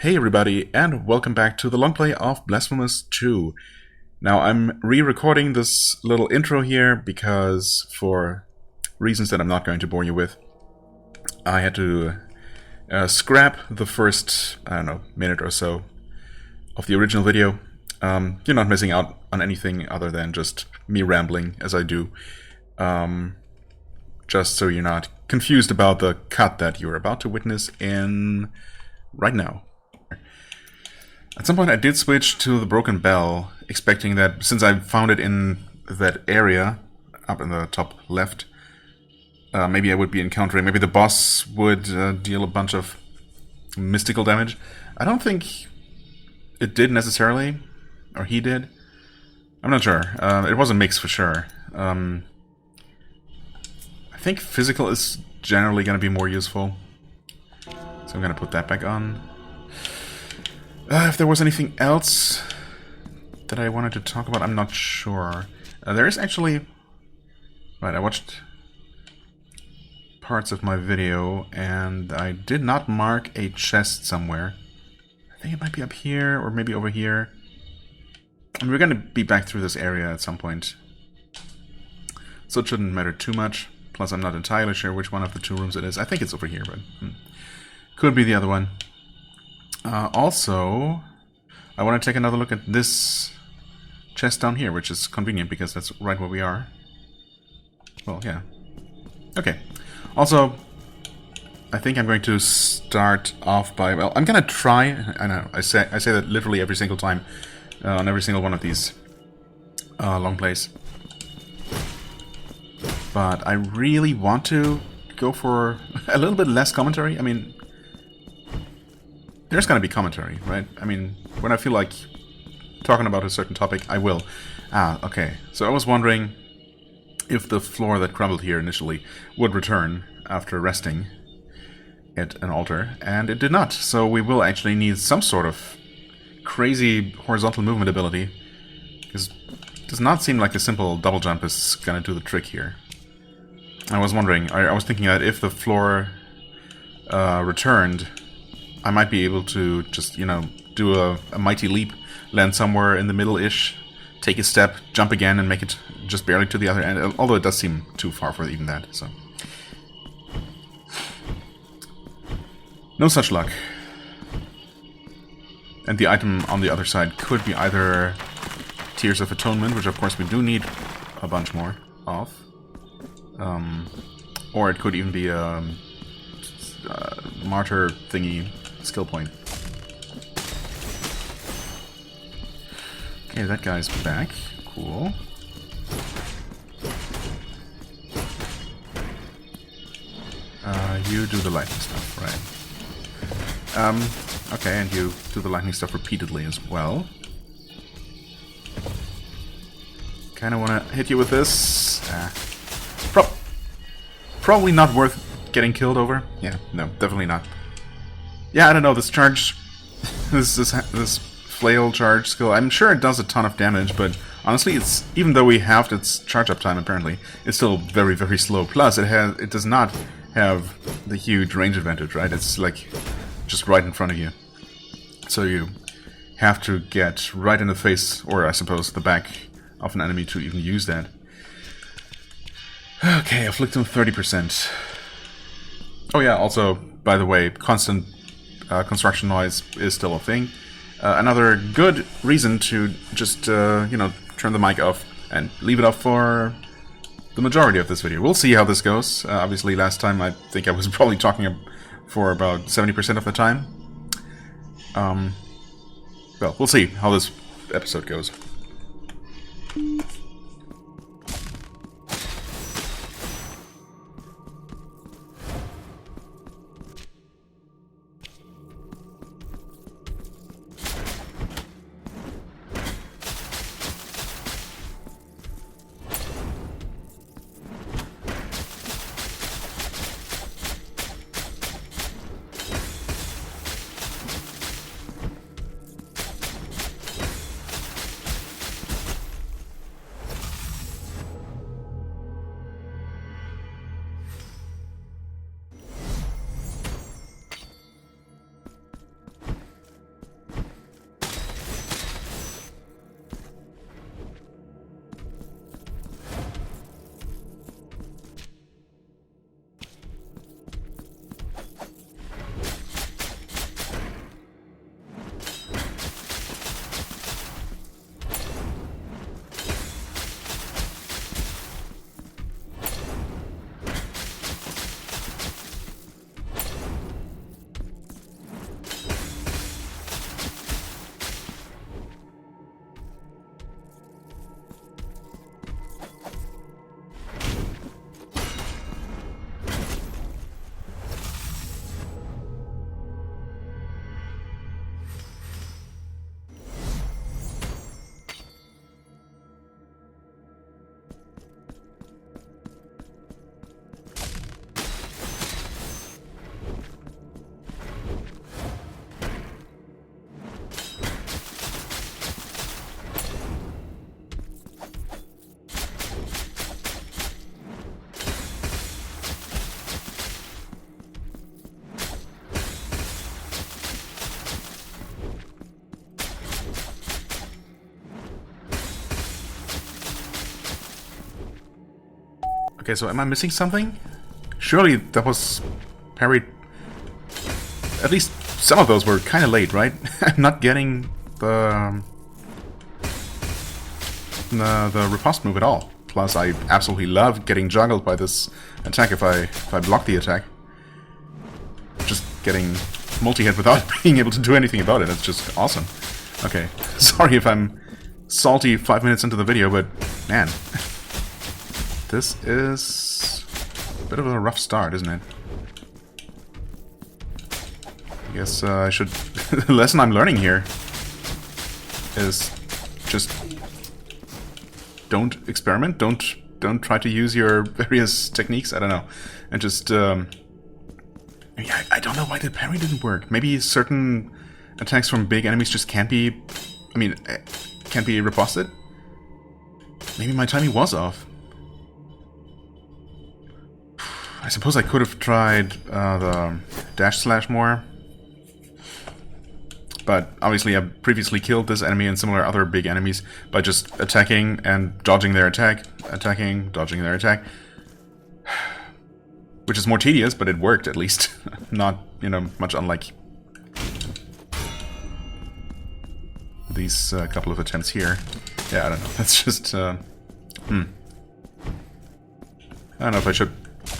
Hey everybody, and welcome back to the Longplay of Blasphemous 2. Now, I'm re-recording this little intro here because, for reasons that I'm not going to bore you with, I had to scrap the first, minute or so of the original video. You're not missing out on anything other than just me rambling, as I do. Just so you're not confused about the cut that you're about to witness in right now. At some point I did switch to the Broken Bell, expecting that since I found it in that area, up in the top left, maybe I would be encountering, maybe the boss would deal a bunch of mystical damage. I don't think it did necessarily, or he did. I'm not sure. It was a mix for sure. I think physical is generally going to be more useful, so I'm going to put that back on. If there was anything else that I wanted to talk about, I'm not sure. There is actually... Right, I watched parts of my video, and I did not mark a chest somewhere. I think it might be up here, or maybe over here. And we're going to be back through this area at some point, so it shouldn't matter too much. Plus, I'm not entirely sure which one of the two rooms it is. I think it's over here, but could be the other one. Also, I want to take another look at this chest down here, which is convenient because that's right where we are. Well, yeah. Okay. Also, I think I'm going to start off by... Well, I'm going to try... I know, I say that literally every single time on every single one of these long plays. But I really want to go for a little bit less commentary. I mean... There's going to be commentary, right? I mean, when I feel like talking about a certain topic, I will. Okay. So I was wondering if the floor that crumbled here initially would return after resting at an altar, and it did not. So we will actually need some sort of crazy horizontal movement ability, because it does not seem like a simple double jump is going to do the trick here. I was wondering, I was thinking that if the floor returned, I might be able to just, do a mighty leap, land somewhere in the middle-ish, take a step, jump again, and make it just barely to the other end, although it does seem too far for even that, so... No such luck. And the item on the other side could be either Tears of Atonement, which of course we do need a bunch more of, or it could even be a martyr thingy skill point. Okay, that guy's back. Cool. You do the lightning stuff, right. Okay, and you do the lightning stuff repeatedly as well. Kinda wanna hit you with this. Probably not worth getting killed over. Yeah, no, definitely not. Yeah, I don't know, this charge, this flail charge skill, I'm sure it does a ton of damage, but honestly, it's, even though we halved its charge up time apparently, it's still very, very slow. Plus, it does not have the huge range advantage, right? It's like just right in front of you. So you have to get right in the face, or I suppose the back of an enemy to even use that. Okay, afflict him 30%. Oh yeah, also, by the way, constant construction noise is still a thing. Another good reason to just, turn the mic off and leave it off for the majority of this video. We'll see how this goes. Obviously, last time I think I was probably talking for about 70% of the time. Well, we'll see how this episode goes. Okay, so am I missing something? Surely that was parried... At least some of those were kind of late, right? I'm not getting the riposte move at all. Plus, I absolutely love getting juggled by this attack if I block the attack. Just getting multi-hit without being able to do anything about it. It's just awesome. Okay, sorry if I'm salty 5 minutes into the video, but man, this is a bit of a rough start, isn't it? I guess I should... The lesson I'm learning here is just don't experiment, don't try to use your various techniques, I don't know, and just... I don't know why the parry didn't work. Maybe certain attacks from big enemies just can't be... I mean, can't be riposted? Maybe my timing was off. I suppose I could have tried the dash slash more. But obviously I previously killed this enemy and similar other big enemies by just attacking and dodging their attack. Attacking, dodging their attack. Which is more tedious, but it worked at least. Not, you know, much unlike these couple of attempts here. Yeah, I don't know. That's just... I don't know if I should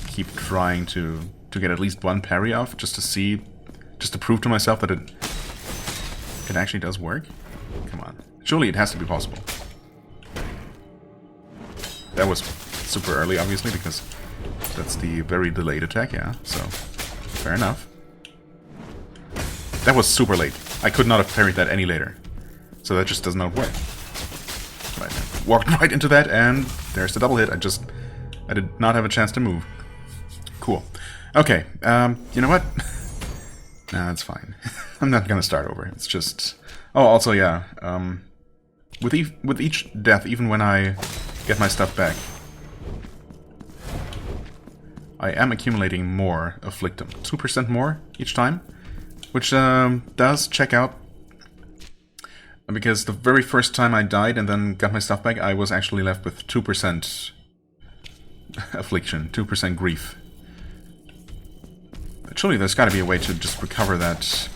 keep trying to get at least one parry off, just to see... Just to prove to myself that it actually does work? Come on. Surely it has to be possible. That was super early, obviously, because that's the very delayed attack, yeah. So, fair enough. That was super late. I could not have parried that any later. So that just does not work. Right, walked right into that, and there's the double hit. I did not have a chance to move. Cool. Okay, you know what? Nah, it's fine. I'm not gonna start over. It's just... Oh, also, yeah. With each death, even when I get my stuff back, I am accumulating more Afflictum. 2% more each time, which does check out. Because the very first time I died and then got my stuff back, I was actually left with 2% affliction, 2% grief. But surely there's got to be a way to just recover that,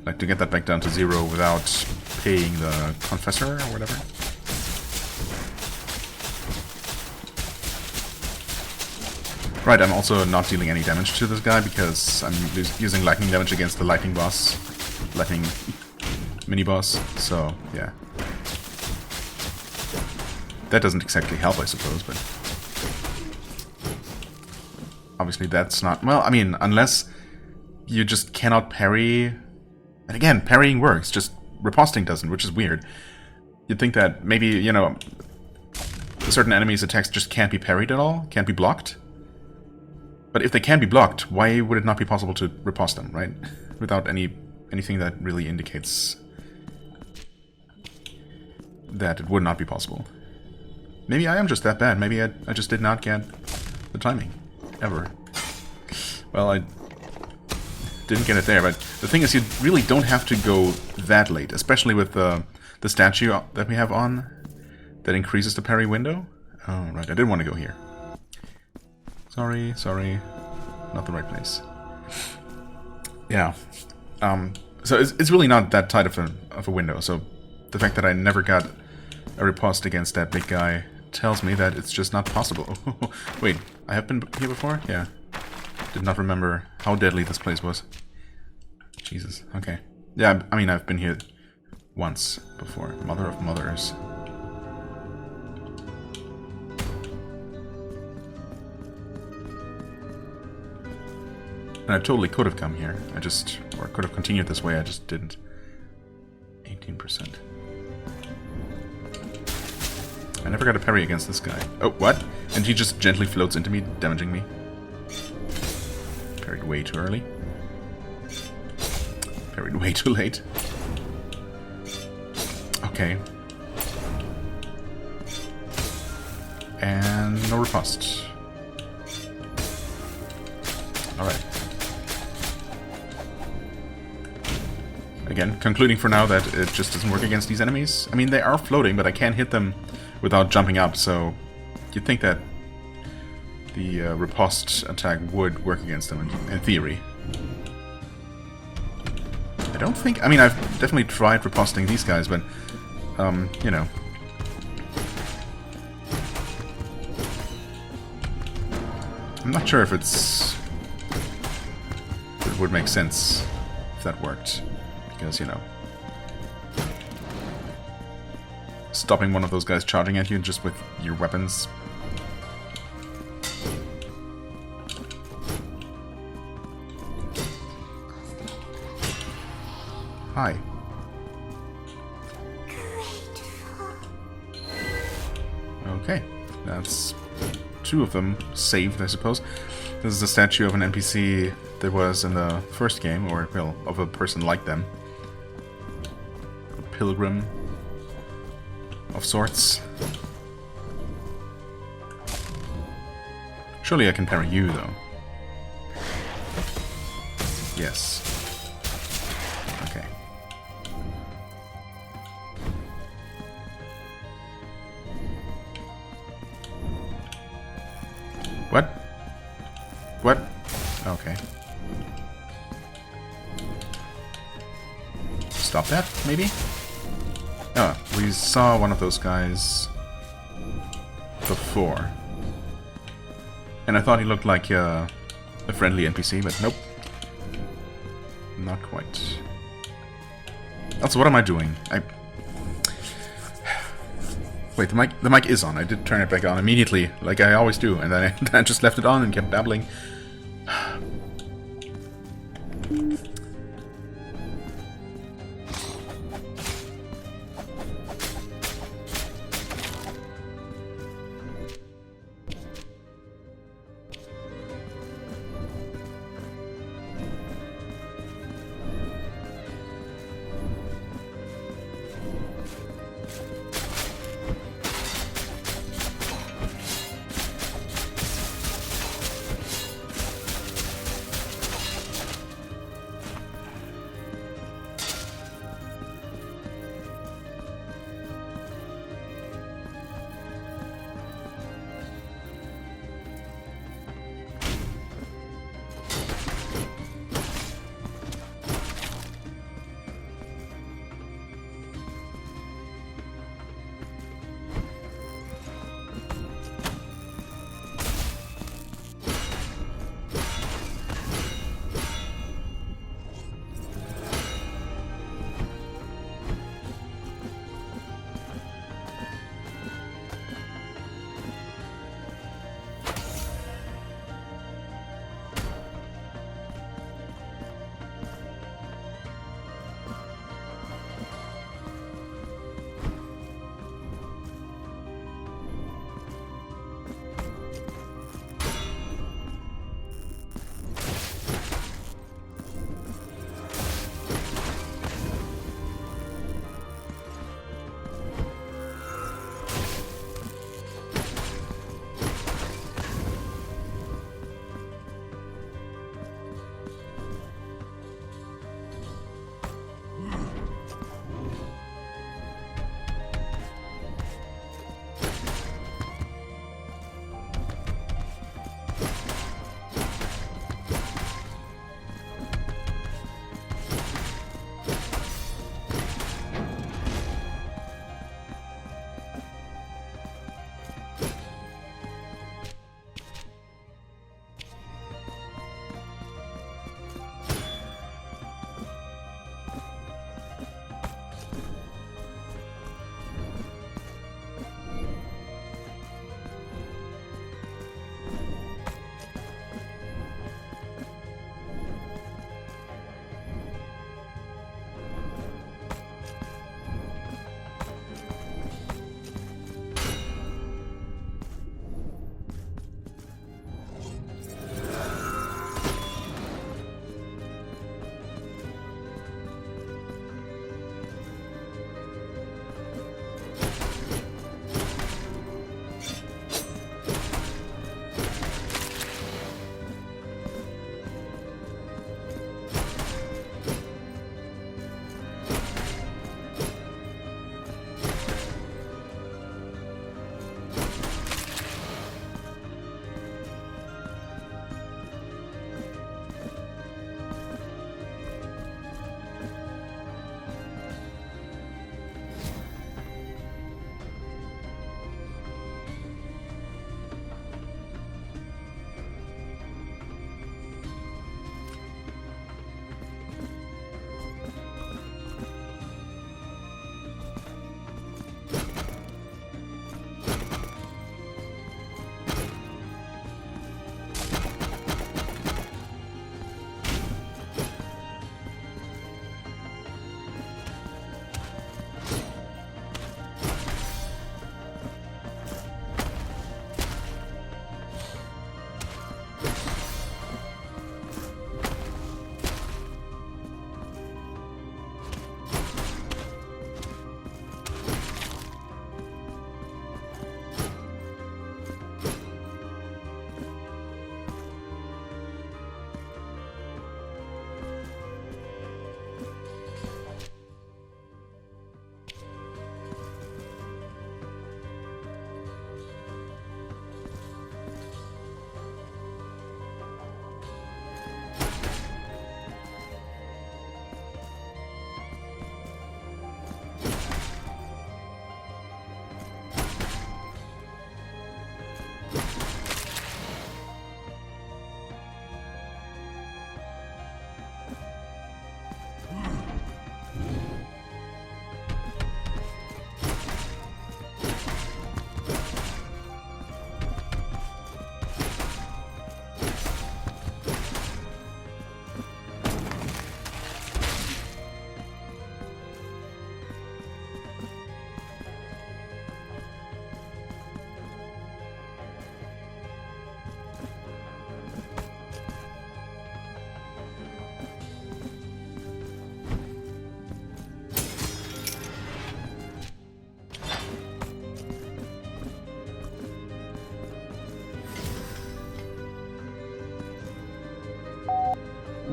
like to get that back down to 0 without paying the confessor or whatever. Right, I'm also not dealing any damage to this guy because I'm using lightning damage against the lightning boss, lightning mini-boss, so yeah. That doesn't exactly help, I suppose, but... Obviously that's not... Well, I mean, unless you just cannot parry... And again, parrying works, just riposting doesn't, which is weird. You'd think that maybe, you know, a certain enemy's attacks just can't be parried at all, can't be blocked. But if they can be blocked, why would it not be possible to riposte them, right? Without anything that really indicates that it would not be possible. Maybe I am just that bad. Maybe I just did not get the timing. Ever. Well, I didn't get it there, but the thing is, you really don't have to go that late, especially with the statue that we have on that increases the parry window. Oh, right, I didn't want to go here. Sorry, not the right place. Yeah, so it's really not that tight of a window, so the fact that I never got a riposte against that big guy tells me that it's just not possible. Wait, I have been here before? Yeah. Did not remember how deadly this place was. Jesus, okay. Yeah, I mean, I've been here once before. Mother of Mothers. And I totally could have come here. Or could have continued this way, I just didn't. 18%. I never got a parry against this guy. Oh, what? And he just gently floats into me, damaging me. Parried way too early. Parried way too late. Okay. And no riposte. Alright. Again, concluding for now that it just doesn't work against these enemies. I mean, they are floating, but I can't hit them without jumping up, so you'd think that the riposte attack would work against them in theory. I don't think... I mean, I've definitely tried riposting these guys, but, you know. I'm not sure if it would make sense if that worked. Because, you know, stopping one of those guys charging at you just with your weapons. Hi. Okay, that's 2 of them saved, I suppose. This is a statue of an NPC there was in the first game, or, well, of a person like them. A pilgrim of sorts. Surely I can parry you, though. Yes. Okay. What? What? Okay. Stop that, maybe? Oh, we saw one of those guys before. And I thought he looked like a friendly NPC, but nope. Not quite. Also, what am I doing? Wait, the mic is on. I did turn it back on immediately, like I always do, and then I just left it on and kept babbling.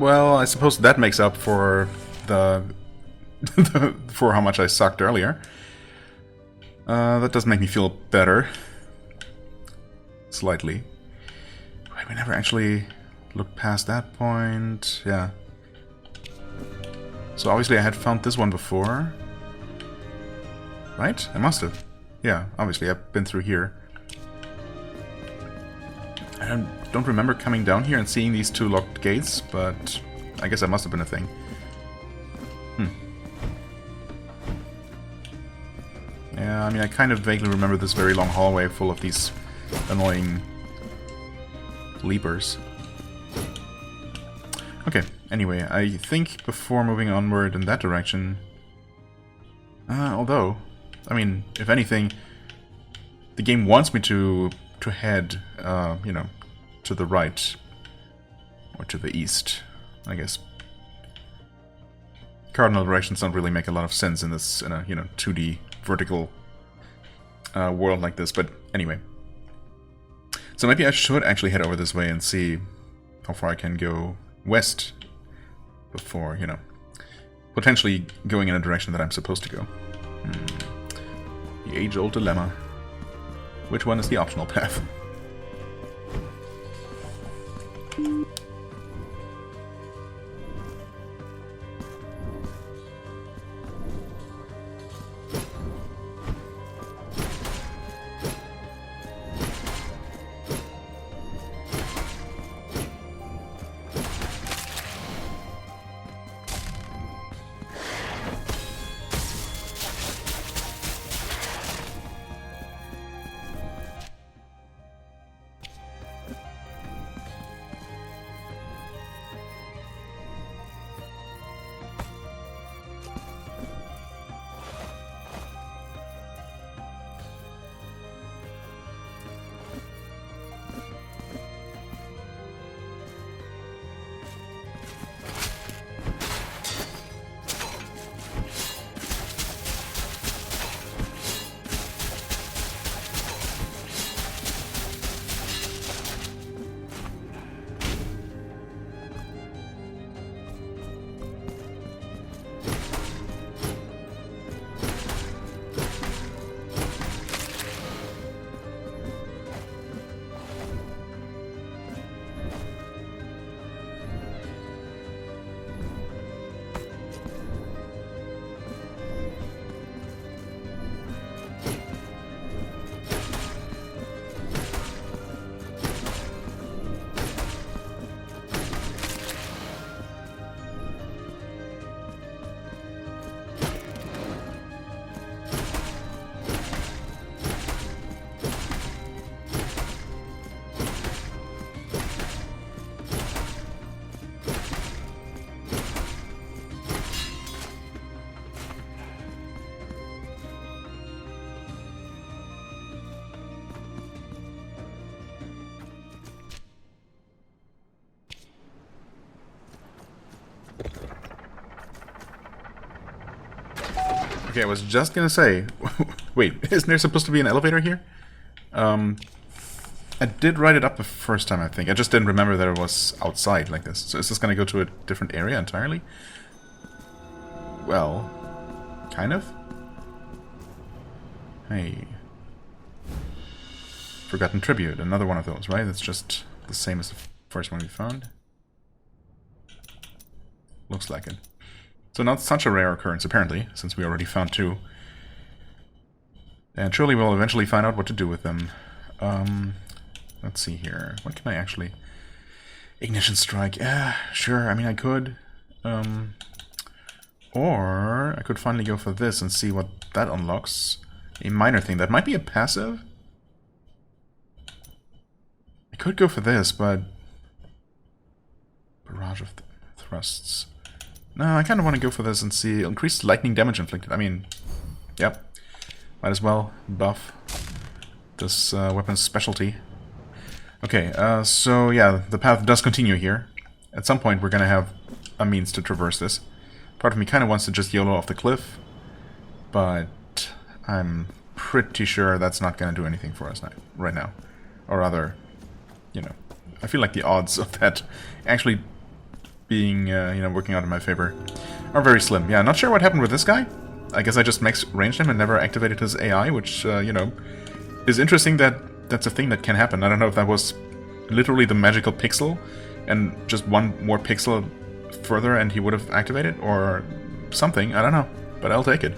Well, I suppose that makes up for the... for how much I sucked earlier. That does make me feel better. Slightly. Wait, we never actually looked past that point. Yeah. So obviously I had found this one before. Right? I must have. Yeah, obviously I've been through here. I don't remember coming down here and seeing these two locked gates, but I guess that must have been a thing. Yeah, I mean, I kind of vaguely remember this very long hallway full of these annoying leapers. Okay, anyway, I think before moving onward in that direction... although, I mean, if anything, the game wants me to head, you know, to the right. Or to the east, I guess. Cardinal directions don't really make a lot of sense in this, in a, you know, 2D vertical world like this, but anyway. So maybe I should actually head over this way and see how far I can go west before, you know, potentially going in a direction that I'm supposed to go. The age-old dilemma. Which one is the optional path? Okay, I was just gonna say... Wait, isn't there supposed to be an elevator here? I did write it up the first time, I think. I just didn't remember that it was outside like this. So is this gonna go to a different area entirely? Well... kind of? Hey... Forgotten Tribute, another one of those, right? It's just the same as the first one we found. Looks like it. So not such a rare occurrence, apparently, since we already found two. And surely we'll eventually find out what to do with them. Let's see here. What can I actually... Ignition strike. Yeah, sure. I mean, I could. Or I could finally go for this and see what that unlocks. A minor thing. That might be a passive. I could go for this, but... Barrage of thrusts. No, I kind of want to go for this and see increased lightning damage inflicted. I mean, yep. Might as well buff this weapon's specialty. Okay, so yeah, the path does continue here. At some point we're going to have a means to traverse this. Part of me kind of wants to just YOLO off the cliff, but I'm pretty sure that's not going to do anything for us right now. Or rather, you know, I feel like the odds of that actually being, working out in my favor are very slim. Yeah, not sure what happened with this guy. I guess I just max ranged him and never activated his AI, which, is interesting that that's a thing that can happen. I don't know if that was literally the magical pixel and just one more pixel further and he would have activated, or something. I don't know, but I'll take it,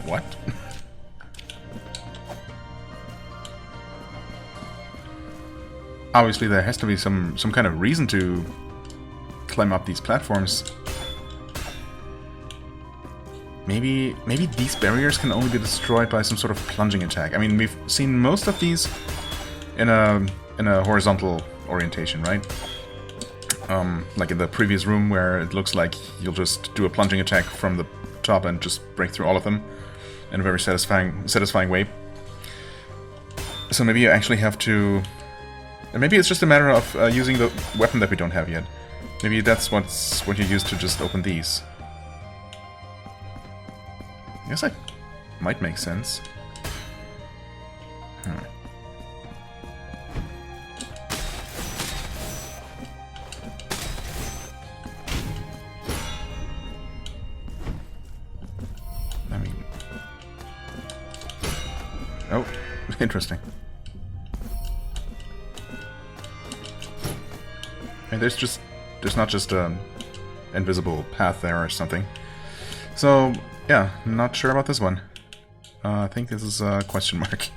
What? Obviously there has to be some kind of reason to climb up these platforms. Maybe these barriers can only be destroyed by some sort of plunging attack. I mean, we've seen most of these in a horizontal orientation, right? Like in the previous room where it looks like you'll just do a plunging attack from the top and just break through all of them in a very satisfying way. So maybe you actually have to... Maybe it's just a matter of using the weapon that we don't have yet. Maybe that's what you use to just open these. I guess that might make sense. I mean... Oh, interesting. And there's not just an invisible path there or something. So, yeah, not sure about this one. I think this is a question mark.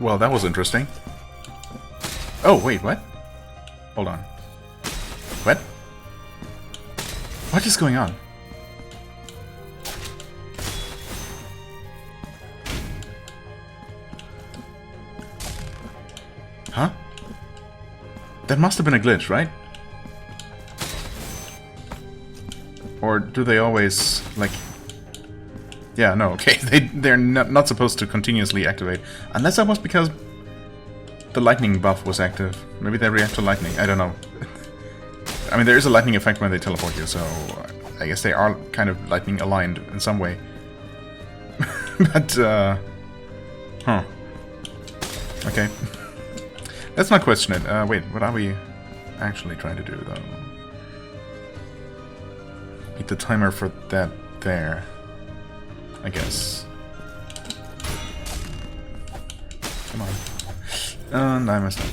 Well, that was interesting. Oh, wait, what? Hold on. What? What is going on? Huh? That must have been a glitch, right? Or do they always, like... Yeah, no, okay. They're not supposed to continuously activate. Unless that was because the lightning buff was active. Maybe they react to lightning. I don't know. I mean, there is a lightning effect when they teleport you, so I guess they are kind of lightning aligned in some way. But, huh. Okay. Let's not question it. Wait, what are we actually trying to do, though? Beat the timer for that there, I guess. Come on. And I messed up.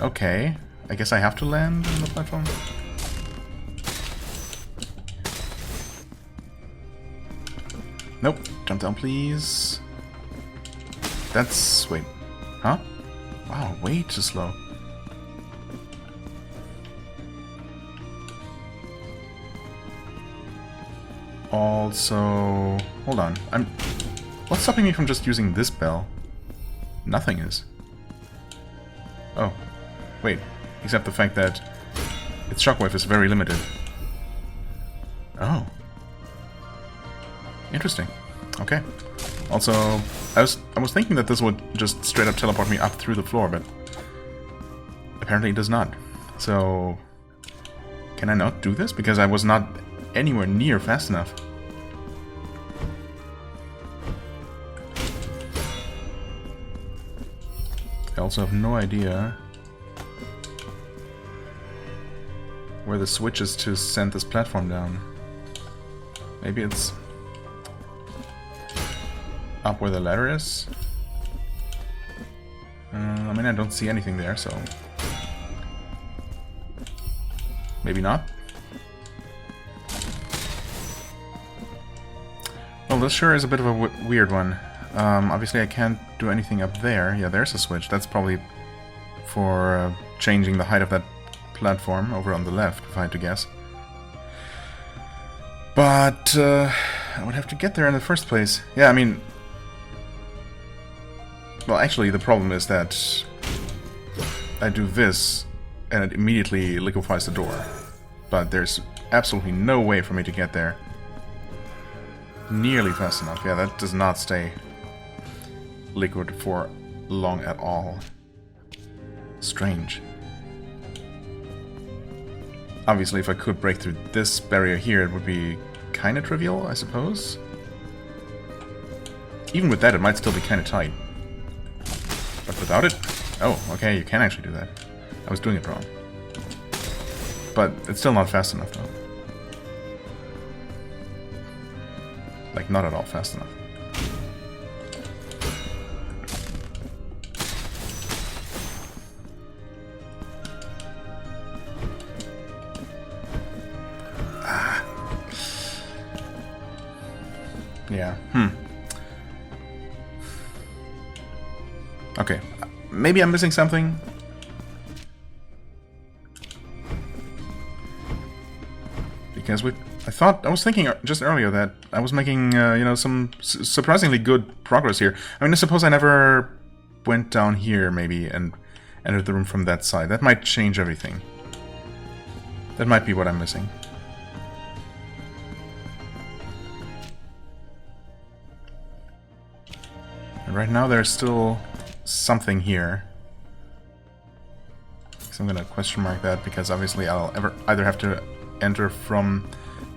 Okay. I guess I have to land on the platform. Nope. Jump down, please. That's... wait. Huh? Wow, way too slow. Also... hold on. What's stopping me from just using this bell? Nothing is. Oh. Wait. Except the fact that its shockwave is very limited. Oh. Interesting. Okay. Also, I was thinking that this would just straight up teleport me up through the floor, but apparently it does not. So, can I not do this? Because I was not anywhere near fast enough. I also have no idea where the switch is to send this platform down. Maybe it's up where the ladder is? I mean, I don't see anything there, so... maybe not? Well, this sure is a bit of a weird one. Obviously I can't do anything up there. Yeah, there's a switch. That's probably for changing the height of that platform over on the left, if I had to guess. But I would have to get there in the first place. Yeah, I mean... well, actually, the problem is that I do this, and it immediately liquefies the door. But there's absolutely no way for me to get there nearly fast enough. Yeah, that does not stay liquid for long at all. Strange. Obviously, if I could break through this barrier here, it would be kind of trivial, I suppose. Even with that, it might still be kind of tight. But without it... oh, okay, you can actually do that. I was doing it wrong. But it's still not fast enough, though. Like, not at all fast enough. Ah. Yeah, Okay, maybe I'm missing something. Because I was thinking just earlier that I was making, you know, some surprisingly good progress here. I mean, I suppose I never went down here, maybe, and entered the room from that side. That might change everything. That might be what I'm missing. And right now there's still something here. So I'm gonna question mark that, because obviously I'll either have to enter from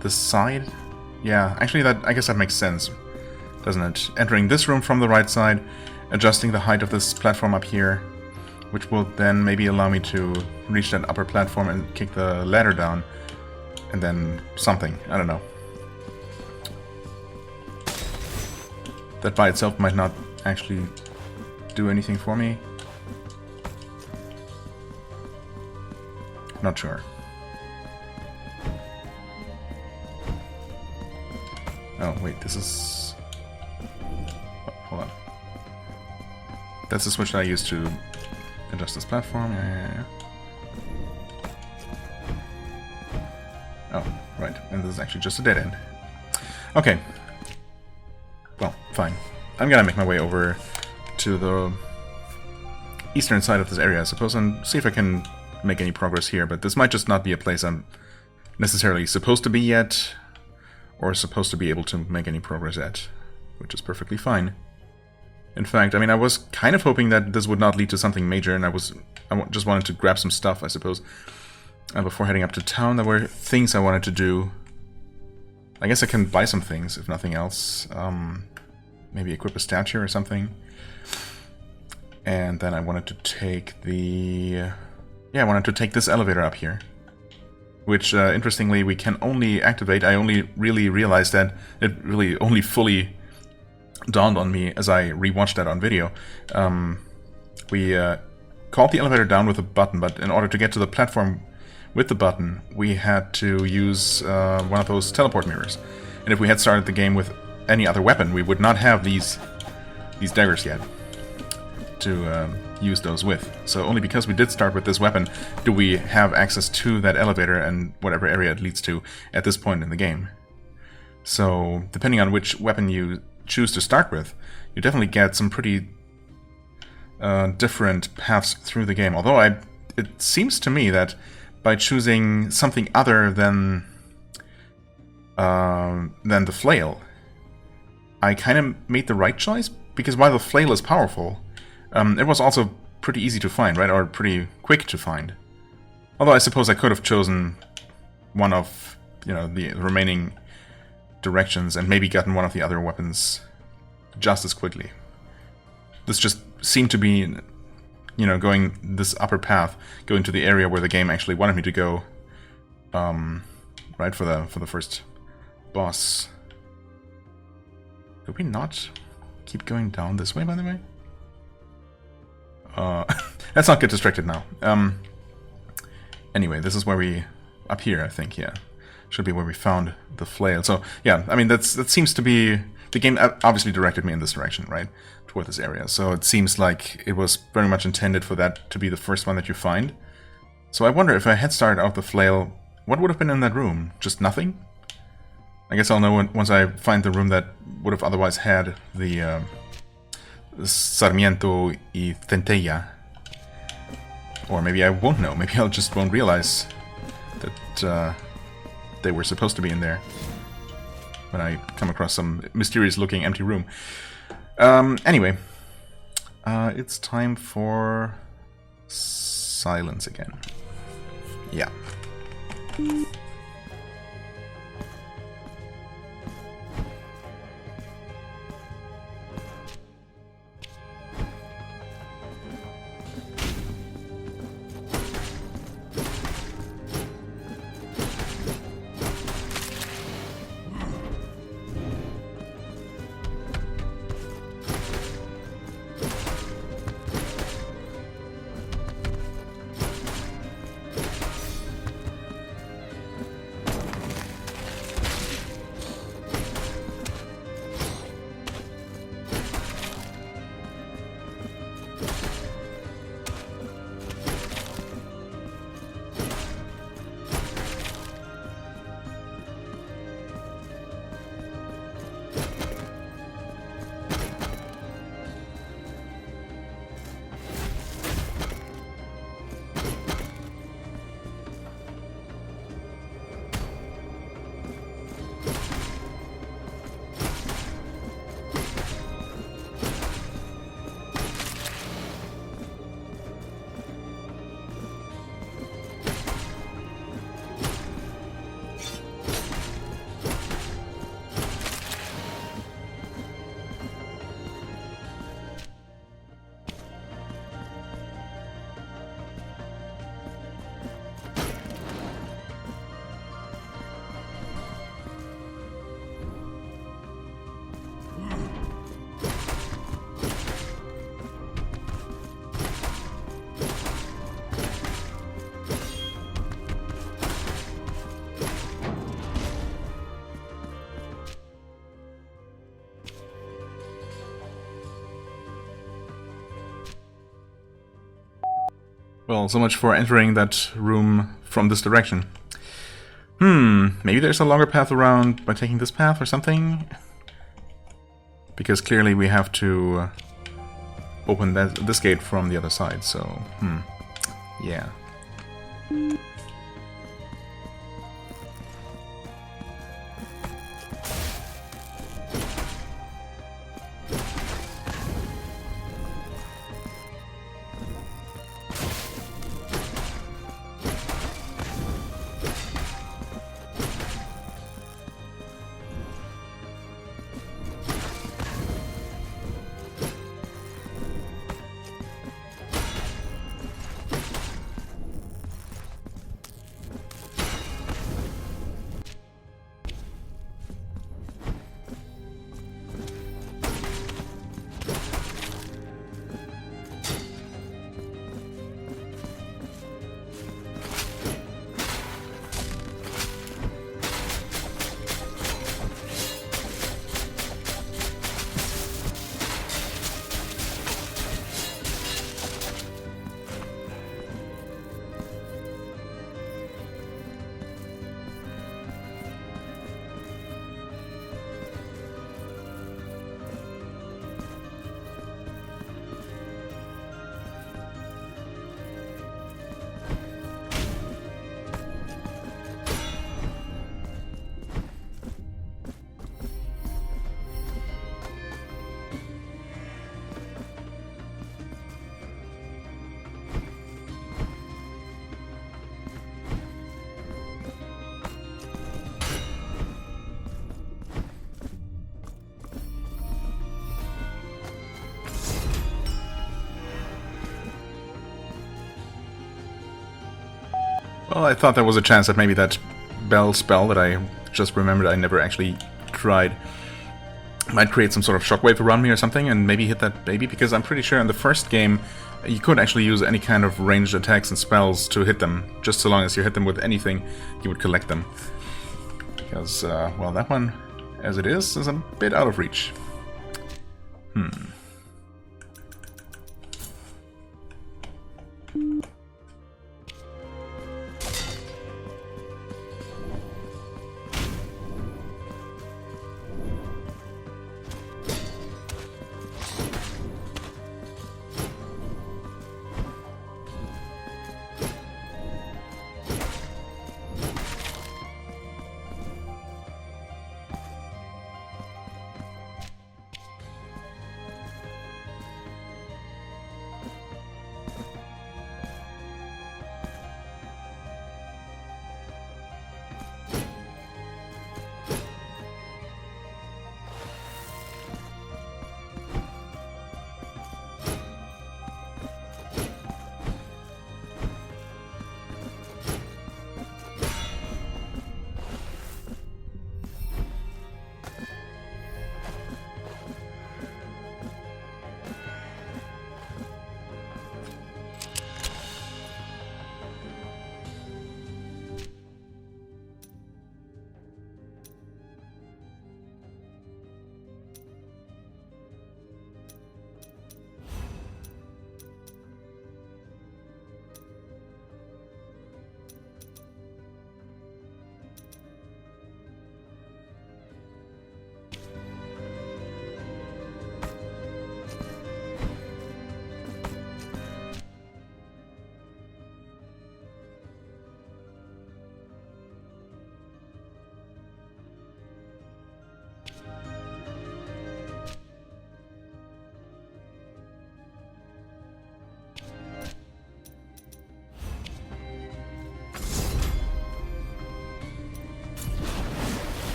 the side. Yeah, actually I guess that makes sense, doesn't it? Entering this room from the right side, adjusting the height of this platform up here, which will then maybe allow me to reach that upper platform and kick the ladder down, and then something, I don't know. That by itself might not actually do anything for me. Not sure. Oh, wait, this is... That's the switch that I use to adjust this platform. Yeah. Oh, right. And this is actually just a dead end. Okay. Well, fine. I'm gonna make my way over to the eastern side of this area, I suppose, and see if I can make any progress here. But this might just not be a place I'm necessarily supposed to be yet, or supposed to be able to make any progress at, which is perfectly fine. In fact, I mean, I was kind of hoping that this would not lead to something major, and I just wanted to grab some stuff, I suppose. Before heading up to town, there were things I wanted to do. I guess I can buy some things, if nothing else. Maybe equip a statue or something. And then I wanted to take the... Yeah, I wanted to take this elevator up here. Which, interestingly, we can only activate. I only really realized that. It really only fully dawned on me as I rewatched that on video. We called the elevator down with a button, but in order to get to the platform with the button, we had to use one of those teleport mirrors. And if we had started the game with any other weapon, we would not have these daggers yet to use those with. So only because we did start with this weapon do we have access to that elevator and whatever area it leads to at this point in the game. So depending on which weapon you choose to start with, you definitely get some pretty different paths through the game. Although it seems to me that by choosing something other than the flail, I kind of made the right choice, because while the flail is powerful, it was also pretty easy to find, right? Or pretty quick to find. Although I suppose I could have chosen one of, you know, the remaining directions and maybe gotten one of the other weapons just as quickly. This just seemed to be, you know, going this upper path, going to the area where the game actually wanted me to go, right, for the first boss. Could we not keep going down this way, by the way? Let's not get distracted now. Anyway, this is where we... Up here, I think, yeah. Should be where we found the flail. So, yeah, I mean, that seems to be... The game obviously directed me in this direction, right? Toward this area. So it seems like it was very much intended for that to be the first one that you find. So I wonder if I had started out the flail, what would have been in that room? Just nothing? I guess I'll know once I find the room that would have otherwise had the Sarmiento y Centella. Or maybe I won't know. Maybe I'll just won't realize that they were supposed to be in there when I come across some mysterious-looking empty room. Anyway, it's time for silence again. Yeah. Well, so much for entering that room from this direction. Maybe there's a longer path around by taking this path or something? Because clearly we have to open this gate from the other side, so, yeah. Well, I thought there was a chance that maybe that bell spell that I just remembered I never actually tried might create some sort of shockwave around me or something and maybe hit that baby, because I'm pretty sure in the first game you could actually use any kind of ranged attacks and spells to hit them. Just so long as you hit them with anything, you would collect them. Because, well, that one, as it is a bit out of reach.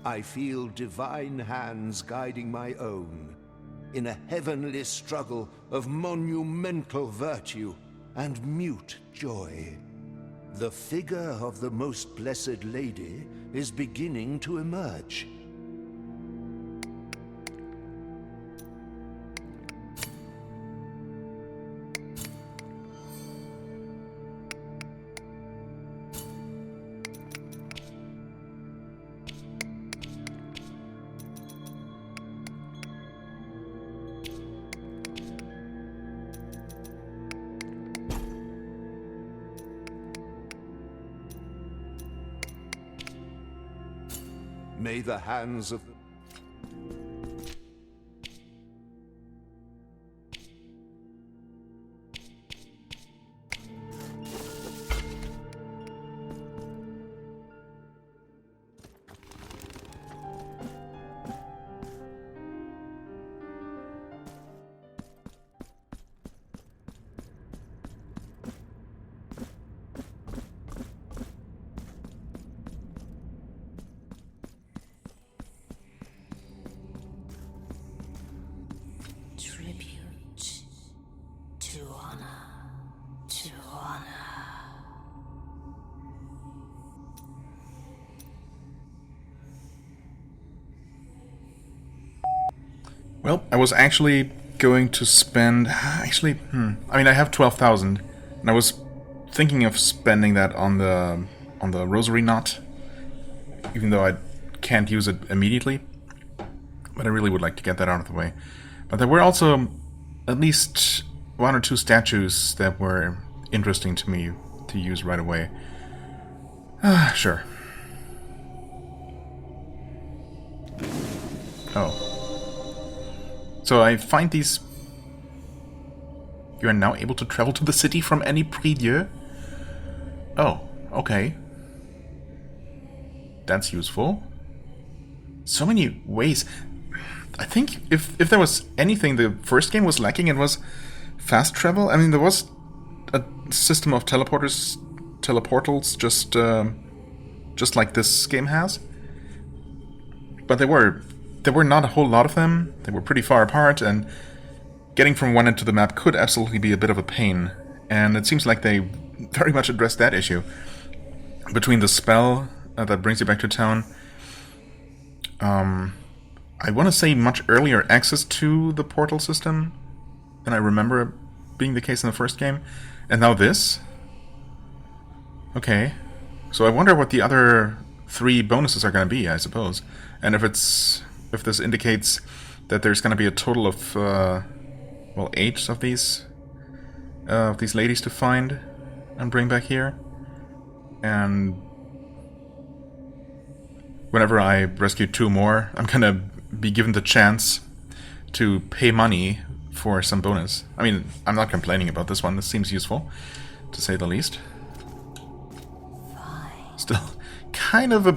I feel divine hands guiding my own, in a heavenly struggle of monumental virtue and mute joy. The figure of the Most Blessed Lady is beginning to emerge. May the hands of... Tribute to honor, to honor. Well, I was actually going to spend... Actually, I mean, I have 12,000, and I was thinking of spending that on the rosary knot, even though I can't use it immediately. But I really would like to get that out of the way. But there were also at least 1 or 2 statues that were interesting to me to use right away. Sure. Oh. So I find these... You are now able to travel to the city from any prie-dieu? Oh, okay. That's useful. So many ways. I think if there was anything the first game was lacking, it was fast travel. I mean, there was a system of teleportals, just like this game has. But there were not a whole lot of them. They were pretty far apart, and getting from one end to the map could absolutely be a bit of a pain. And it seems like they very much addressed that issue. Between the spell that brings you back to town, I want to say much earlier access to the portal system than I remember being the case in the first game. And now this? Okay. So I wonder what the other 3 bonuses are going to be, I suppose. And if this indicates that there's going to be a total of, well, 8 of these ladies to find and bring back here. And whenever I rescue 2 more, I'm going to be given the chance to pay money for some bonus. I mean, I'm not complaining about this one. This seems useful, to say the least. Still, kind of a,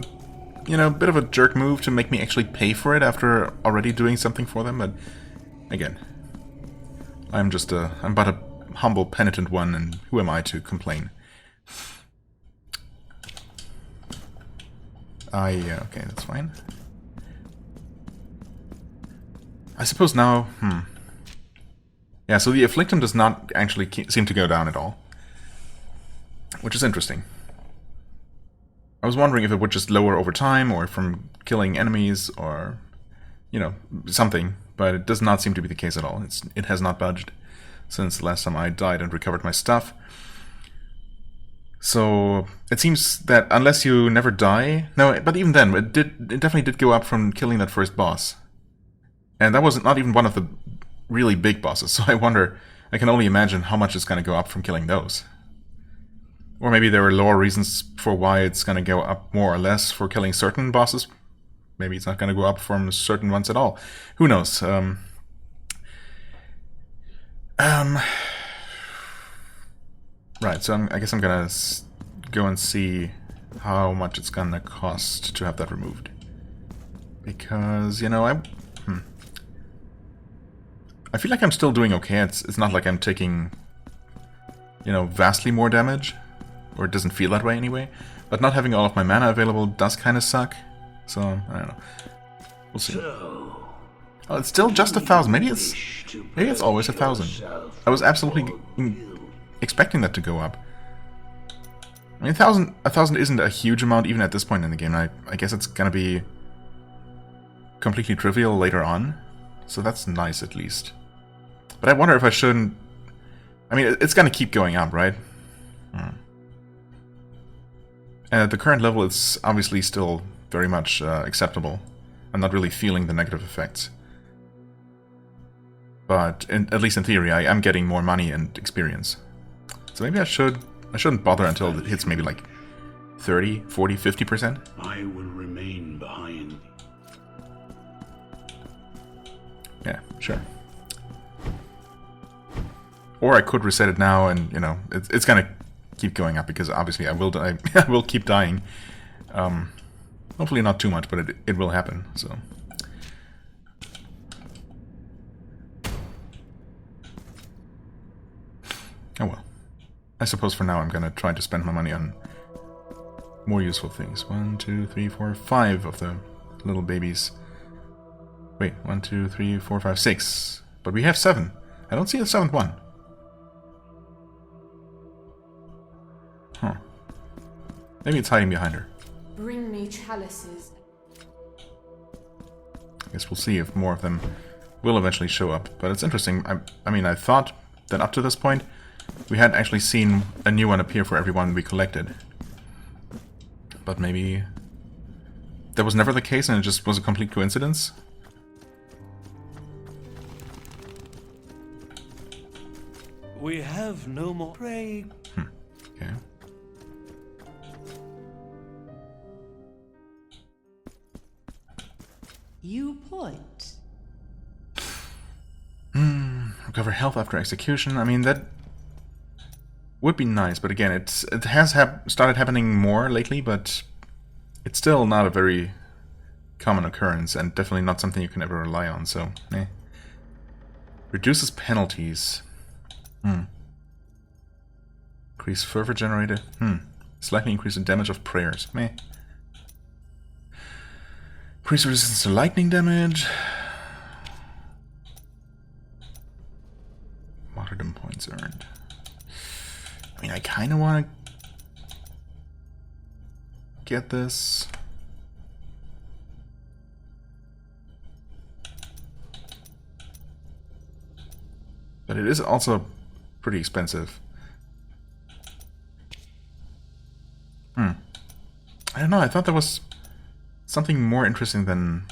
bit of a jerk move to make me actually pay for it after already doing something for them, but again, I'm but a humble Penitent One, and who am I to complain? Okay, that's fine. I suppose now, Yeah, so the Afflictum does not actually seem to go down at all, which is interesting. I was wondering if it would just lower over time, or from killing enemies, or, something, but it does not seem to be the case at all. It has not budged since the last time I died and recovered my stuff. So it seems that unless you never die... No, but even then, it definitely did go up from killing that first boss. And that was not even one of the really big bosses, so I wonder... I can only imagine how much it's going to go up from killing those. Or maybe there are lore reasons for why it's going to go up more or less for killing certain bosses. Maybe it's not going to go up from certain ones at all. Who knows? Right, so I guess I'm going to go and see how much it's going to cost to have that removed. Because, I feel like I'm still doing okay. It's not like I'm taking, vastly more damage. Or it doesn't feel that way anyway. But not having all of my mana available does kind of suck. So, I don't know. We'll see. Oh, it's still just 1,000. Maybe it's always 1,000. I was absolutely expecting that to go up. I mean, 1,000 isn't a huge amount even at this point in the game. I guess it's gonna be completely trivial later on. So that's nice at least. But I wonder if I shouldn't... I mean, it's gonna keep going up, right? And at the current level, it's obviously still very much acceptable. I'm not really feeling the negative effects. But at least in theory, I am getting more money and experience. So maybe I shouldn't bother until it hits maybe like 30, 40, 50%. I will remain behind Sure. Or I could reset it now, and you know, it's gonna keep going up because obviously I will die. I will keep dying. Hopefully not too much, but it will happen. So. Oh well. I suppose for now I'm gonna try to spend my money on more useful things. 1, 2, 3, 4, 5 of the little babies. Wait, 1, 2, 3, 4, 5, 6. But we have 7. I don't see the 7th one. Huh. Maybe it's hiding behind her. Bring me chalices. I guess we'll see if more of them will eventually show up. But it's interesting. I mean, I thought that up to this point we had actually seen a new one appear for everyone we collected. But maybe that was never the case and it just was a complete coincidence? We have no more prey. Okay. You point. Recover health after execution. I mean, that would be nice, but again, it has started happening more lately, but it's still not a very common occurrence, and definitely not something you can ever rely on, so, eh. Reduces penalties. Increase fervor generated. Slightly increase the damage of prayers. Meh. Increase resistance to lightning damage. Martyrdom points earned. I mean, I kind of want to get this. But it is also pretty expensive. I don't know, I thought there was something more interesting than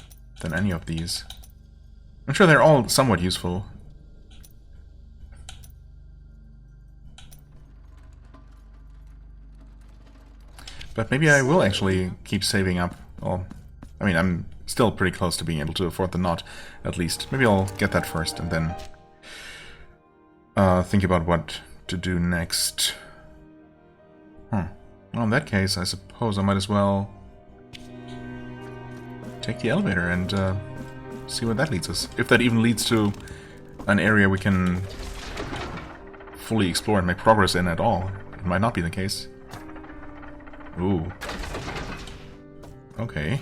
any of these. I'm sure they're all somewhat useful. But maybe I will actually keep saving up. Well, I mean, I'm still pretty close to being able to afford the knot, at least. Maybe I'll get that first and then think about what to do next. Well, in that case, I suppose I might as well take the elevator and see where that leads us. If that even leads to an area we can fully explore and make progress in at all. It might not be the case. Ooh. Okay.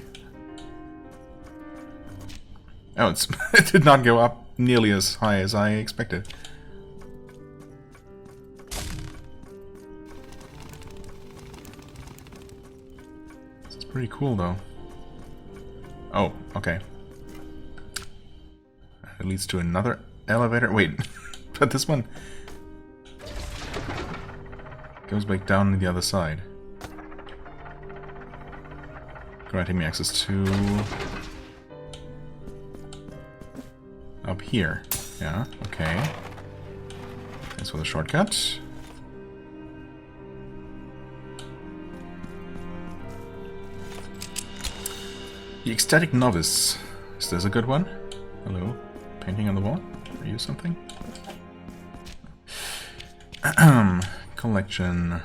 Oh, it did not go up nearly as high as I expected. Pretty cool, though. Oh, okay. It leads to another elevator. Wait, but this one goes back down the other side. Granting me access to up here. Yeah, okay. Thanks for the shortcut. The Ecstatic Novice. Is this a good one? Hello? Painting on the wall? Are you something? Collection.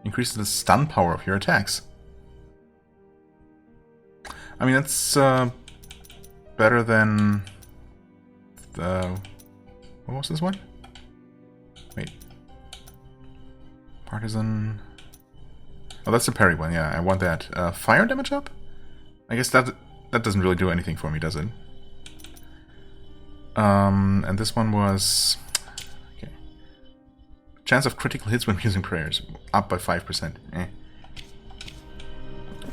Increases the stun power of your attacks. I mean, that's better than the... What was this one? Wait. Partisan... Oh, that's the parry one, yeah, I want that. Fire damage up? I guess that doesn't really do anything for me, does it? And this one was... Okay. Chance of critical hits when using prayers. Up by 5%. Eh.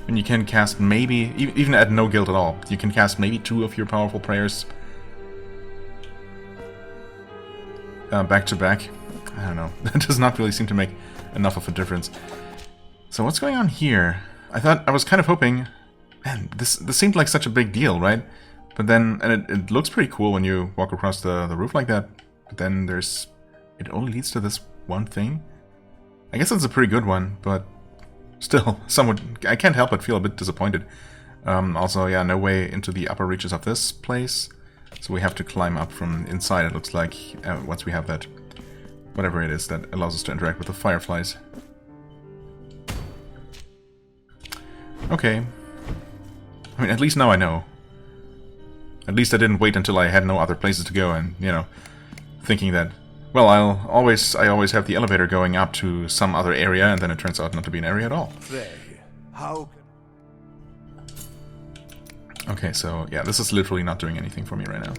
And you can cast maybe... Even at no guild at all. You can cast maybe 2 of your powerful prayers. Back to back. I don't know. That does not really seem to make enough of a difference. So what's going on here? I was kind of hoping... Man, this seemed like such a big deal, right? But then... And it looks pretty cool when you walk across the roof like that. But then there's... It only leads to this one thing? I guess it's a pretty good one, but... Still, somewhat... I can't help but feel a bit disappointed. Also, yeah, no way into the upper reaches of this place. So we have to climb up from inside, it looks like, once we have that, whatever it is that allows us to interact with the fireflies. Okay. I mean, at least now I know. At least I didn't wait until I had no other places to go and, you know, thinking that, well, I always have the elevator going up to some other area, and then it turns out not to be an area at all. How? Okay, so, yeah, this is literally not doing anything for me right now.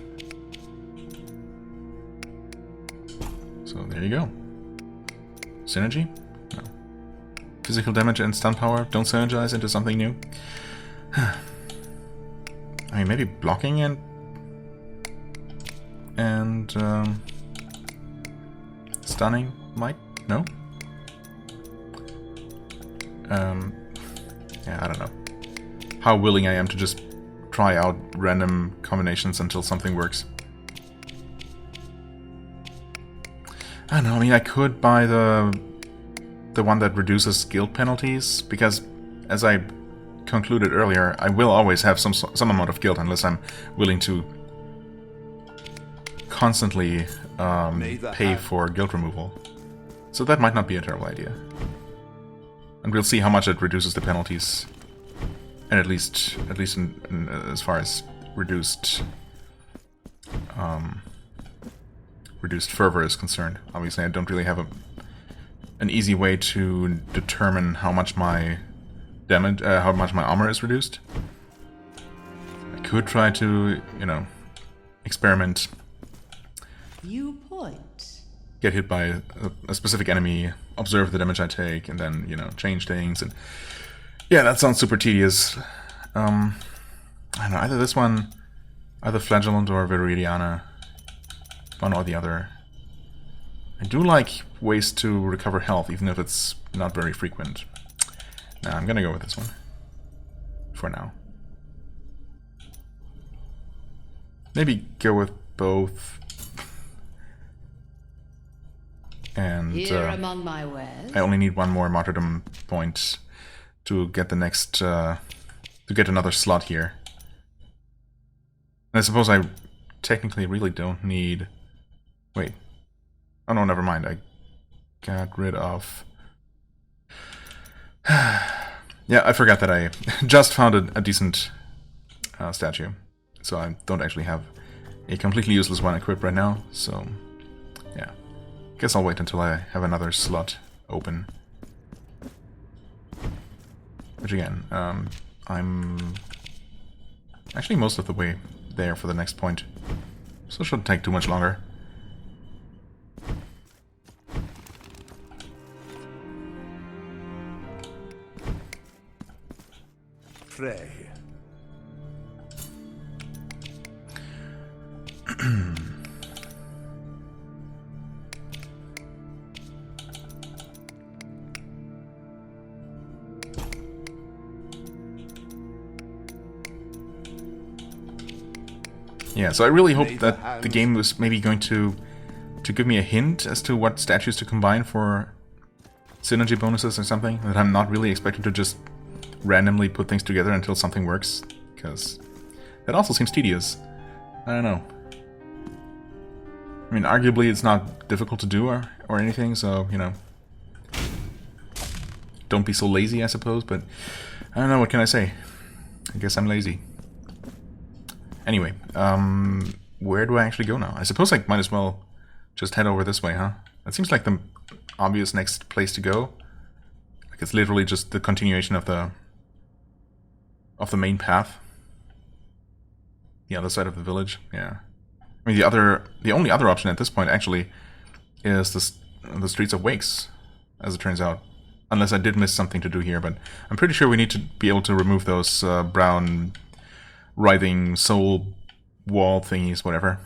So, there you go. Synergy? No. Physical damage and stun power don't synergize into something new? I mean, maybe blocking and stunning might? No? Yeah, I don't know. How willing I am to just try out random combinations until something works. I don't know, I mean, I could buy the one that reduces guild penalties, because as I concluded earlier, I will always have some amount of guilt unless I'm willing to constantly pay for guilt removal. So that might not be a terrible idea. And we'll see how much it reduces the penalties, and at least in as far as reduced fervor is concerned. Obviously, I don't really have an easy way to determine how much my damage, how much my armor is reduced. I could try to, you know, experiment. You point. Get hit by a specific enemy, observe the damage I take, and then, you know, change things. And yeah, that sounds super tedious. I don't know, either this one, either Flagellant or Viridiana, one or the other. I do like ways to recover health, even if it's not very frequent. Nah, I'm gonna go with this one. For now. Maybe go with both. And Here among my wares. I only need one more martyrdom point to get the next, to get another slot here. And I suppose I technically really don't need... Wait. Oh no, never mind. I got rid of... Yeah, I forgot that I just found a decent statue. So I don't actually have a completely useless one equipped right now, so... yeah. Guess I'll wait until I have another slot open. Which again, I'm actually most of the way there for the next point. So it shouldn't take too much longer. Frey. Yeah, so I really hope that the game was maybe going to give me a hint as to what statues to combine for synergy bonuses or something, that I'm not really expected to just randomly put things together until something works, because that also seems tedious. I don't know. I mean, arguably it's not difficult to do or anything, so, you know, don't be so lazy, I suppose, but I don't know, what can I say? I guess I'm lazy. Anyway, where do I actually go now? I suppose I might as well just head over this way, huh? That seems like the obvious next place to go. Like it's literally just the continuation of the main path. The other side of the village, yeah. I mean, the only other option at this point actually is the Streets of Wakes, as it turns out. Unless I did miss something to do here, but I'm pretty sure we need to be able to remove those brown writhing soul wall thingies, whatever.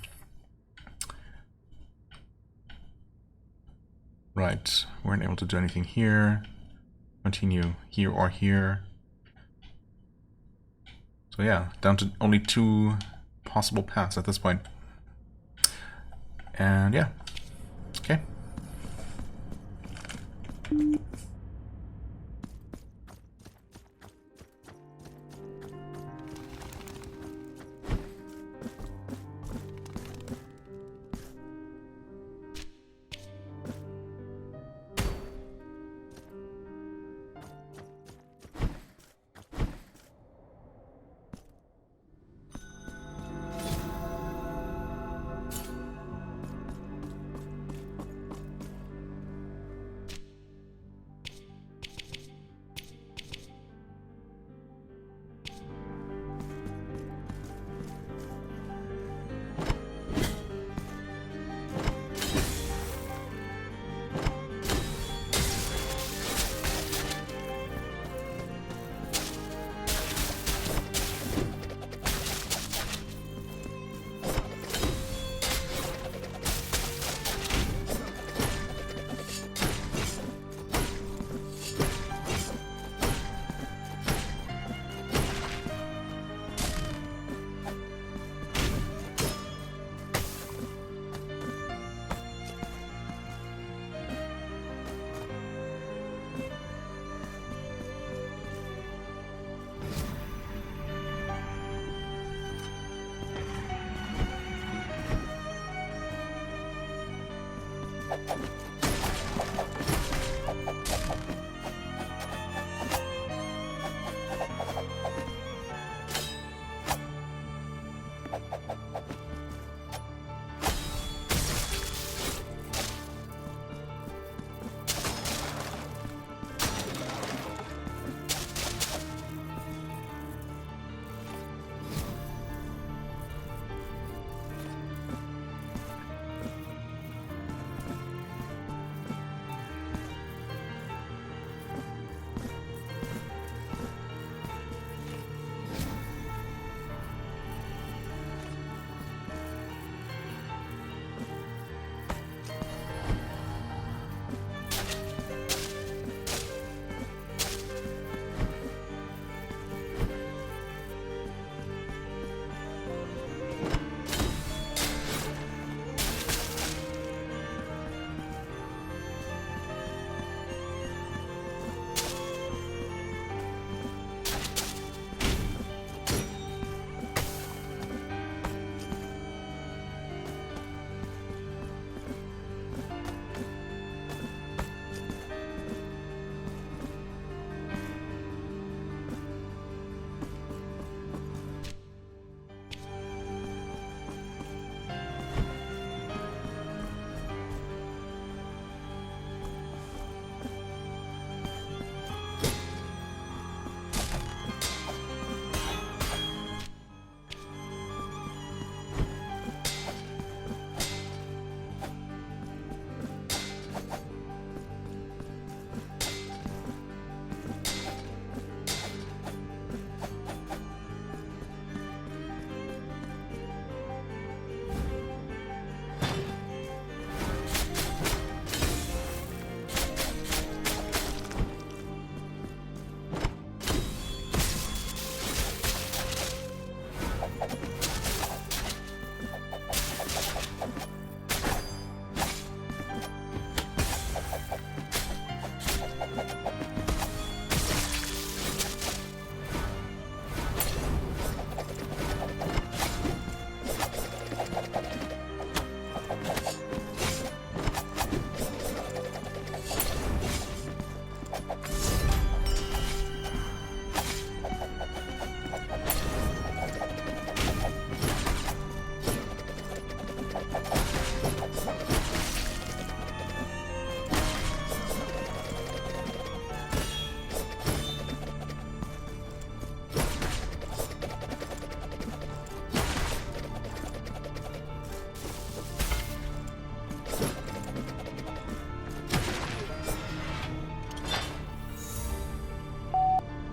Right, we weren't able to do anything here. Continue here or here. So yeah, down to only 2 possible paths at this point. And yeah, okay.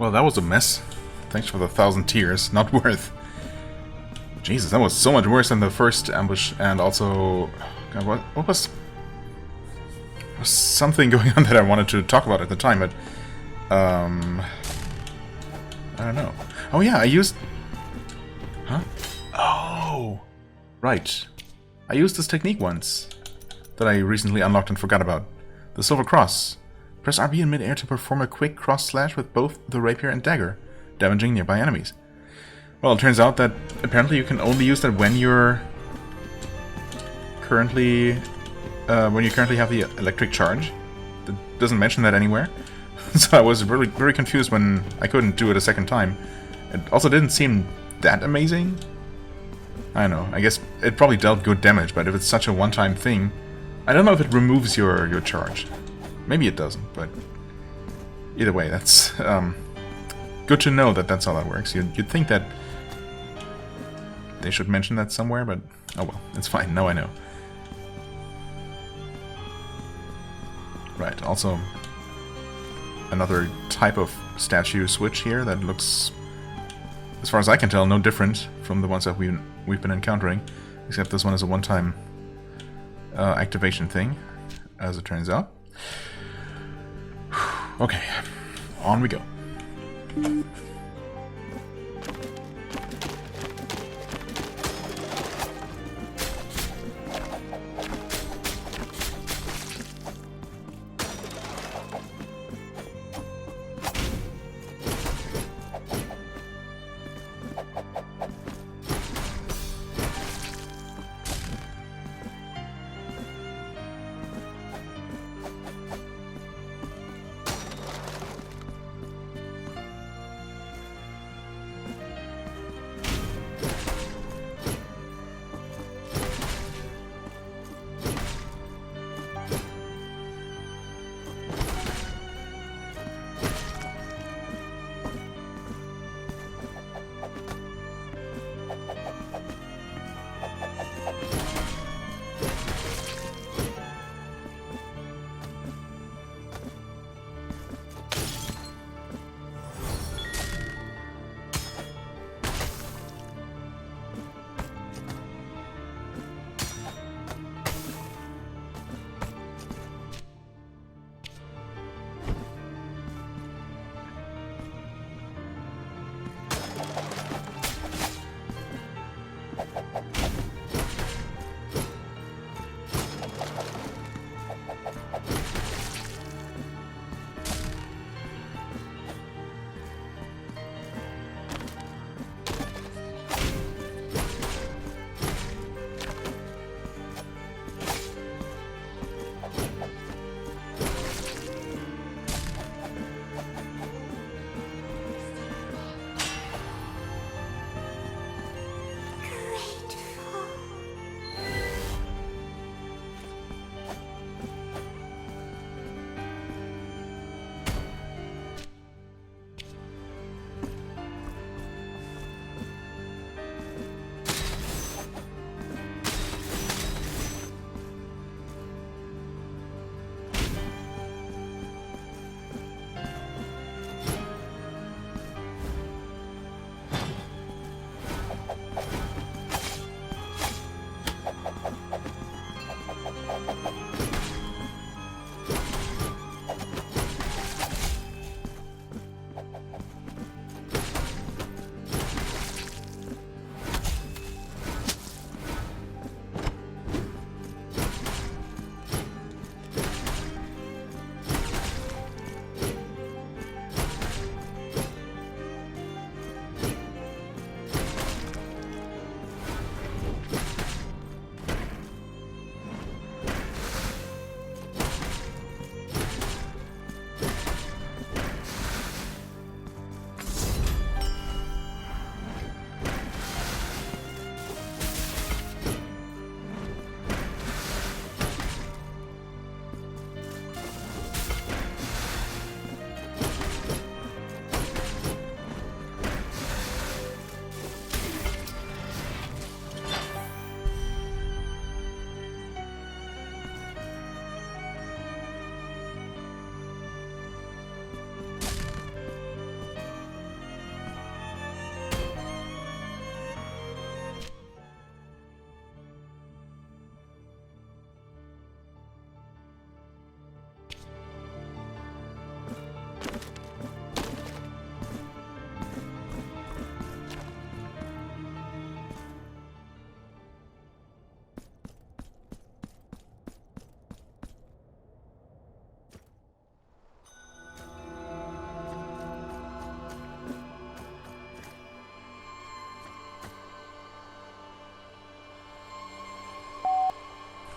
Well, that was a mess. Thanks for the 1,000 tears. Not worth. Jesus, that was so much worse than the first ambush, and also... God, what was... There was something going on that I wanted to talk about at the time, but... I don't know. Oh yeah, I used... Huh? Oh! Right. I used this technique once, that I recently unlocked and forgot about. The Silver Cross. Press RB in mid-air to perform a quick cross-slash with both the rapier and dagger, damaging nearby enemies. Well, it turns out that apparently you can only use that when you're currently have the electric charge. It doesn't mention that anywhere. So I was really very confused when I couldn't do it a second time. It also didn't seem that amazing. I don't know, I guess it probably dealt good damage, but if it's such a one-time thing, I don't know if it removes your charge. Maybe it doesn't, but either way, that's good to know that that's how that works. You'd think that they should mention that somewhere, but oh well, it's fine, now I know. Right, also another type of statue switch here that looks, as far as I can tell, no different from the ones that we've been encountering, except this one is a one-time activation thing, as it turns out. Okay, on we go.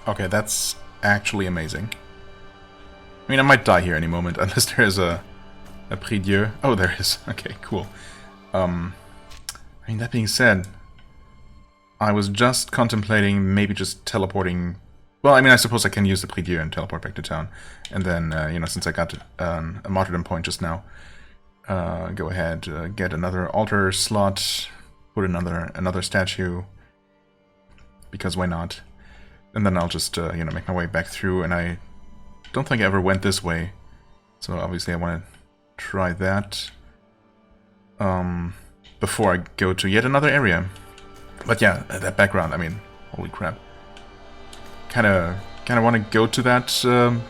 Okay, that's actually amazing. I mean, I might die here any moment, unless there is a prie-dieu. Oh, there is. Okay, cool. I mean, that being said, I was just contemplating maybe just teleporting... Well, I mean, I suppose I can use the prie-dieu and teleport back to town. And then, you know, since I got a martyrdom point just now, go ahead, get another altar slot, put another statue, because why not? And then I'll just, you know, make my way back through, and I don't think I ever went this way, so obviously I want to try that before I go to yet another area. But yeah, that background, I mean, holy crap. Kinda want to go to that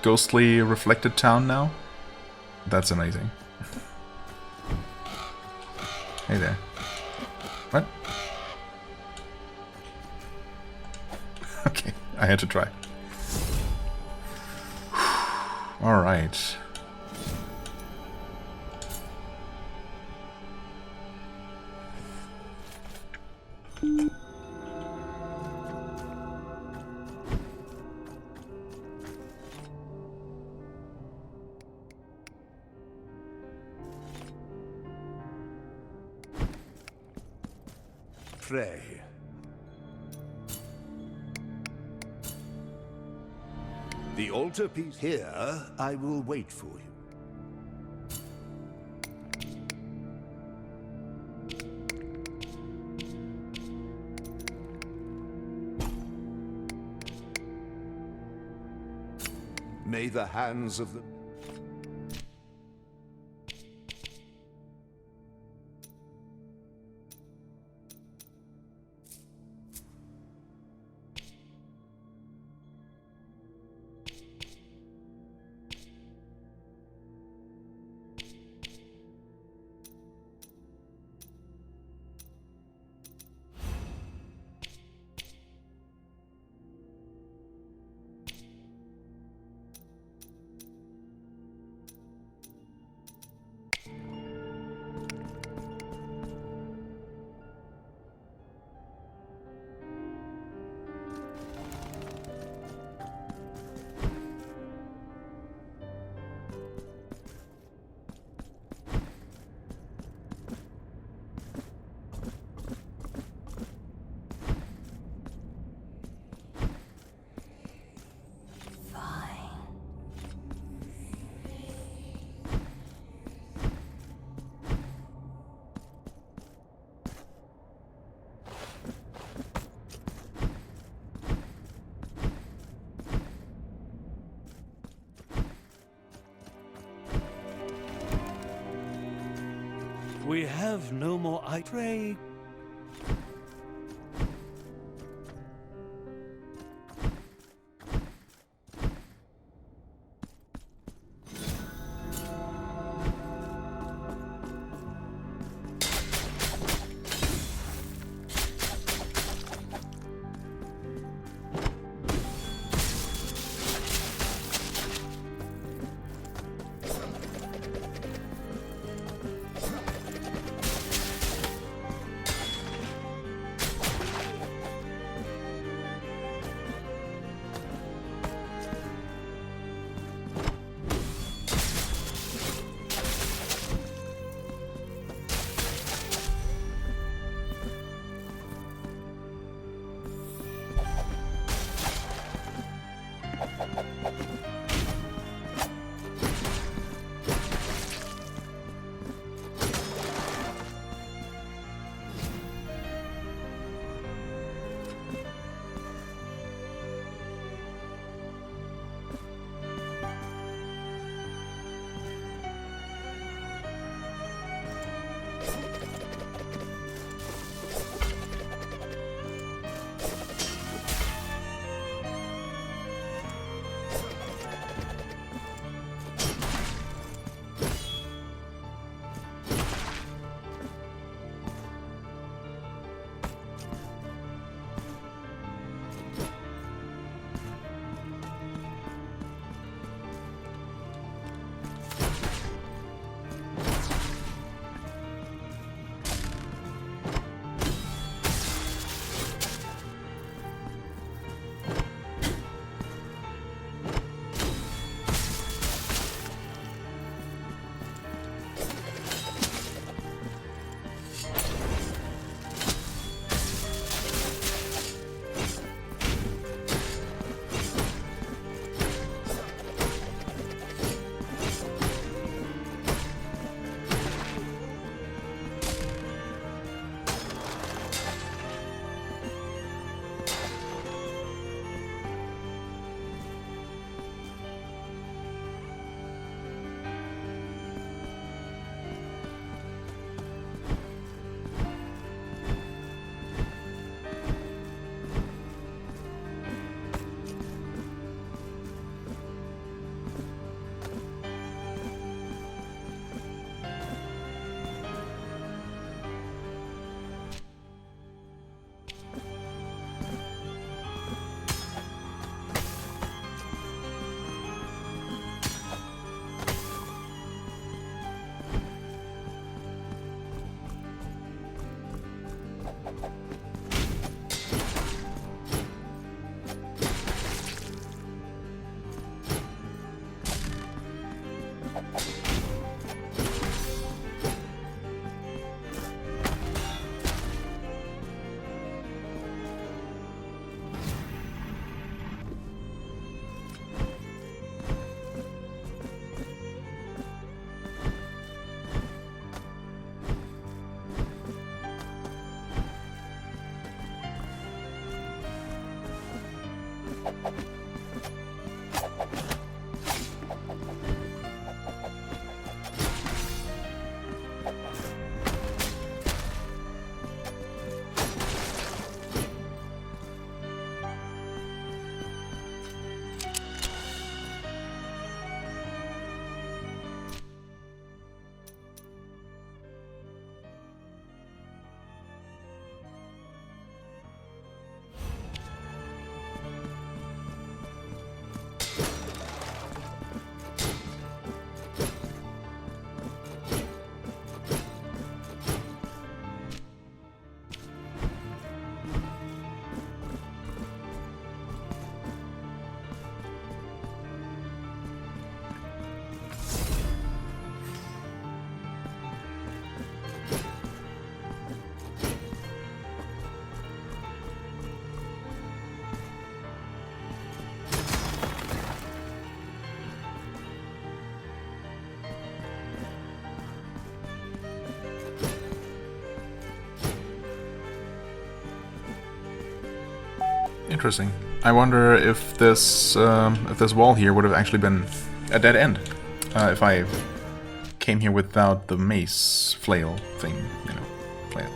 ghostly reflected town now. That's amazing. Hey there. What? Okay, I had to try. Alright. Pray. The altarpiece here, I will wait for you. May the hands of the... We have no more. I pray. Interesting. I wonder if this wall here would have actually been a dead end if I came here without the mace flail thing, you know, flail.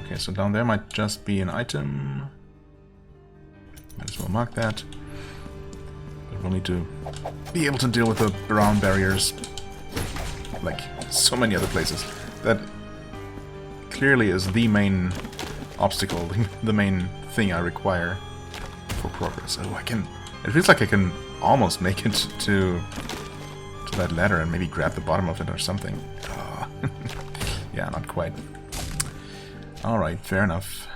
Okay, so down there might just be an item. Might as well mark that. But we'll need to be able to deal with the ground barriers, like so many other places. That clearly is the main obstacle, the main thing I require for progress. Oh, I can... It feels like I can almost make it to that ladder and maybe grab the bottom of it or something. Oh. Yeah, not quite. Alright, fair enough.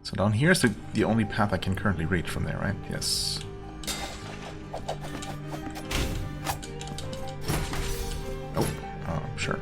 So down here is the only path I can currently reach from there, right? Yes. Oh, sure.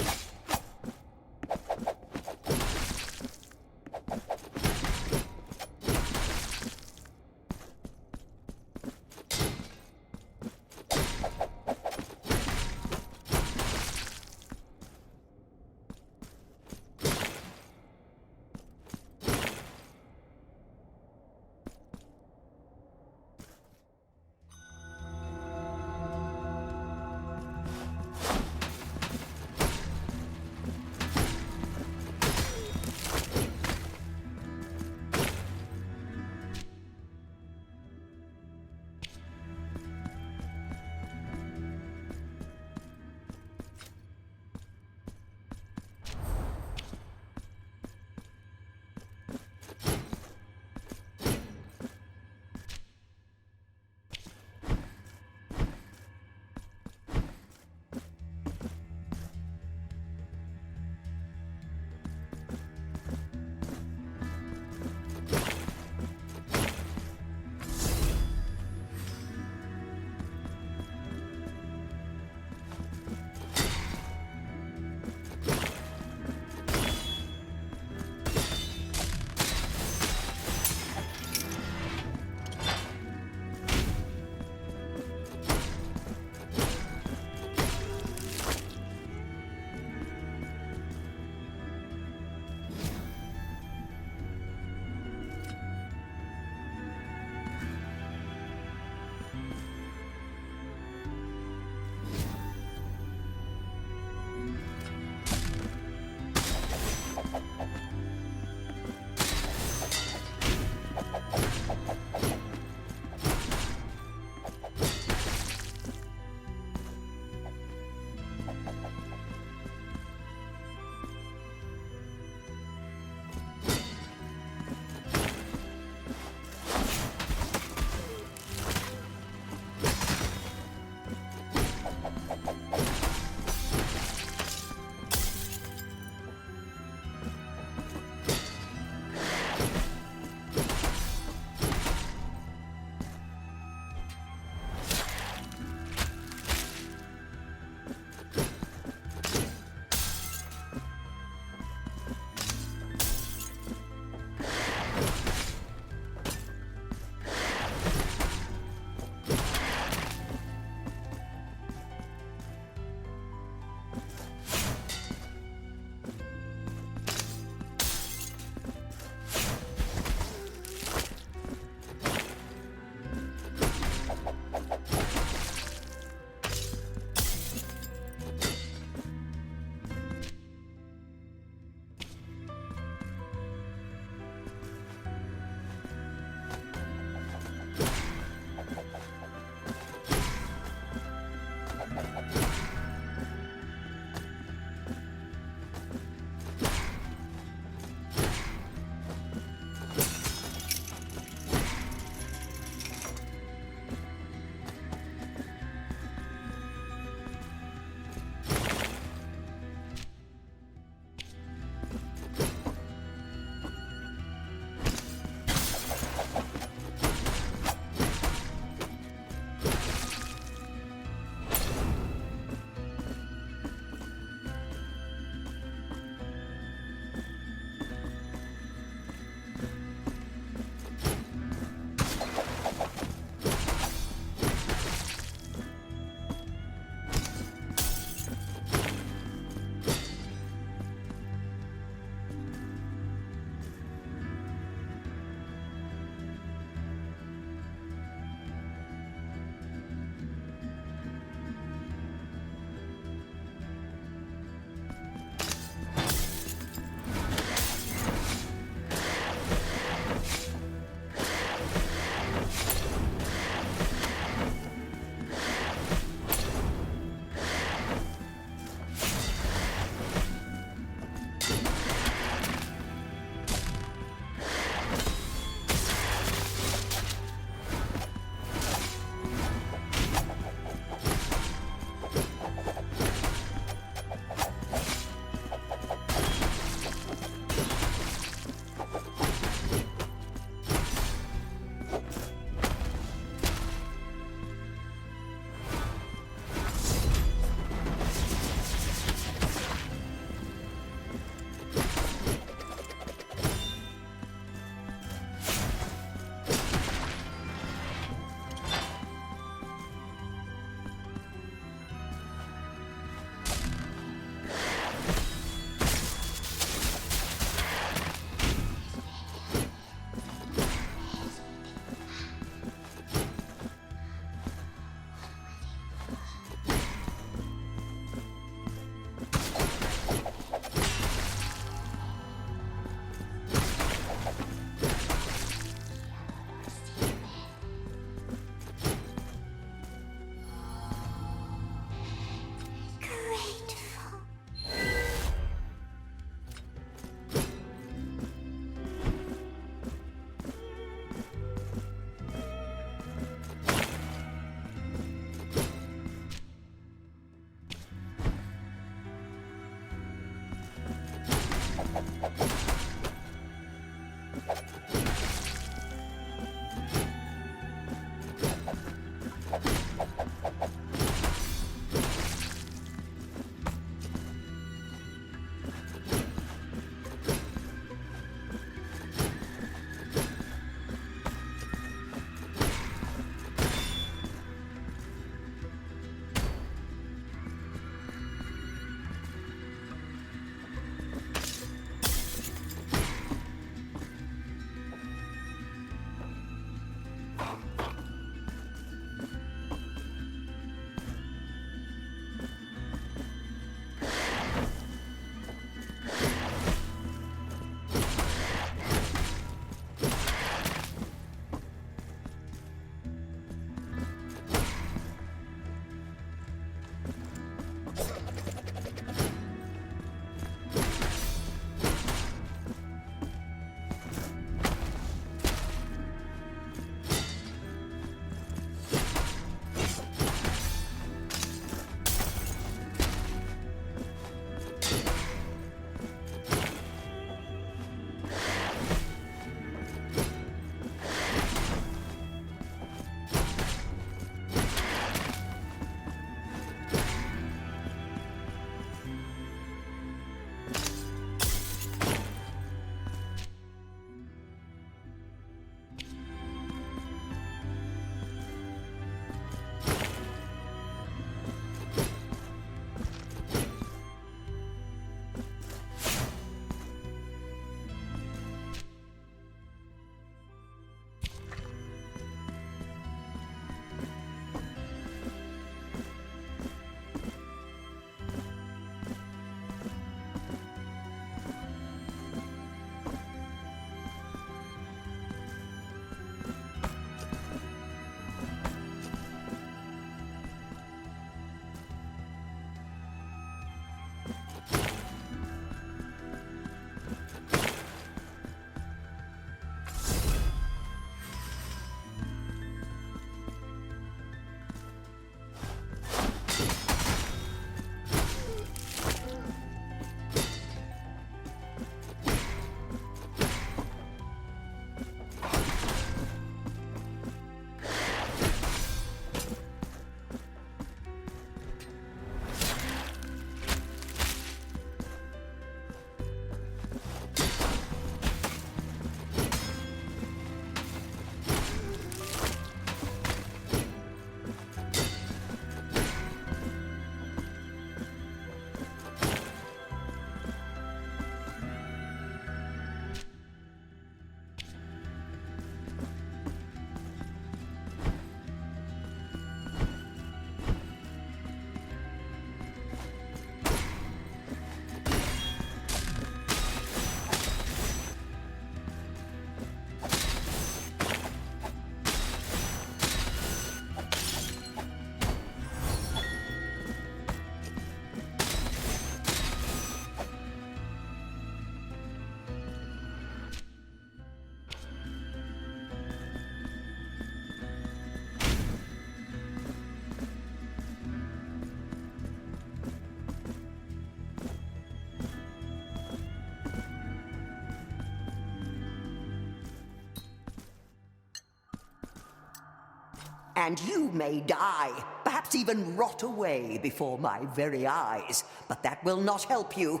and you may die, perhaps even rot away before my very eyes. But that will not help you.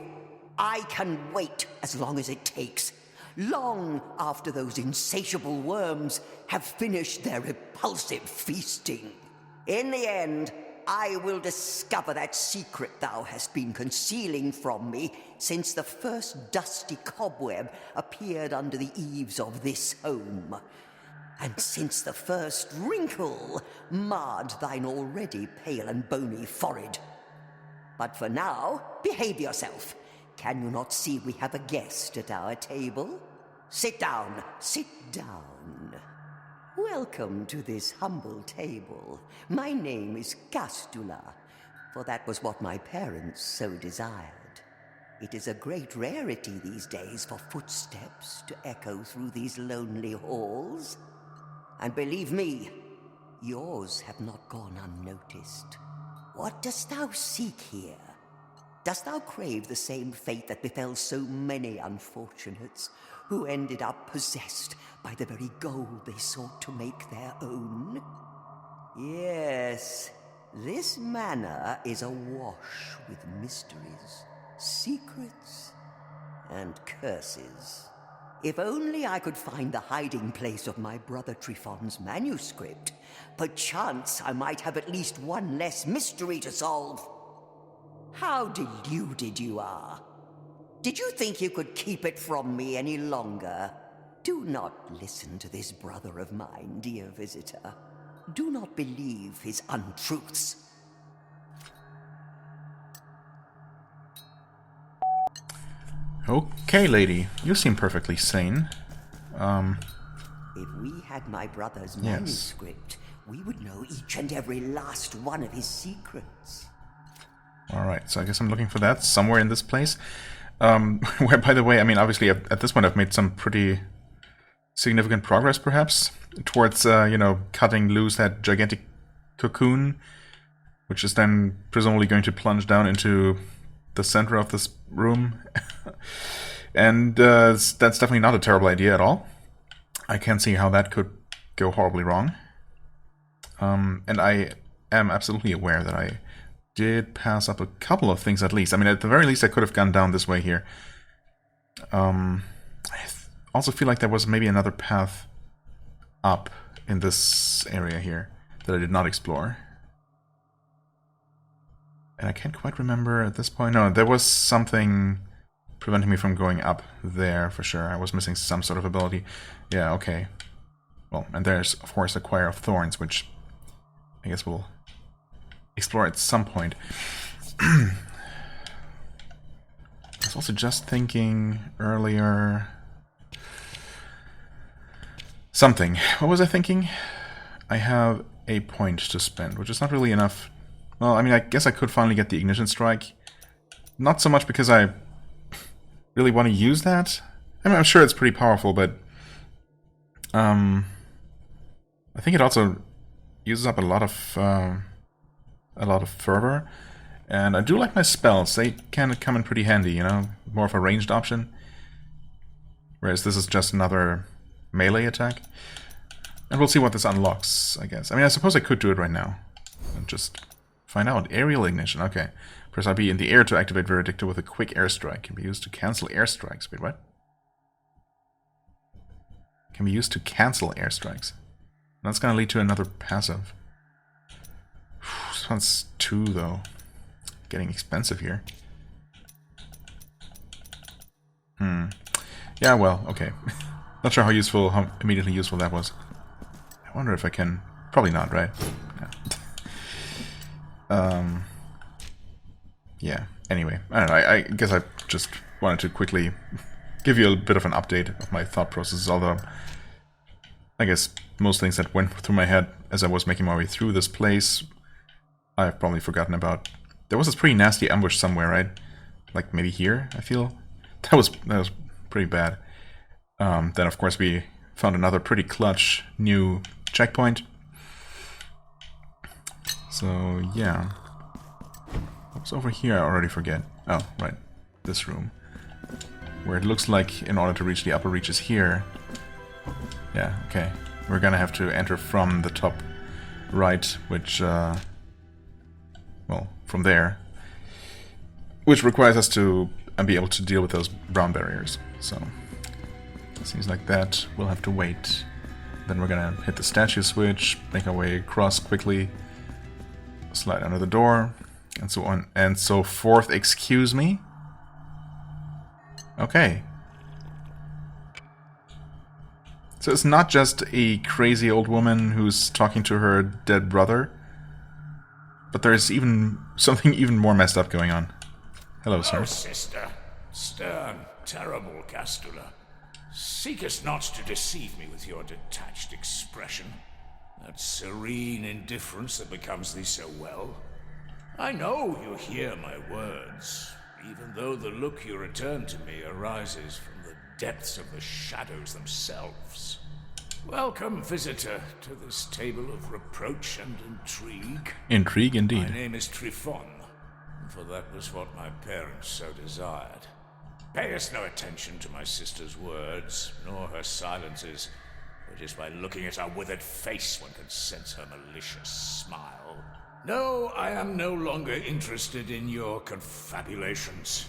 I can wait as long as it takes. Long after those insatiable worms have finished their repulsive feasting. In the end, I will discover that secret thou hast been concealing from me since the first dusty cobweb appeared under the eaves of this home, and since the first wrinkle marred thine already pale and bony forehead. But for now, behave yourself. Can you not see we have a guest at our table? Sit down, sit down. Welcome to this humble table. My name is Castula, for that was what my parents so desired. It is a great rarity these days for footsteps to echo through these lonely halls. And believe me, yours have not gone unnoticed. What dost thou seek here? Dost thou crave the same fate that befell so many unfortunates who ended up possessed by the very gold they sought to make their own? Yes, this manor is awash with mysteries, secrets, and curses. If only I could find the hiding place of my brother Trifon's manuscript, perchance I might have at least one less mystery to solve. How deluded you are. Did you think you could keep it from me any longer? Do not listen to this brother of mine, dear visitor. Do not believe his untruths. Okay, lady. You seem perfectly sane. If we had my brother's manuscript, we would know each and every last one of his secrets. Alright, so I guess I'm looking for that somewhere in this place. Where, by the way, I mean, obviously at this point I've made some pretty significant progress, perhaps, towards, you know, cutting loose that gigantic cocoon, which is then presumably going to plunge down into the center of this room. And that's definitely not a terrible idea at all. I can't see how that could go horribly wrong. And I am absolutely aware that I did pass up a couple of things at least. I mean, at the very least I could have gone down this way here. I also feel like there was maybe another path up in this area here that I did not explore. And I can't quite remember at this point. No, there was something preventing me from going up there for sure. I was missing some sort of ability. Yeah, okay. Well, and there's, of course, a Choir of Thorns, which I guess we'll explore at some point. I was also just thinking earlier... something. What was I thinking? I have a point to spend, which is not really enough. Well, I mean, I guess I could finally get the Ignition Strike. Not so much because I really want to use that. I mean, I'm sure it's pretty powerful, but... I think it also uses up a lot of fervor. And I do like my spells. They can come in pretty handy, you know? More of a ranged option. Whereas this is just another melee attack. And we'll see what this unlocks, I guess. I mean, I suppose I could do it right now. And just find out. Aerial Ignition, okay. Press RB in the air to activate Veredictor with a quick airstrike. Can be used to cancel airstrikes. Wait, what? Can be used to cancel airstrikes. That's gonna lead to another passive. This one's 2, though. Getting expensive here. Yeah, well, okay. Not sure how immediately useful that was. I wonder if I can... Probably not, right? Yeah. Yeah, anyway. I don't know, I guess I just wanted to quickly give you a bit of an update of my thought processes, although I guess most things that went through my head as I was making my way through this place, I've probably forgotten about. There was this pretty nasty ambush somewhere, right? Like maybe here, I feel? That was pretty bad. Then of course we found another pretty clutch new checkpoint. So yeah. What's over here? I already forget. Oh, right. This room. Where it looks like in order to reach the upper reaches here... Yeah, okay. We're gonna have to enter from the top right, which, well, from there, which requires us to be able to deal with those brown barriers. So, it seems like that we'll have to wait. Then we're gonna hit the statue switch, make our way across quickly, slide under the door, and so on and so forth. Excuse me? Okay. So it's not just a crazy old woman who's talking to her dead brother, but there's even something even more messed up going on. Hello, sir. Oh, sister. Stern, terrible Castula. Seekest not to deceive me with your detached expression. That serene indifference that becomes thee so well. I know you hear my words, even though the look you return to me arises from the depths of the shadows themselves. Welcome, visitor, to this table of reproach and intrigue. Intrigue, indeed. My name is Trifon, for that was what my parents so desired. Payest no attention to my sister's words, nor her silences, for it is by looking at her withered face one can sense her malicious smile. No, I am no longer interested in your confabulations.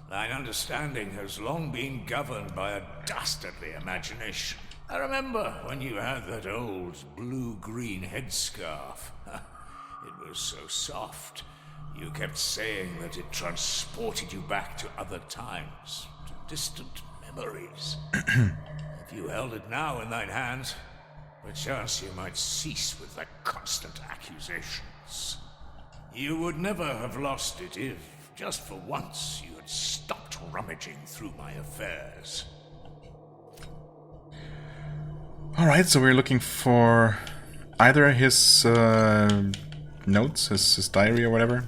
Thine understanding has long been governed by a dastardly imagination. I remember when you had that old blue-green headscarf. It was so soft. You kept saying that it transported you back to other times, to distant memories. If you held it now in thine hands, perchance you might cease with thy constant accusations. You would never have lost it if, just for once, you had stopped rummaging through my affairs. Alright, so we're looking for either his notes, his diary or whatever,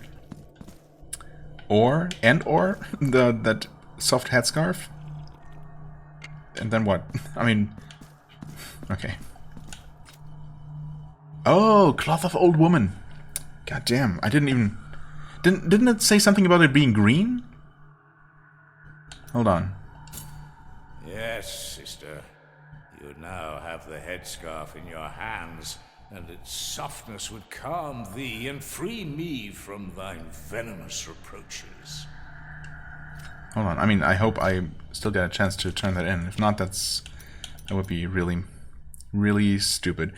or that soft headscarf. And then what? I mean, okay. Oh, cloth of old woman. God damn, I didn't it say something about it being green? Hold on. Yes, sister. You now have the headscarf in your hands, and its softness would calm thee and free me from thine venomous reproaches. Hold on, I mean, I hope I still get a chance to turn that in. If not, that would be really, really stupid.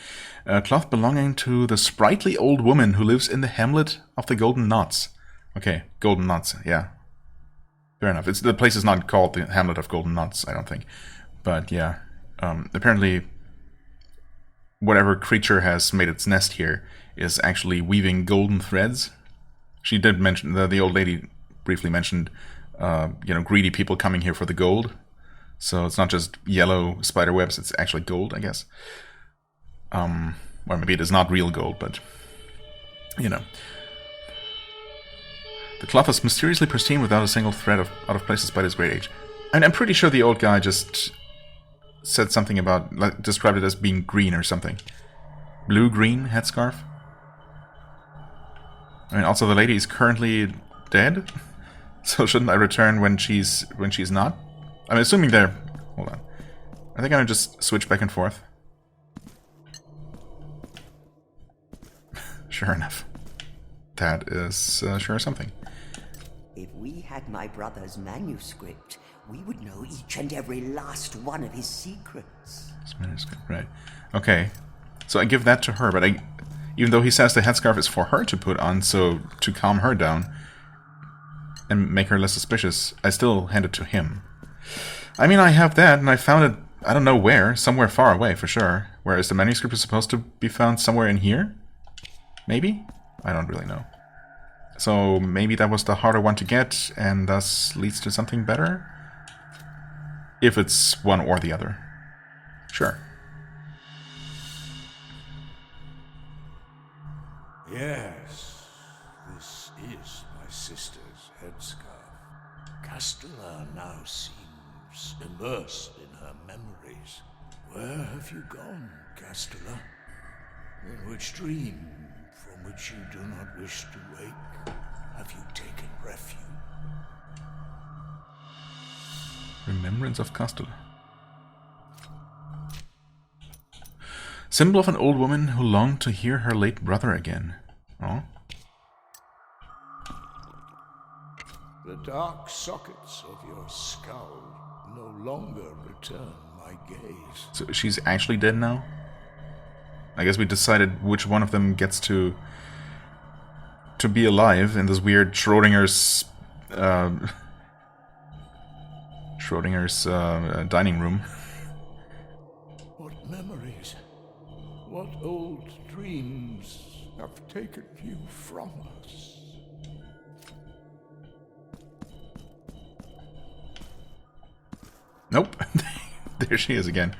Cloth belonging to the sprightly old woman who lives in the hamlet of the Golden Knots. Okay, Golden Knots, yeah. Fair enough. The place is not called the Hamlet of Golden Knots, I don't think. But yeah, apparently whatever creature has made its nest here is actually weaving golden threads. She did mention, the old lady briefly mentioned, greedy people coming here for the gold. So it's not just yellow spider webs, it's actually gold, I guess. Or maybe it is not real gold, but, you know. The cloth is mysteriously pristine without a single thread out of place despite its great age. And I'm pretty sure the old guy just said something about, like, described it as being green or something. Blue-green headscarf? I mean, also the lady is currently dead? So shouldn't I return when she's not? I'm assuming they're... Hold on. Are they gonna just switch back and forth? Sure enough. That is sure something. If we had my brother's manuscript, we would know each and every last one of his secrets. His manuscript, right. Okay. So I give that to her, but even though he says the headscarf is for her to put on, so to calm her down and make her less suspicious, I still hand it to him. I mean, I have that, and I found it, I don't know where, somewhere far away for sure. Whereas the manuscript is supposed to be found somewhere in here? Maybe? I don't really know. So maybe that was the harder one to get, and thus leads to something better? If it's one or the other. Sure. Yes, this is my sister's headscarf. Castilla now seems immersed in her memories. Where have you gone, Castilla? In which dream, from which you do not wish to wake, have you taken refuge? Remembrance of Castilla. Symbol of an old woman who longed to hear her late brother again. Oh. The dark sockets of your skull no longer return my gaze. So she's actually dead now? I guess we decided which one of them gets to be alive in this weird Schrodinger's dining room. What memories, what old dreams have taken you from us? Nope. There she is again.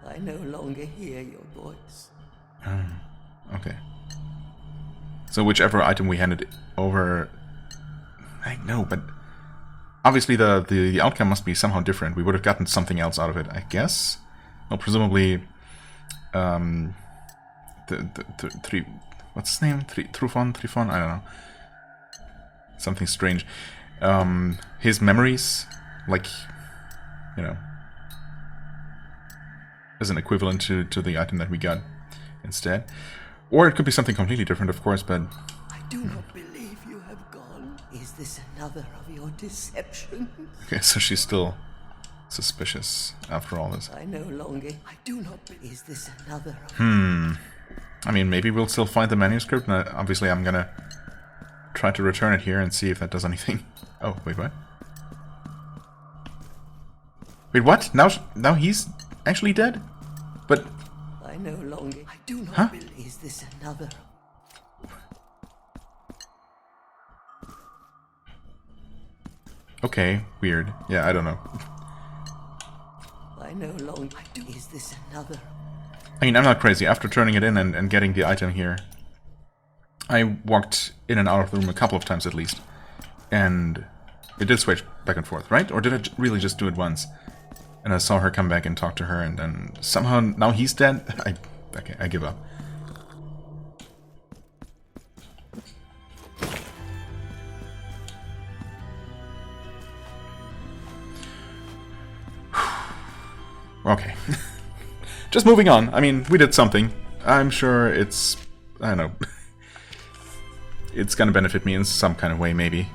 I no longer hear your voice. Okay. So whichever item we handed over... I know, but... Obviously the outcome must be somehow different. We would have gotten something else out of it, I guess. Well, presumably... the three... What's his name? Trufon? I don't know. Something strange. His memories, like... You know... is an equivalent to the item that we got instead. Or it could be something completely different, of course, but... I do not believe you have gone. Is this another of your deceptions? Okay, so she's still suspicious after all this. I no longer... I do not believe... Is this another of... I mean, maybe we'll still find the manuscript, and obviously I'm gonna try to return it here and see if that does anything. Oh, wait, what? Wait, what? Now he's actually dead? But... I no longer... I do not Huh? believe... Is this another... Okay, weird. Yeah, I don't know. I no longer... I do... Is this another... I mean, I'm not crazy. After turning it in and getting the item here, I walked in and out of the room a couple of times at least. And it did switch back and forth, right? Or did I really just do it once? And I saw her come back and talk to her, and then somehow now he's dead? Okay, I give up. Okay. Just moving on. I mean, we did something. I'm sure it's... I don't know. It's gonna benefit me in some kind of way, maybe.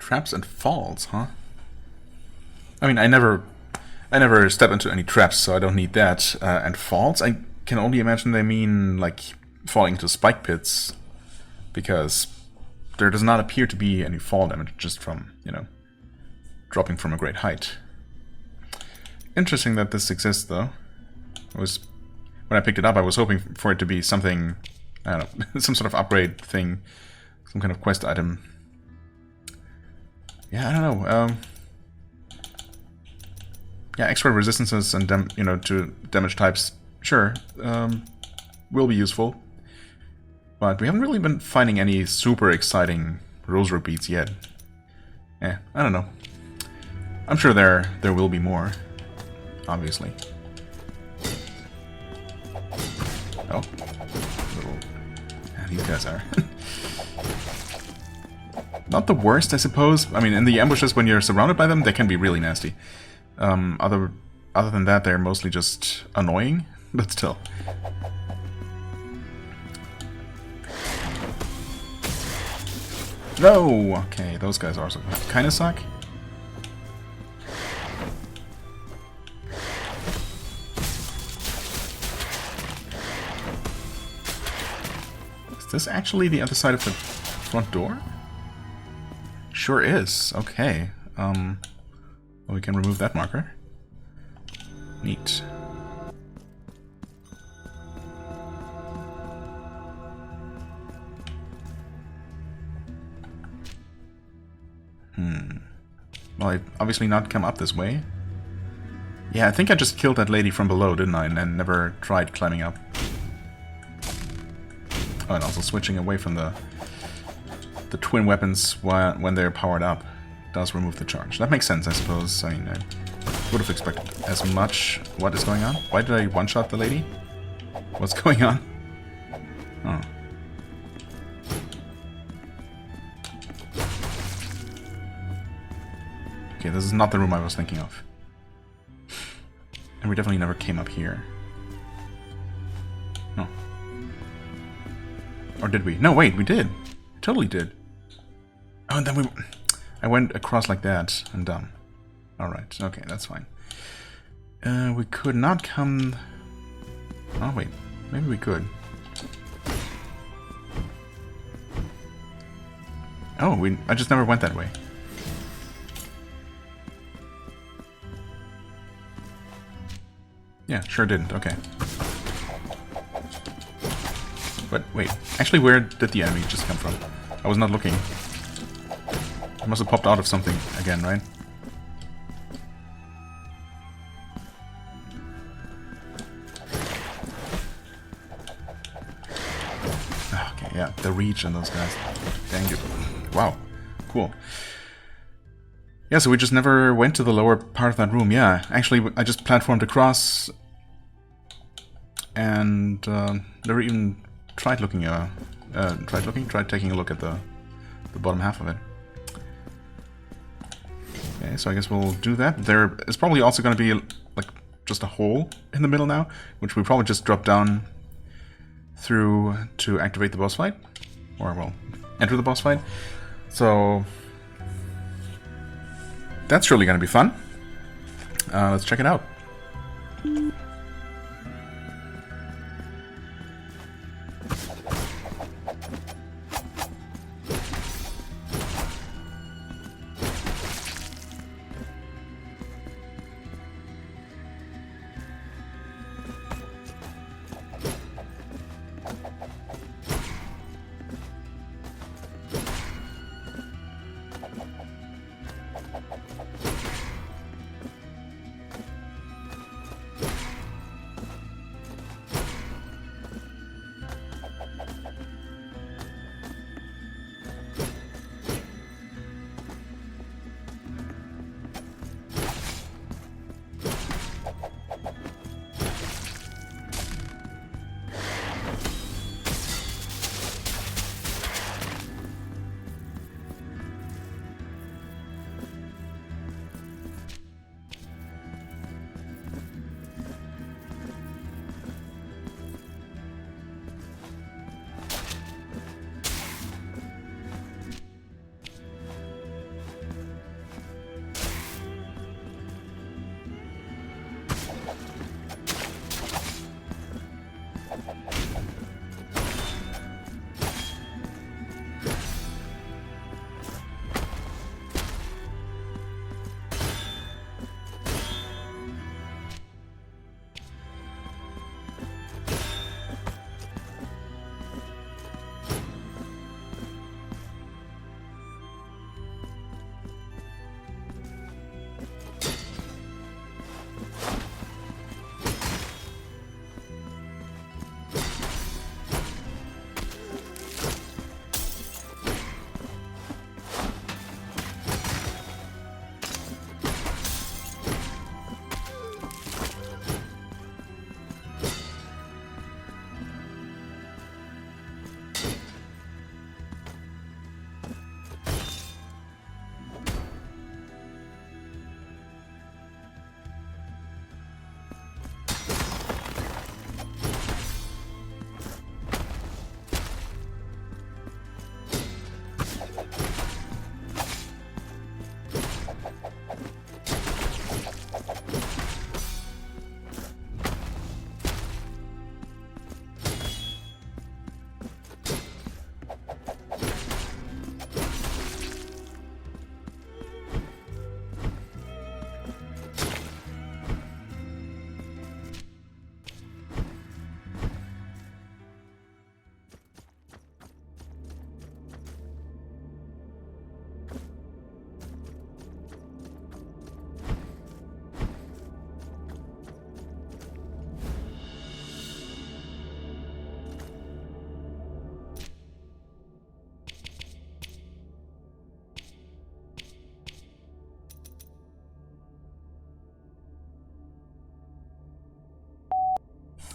Traps and falls, huh? I mean, I never step into any traps, so I don't need that. And falls, I can only imagine they mean, like, falling into spike pits, because there does not appear to be any fall damage just from, you know, dropping from a great height. Interesting that this exists, though. When I picked it up, I was hoping for it to be something, I don't know, some sort of upgrade thing, some kind of quest item. Yeah, I don't know. Yeah, extra resistances and to damage types, sure, will be useful. But we haven't really been finding any super exciting rosary beads yet. I don't know. I'm sure there will be more, obviously. Oh, these guys are not the worst, I suppose. I mean, in the ambushes, when you're surrounded by them, they can be really nasty. Other than that, they're mostly just annoying, but still. No! Okay, those guys also kind of suck. Is this actually the other side of the front door? Sure is. Okay. Well, we can remove that marker. Neat. Well, I've obviously not come up this way. Yeah, I think I just killed that lady from below, didn't I? And never tried climbing up. Oh, and also switching away from the twin weapons when they're powered up does remove the charge. That makes sense, I suppose. I mean, I would have expected as much. What is going on? Why did I one-shot the lady? What's going on? Oh. Okay, this is not the room I was thinking of. And we definitely never came up here. No. Or did we? No, wait, we did. We totally did. Oh, and then I went across like that and down. Alright, okay, that's fine. We could not come... Oh, wait. Maybe we could. Oh, I just never went that way. Yeah, sure didn't. Okay. But wait, actually, where did the enemy just come from? I was not looking. It must have popped out of something again, right? Okay, yeah, the reach on those guys. Dang it. Wow, cool. Yeah, so we just never went to the lower part of that room. Yeah, actually, I just platformed across and never even tried looking. Tried taking a look at the bottom half of it. Okay, so I guess we'll do that. There is probably also going to be like just a hole in the middle now, which we probably just drop down through to activate the boss fight, or well, enter the boss fight. So that's surely going to be fun. Let's check it out.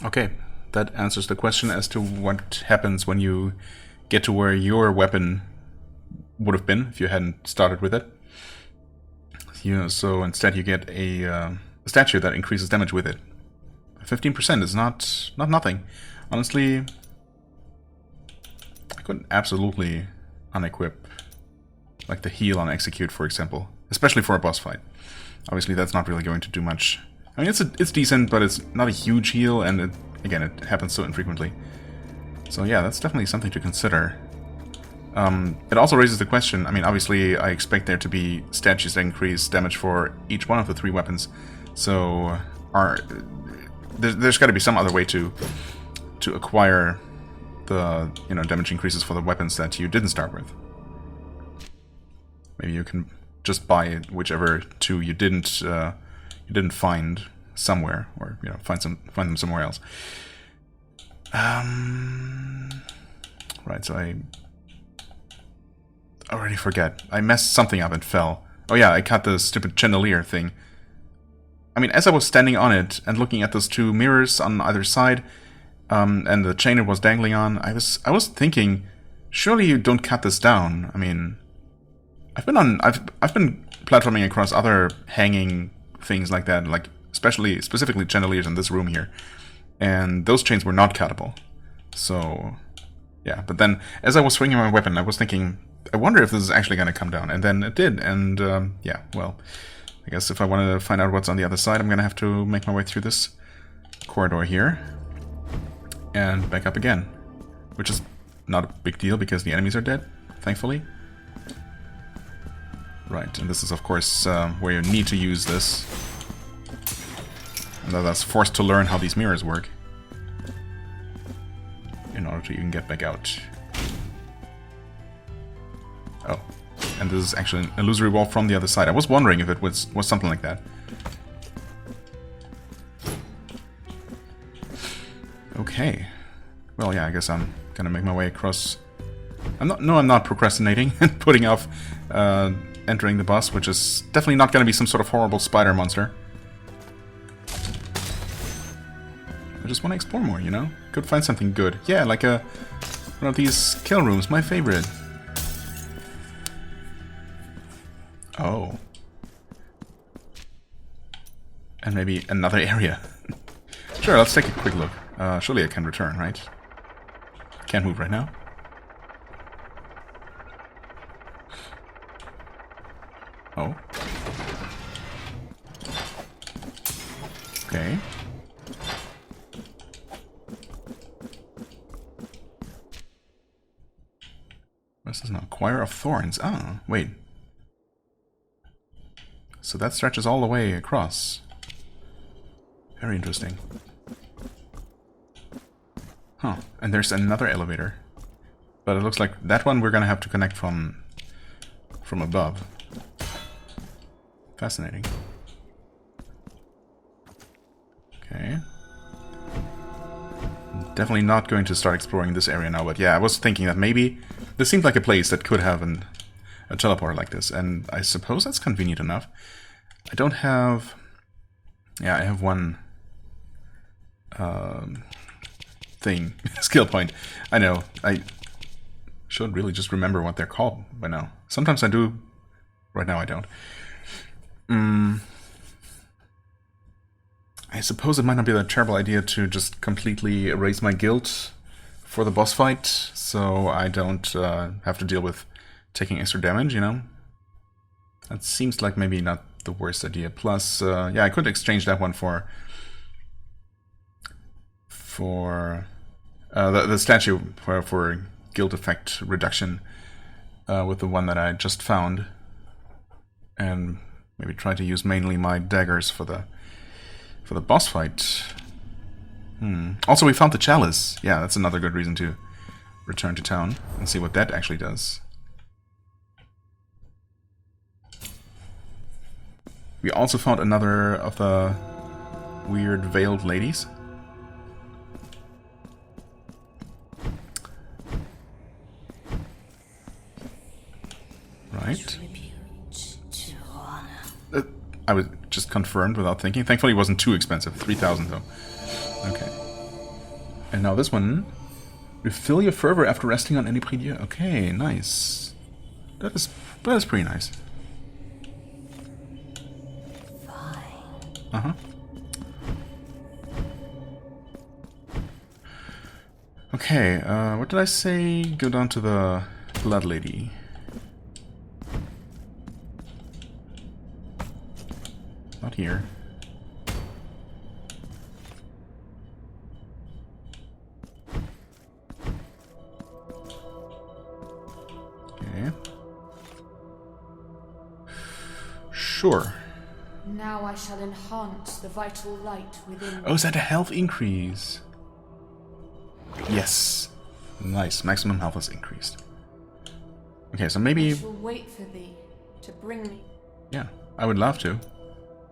Okay, that answers the question as to what happens when you get to where your weapon would have been if you hadn't started with it. So instead you get a statue that increases damage with it. 15% is not nothing. Honestly, I could absolutely unequip, like the heal on execute, for example, especially for a boss fight. Obviously, that's not really going to do much. I mean, it's decent, but it's not a huge heal, and again, it happens so infrequently. So yeah, that's definitely something to consider. It also raises the question, I mean, obviously I expect there to be statues that increase damage for each one of the 3 weapons, so there's got to be some other way to acquire the damage increases for the weapons that you didn't start with. Maybe you can just buy whichever 2 you didn't find somewhere, or find them somewhere else. Right, so I already forget. I messed something up and fell. Oh yeah, I cut the stupid chandelier thing. I mean, as I was standing on it and looking at those 2 mirrors on either side, and the chain it was dangling on, I was thinking, surely you don't cut this down. I mean, I've been platforming across other hanging things like that, like specifically chandeliers in this room here, and those chains were not cuttable. So yeah, but then as I was swinging my weapon, I was thinking, I wonder if this is actually going to come down, and then it did, and yeah, well, I guess if I want to find out what's on the other side, I'm going to have to make my way through this corridor here, and back up again, which is not a big deal because the enemies are dead, thankfully. Right, and this is of course where you need to use this, and that's forced to learn how these mirrors work in order to even get back out. Oh, and this is actually an illusory wall from the other side. I was wondering if it was something like that. Okay. Well, yeah, I guess I'm gonna make my way across. I'm not procrastinating and putting off entering the boss, which is definitely not gonna be some sort of horrible spider monster. I just want to explore more, Could find something good. Yeah, like one of these kill rooms, my favorite. Oh. And maybe another area. Sure, let's take a quick look. Surely I can return, right? Can't move right now. Oh. Okay. This is an Choir of Thorns. Ah, wait. So that stretches all the way across. Very interesting. Huh. And there's another elevator. But it looks like that one we're gonna have to connect from above. Fascinating. Okay. Definitely not going to start exploring this area now, but yeah, I was thinking that maybe this seemed like a place that could have a teleporter like this, and I suppose that's convenient enough. I don't have... Yeah, I have one thing. Skill point. I know. I should really just remember what they're called by now. Sometimes I do. Right now I don't. I suppose it might not be a terrible idea to just completely erase my guild for the boss fight, so I don't have to deal with taking extra damage, That seems like maybe not the worst idea. Plus, yeah, I could exchange that one for the statue for guild effect reduction with the one that I just found, and maybe try to use mainly my daggers for the boss fight. Also, we found the chalice. Yeah, that's another good reason to return to town and see what that actually does. We also found another of the weird veiled ladies. Right. I was just confirmed without thinking. Thankfully it wasn't too expensive. 3,000 though. Okay. And now this one. Refill your fervor after resting on any prie-dieu. Okay, nice. That is pretty nice. Uh-huh. Okay, what did I say? Go down to the Blood Lady. Not here. Okay. Sure. Now I shall enhance the vital light within. Oh, is that a health increase? Yes. Nice. Maximum health is increased. Okay, so maybe... I shall wait for thee to bring me. Yeah, I would love to.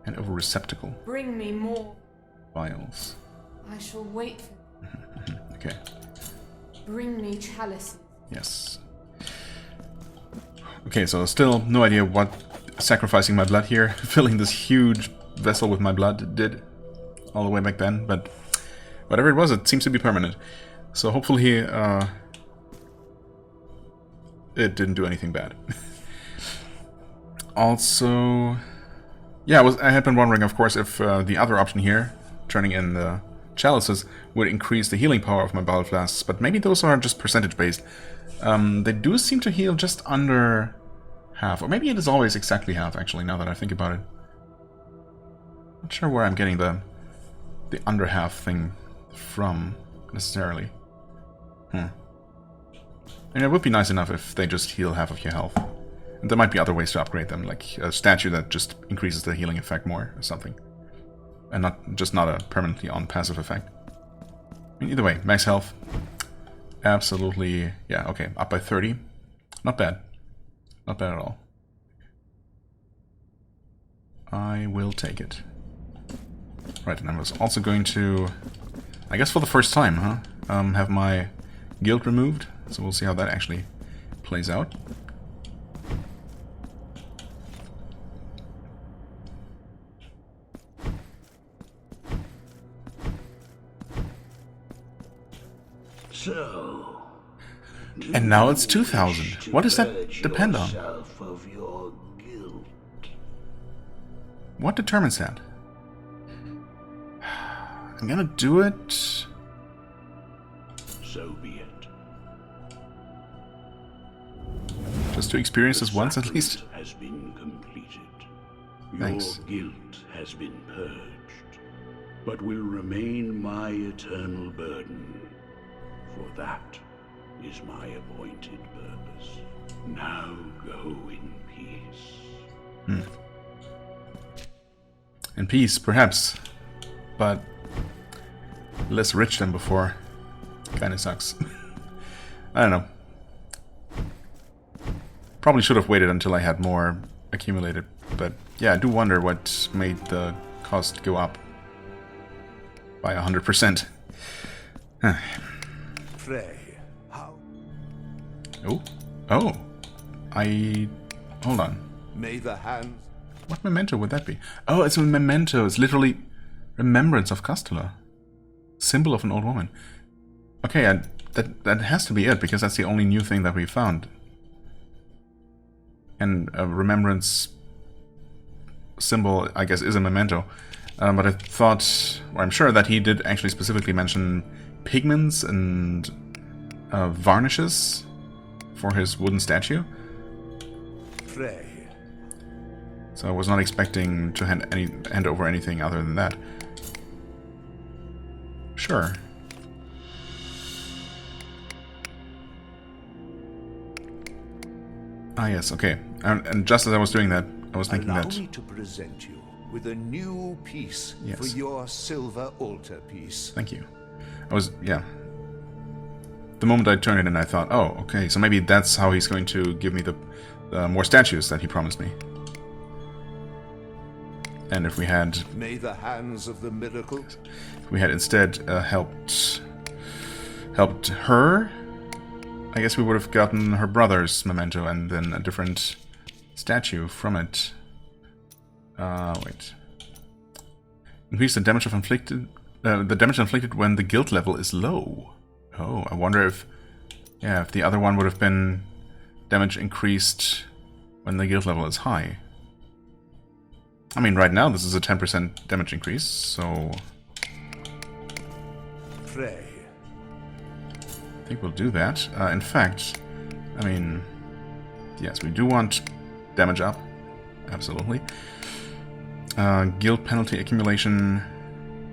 Hand over receptacle. Bring me more. Vials. I shall wait for Okay. Bring me chalices. Yes. Okay, so still no idea what sacrificing my blood here, filling this huge vessel with my blood did all the way back then, but whatever it was, it seems to be permanent. So hopefully it didn't do anything bad. Also, yeah, I had been wondering, of course, if the other option here, turning in the chalices, would increase the healing power of my battle flasks, but maybe those are just percentage based. They do seem to heal just under half, or maybe it is always exactly half, actually, now that I think about it. Not sure where I'm getting the under half thing from, necessarily. And it would be nice enough if they just heal half of your health. And there might be other ways to upgrade them, like a statue that just increases the healing effect more, or something. And not a permanently on passive effect. I mean, either way, max health. Absolutely, yeah, okay, up by 30. Not bad. Not bad at all. I will take it. Right, and I was also going to, I guess for the first time, have my guild removed. So we'll see how that actually plays out. So, and now it's 2,000. What does that depend on? Of your guilt. What determines that? I'm gonna do it. So be it. Just to experience this once at least. Has been completed. Thanks. Your guilt has been purged, but will remain my eternal burden. For that is my appointed purpose. Now go in peace. In peace, perhaps, but less rich than before. Kinda sucks. I don't know. Probably should have waited until I had more accumulated, but yeah, I do wonder what made the cost go up by 100%. Pray, how? Oh, hold on. May the hands... What memento would that be? Oh, it's a memento. It's literally remembrance of Castula. Symbol of an old woman. Okay, that has to be it, because that's the only new thing that we found. And a remembrance symbol, I guess, is a memento. But I thought, or I'm sure that he did actually specifically mention pigments and varnishes for his wooden statue. Pray. So I was not expecting to hand over anything other than that. Sure. Ah, yes, okay. And just as I was doing that, I was thinking Allow that... me to present you with a new piece Yes. for your silver altarpiece. Thank you. Yeah. The moment I turned it in, I thought, oh, okay, so maybe that's how he's going to give me the more statues that he promised me. And if we had... May the hands of the miracle... If we had instead helped her, I guess we would have gotten her brother's memento and then a different statue from it. Wait. Increase the damage of inflicted the damage inflicted when the guild level is low. Oh, I wonder if... Yeah, if the other one would have been damage increased when the guild level is high. I mean, right now this is a 10% damage increase, so... Pray. I think we'll do that. In fact, I mean... Yes, we do want damage up. Absolutely. Guild penalty accumulation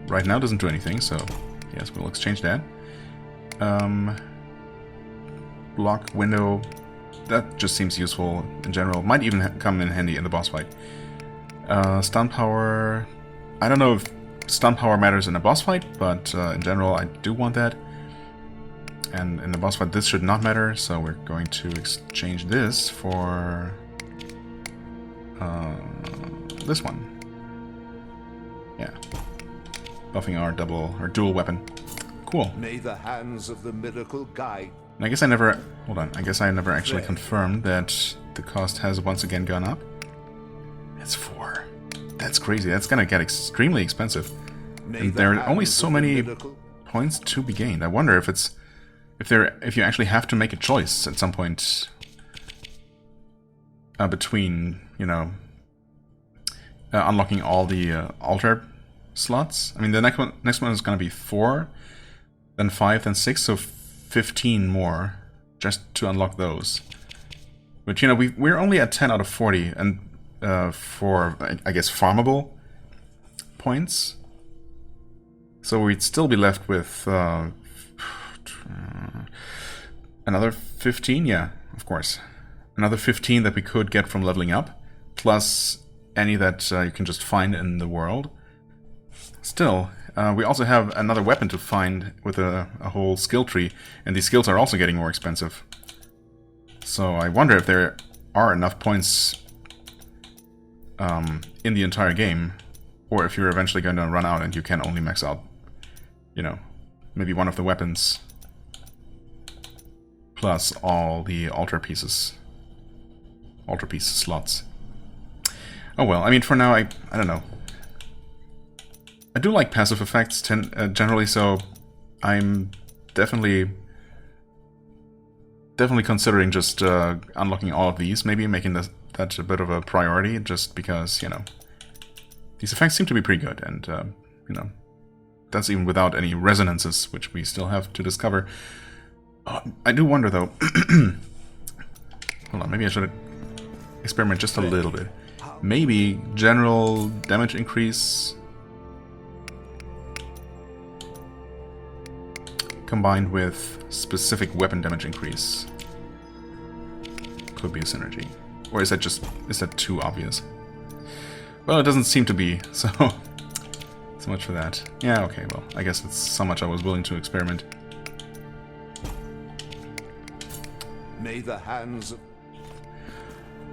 right now doesn't do anything, so yes, we'll exchange that. Block window, that just seems useful in general. Might even come in handy in the boss fight. Stun power, I don't know if stun power matters in a boss fight, but in general I do want that. And in the boss fight this should not matter, so we're going to exchange this for this one. Yeah. Buffing our dual weapon. Cool. May the hands of the miracle guide. And I guess I never... Hold on. I guess I never actually confirmed that the cost has once again gone up. It's 4. That's crazy. That's gonna get extremely expensive. And there are only so many points to be gained. I wonder if it's... If you actually have to make a choice at some point between, you know, unlocking all the altar slots. I mean, the next one is going to be 4, then 5, then 6, so 15 more just to unlock those. But, you know, we're only at 10 out of 40, and for, I guess, farmable points. So we'd still be left with another 15, yeah, of course. Another 15 that we could get from leveling up, plus any that you can just find in the world. Still, we also have another weapon to find with a whole skill tree, and these skills are also getting more expensive. So I wonder if there are enough points in the entire game, or if you're eventually going to run out and you can only max out, you know, maybe one of the weapons plus all the altar piece slots. Oh well, I mean, for now, I don't know. I do like passive effects generally, so I'm definitely considering just unlocking all of these, maybe making that a bit of a priority, just because, you know, these effects seem to be pretty good, and, you know, that's even without any resonances, which we still have to discover. I do wonder, though... Hold on, maybe I should experiment just a little bit. Maybe general damage increase combined with specific weapon damage increase could be a synergy. Or is that too obvious? Well, it doesn't seem to be, so much for that. Yeah, okay, well, I guess that's so much I was willing to experiment. May the hands of...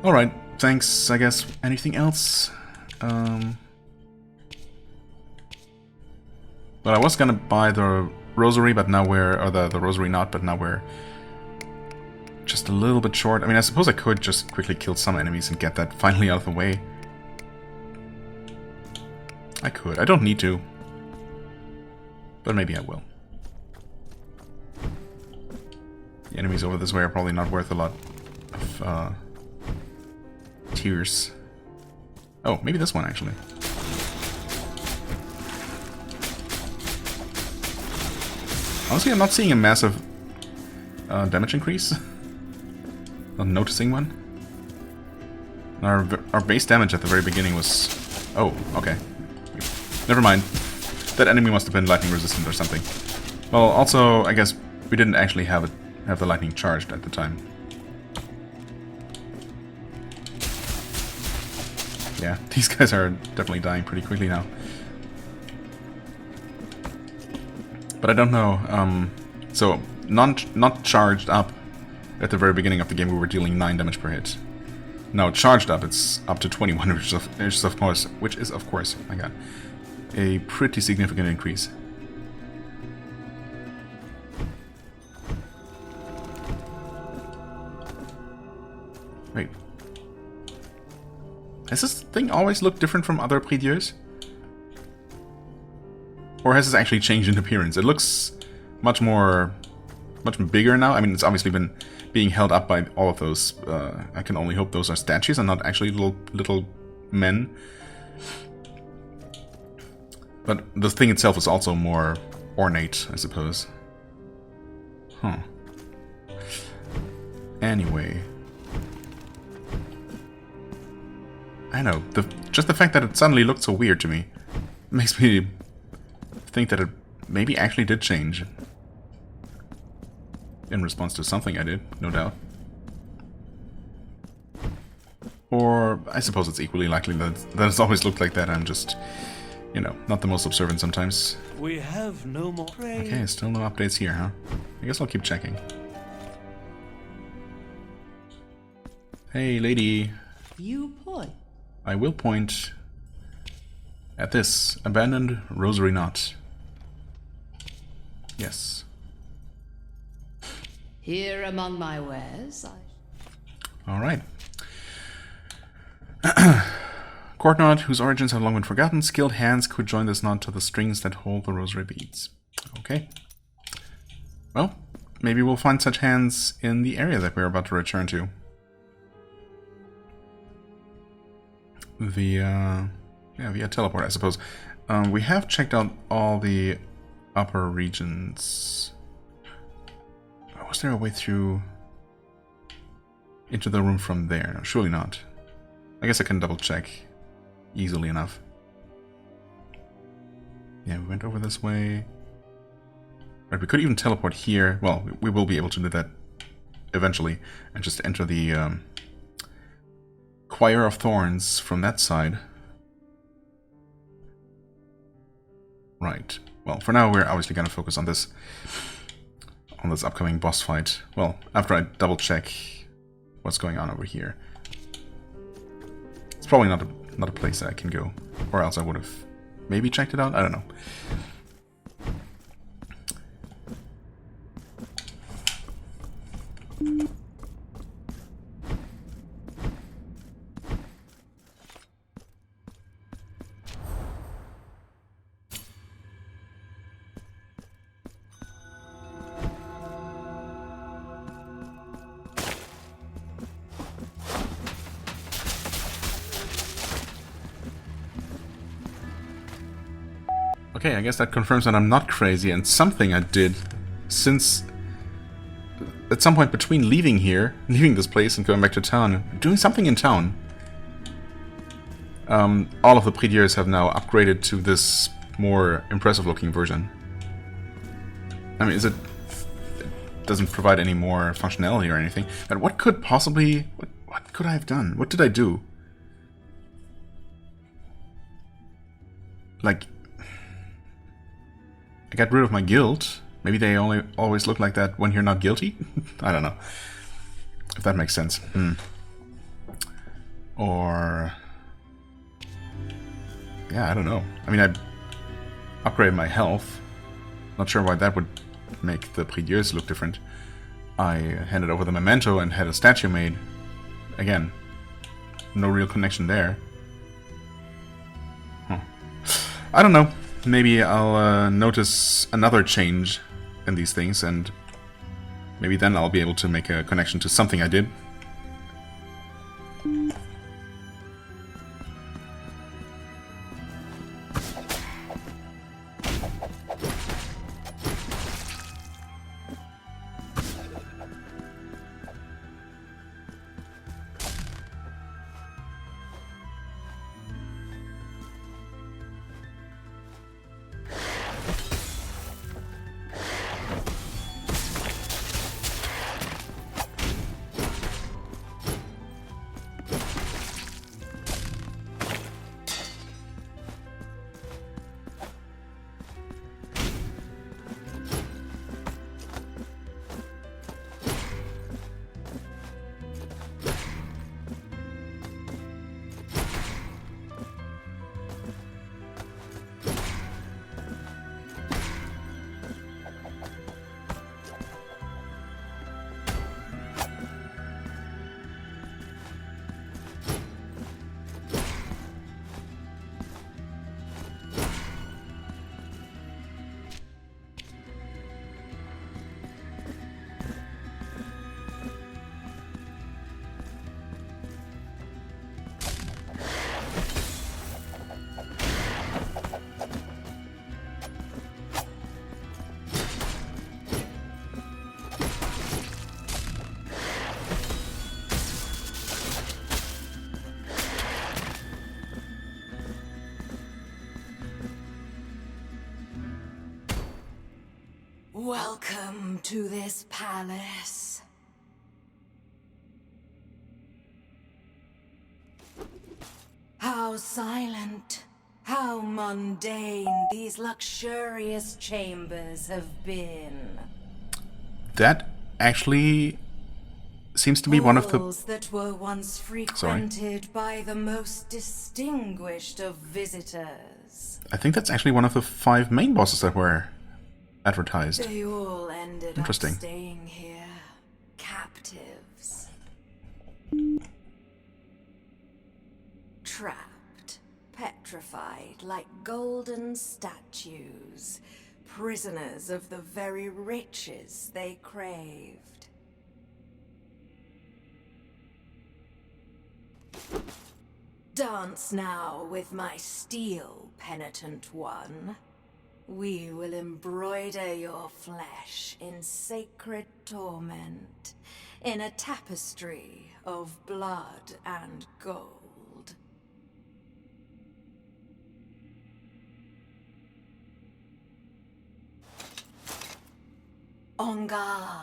Alright, thanks, I guess. Anything else? Well, I was gonna buy the rosary, but now or the rosary knot, but now we're just a little bit short. I mean, I suppose I could just quickly kill some enemies and get that finally out of the way. I could. I don't need to. But maybe I will. The enemies over this way are probably not worth a lot of tears. Oh, maybe this one, actually. Honestly, I'm not seeing a massive damage increase. Not noticing one. Our base damage at the very beginning was... Oh, okay. Never mind. That enemy must have been lightning resistant or something. Well, also, I guess we didn't actually have the lightning charged at the time. Yeah, these guys are definitely dying pretty quickly now. But I don't know. So, not charged up at the very beginning of the game, we were dealing 9 damage per hit. Now charged up, it's up to 21, which is of course, my god, a pretty significant increase. Wait. Has this thing always looked different from other prie-dieux? Or has this actually changed in appearance? It looks much bigger now. I mean, it's obviously been being held up by all of those. I can only hope those are statues and not actually little men. But the thing itself is also more ornate, I suppose. Huh. Anyway. I know, just the fact that it suddenly looked so weird to me makes me think that it maybe actually did change. In response to something I did, no doubt. Or I suppose it's equally likely that it's always looked like that. I'm just, you know, not the most observant sometimes. We have no more praise. Okay, still no updates here, huh? I guess I'll keep checking. Hey, lady. You point. I will point at this abandoned rosary knot. Yes. Here among my wares, Alright. Court knot, whose origins have long been forgotten. Skilled hands could join this knot to the strings that hold the rosary beads. Okay. Well, maybe we'll find such hands in the area that we're about to return to. Via teleport, I suppose. We have checked out all the upper regions. Was there a way through into the room from there? No, surely not. I guess I can double check easily enough. Yeah, we went over this way. Right, we could even teleport here. Well, we will be able to do that eventually and just enter the Choir of Thorns from that side. Right. Well, for now we're obviously going to focus on this upcoming boss fight. Well, after I double check what's going on over here. It's probably not a place that I can go, or else I would have maybe checked it out. I don't know. Okay, I guess that confirms that I'm not crazy, and something I did since at some point between leaving this place and going back to town, doing something in town. All of the prie-dieux have now upgraded to this more impressive looking version. I mean, it doesn't provide any more functionality or anything, but what could possibly, what could I have done? What did I do? Like, I got rid of my guilt. Maybe they always look like that when you're not guilty? I don't know. If that makes sense. Or... yeah, I don't know. I mean, I upgraded my health. Not sure why that would make the prie-dieux look different. I handed over the memento and had a statue made. Again, no real connection there. Huh. I don't know. Maybe I'll notice another change in these things, and maybe then I'll be able to make a connection to something I did. to this palace. How silent, how mundane these luxurious chambers have been. That actually seems to be one of the... Halls that were once frequented by the most distinguished of visitors. I think that's actually one of the 5 main bosses that were advertised. They all ended up Interesting. staying here, captives. Trapped, petrified like golden statues, prisoners of the very riches they craved. Dance now with my steel, Penitent One. We will embroider your flesh in sacred torment, in a tapestry of blood and gold. On guard.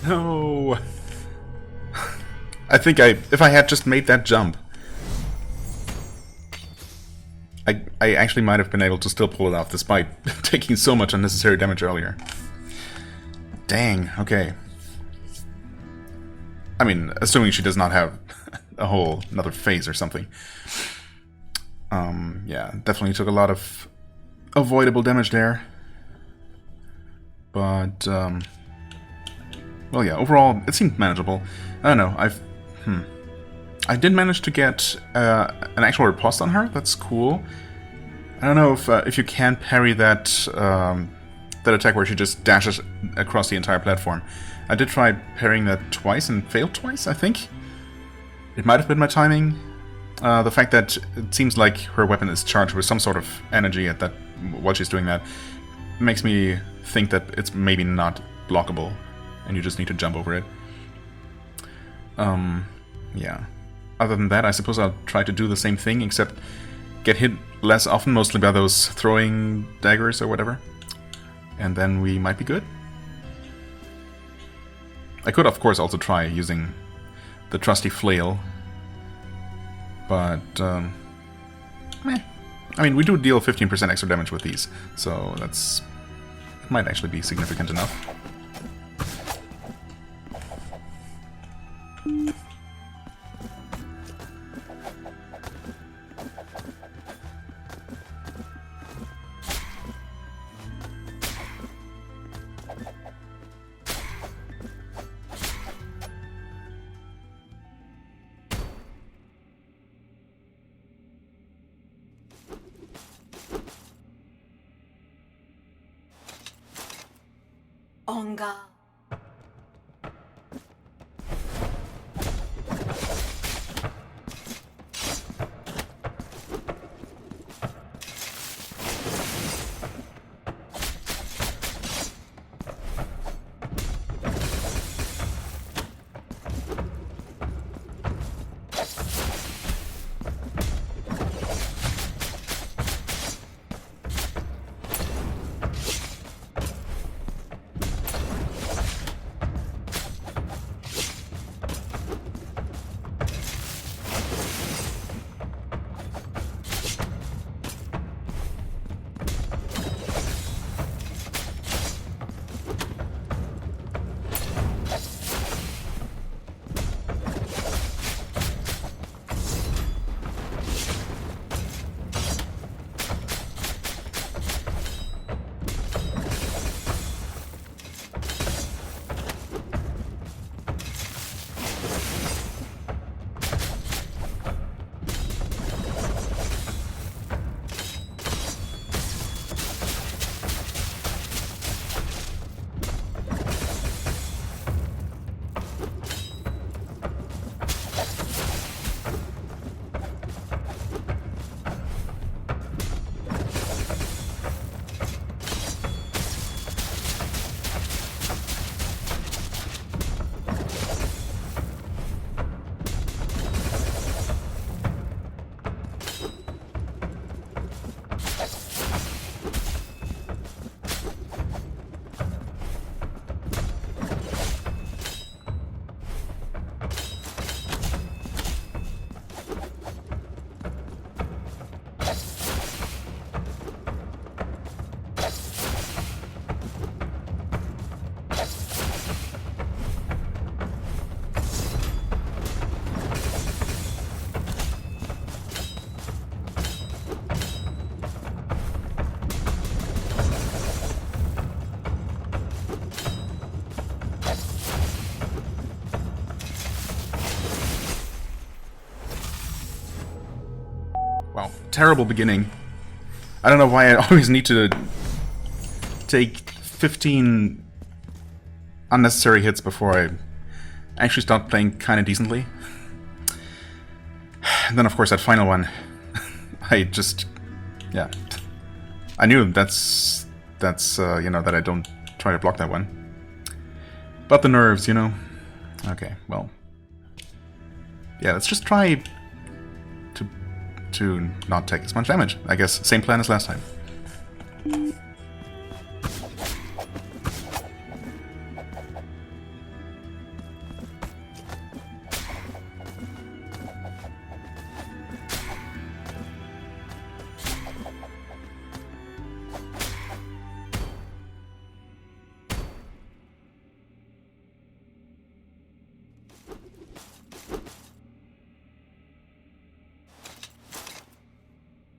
No! I think if I had just made that jump, I actually might have been able to still pull it off despite taking so much unnecessary damage earlier. Dang, okay. I mean, assuming she does not have a whole another phase or something. Yeah, definitely took a lot of avoidable damage there. But, well, yeah, overall, it seemed manageable. I don't know, I did manage to get an actual riposte on her. That's cool. I don't know if you can parry that that attack where she just dashes across the entire platform. I did try parrying that twice and failed twice, I think. It might have been my timing. The fact that it seems like her weapon is charged with some sort of energy at that while she's doing that makes me think that it's maybe not blockable, and you just need to jump over it. Yeah. Other than that, I suppose I'll try to do the same thing, except get hit less often, mostly by those throwing daggers or whatever. And then we might be good. I could, of course, also try using the trusty flail. But, meh. I mean, we do deal 15% extra damage with these, so that's... it might actually be significant enough. On guard. Wow, terrible beginning. I don't know why I always need to take 15 unnecessary hits before I actually start playing kind of decently. And then, of course, that final one, I just, yeah, I knew that's you know, that I don't try to block that one. But the nerves, you know. Okay, well, yeah, let's just try to not take as much damage. I guess same plan as last time.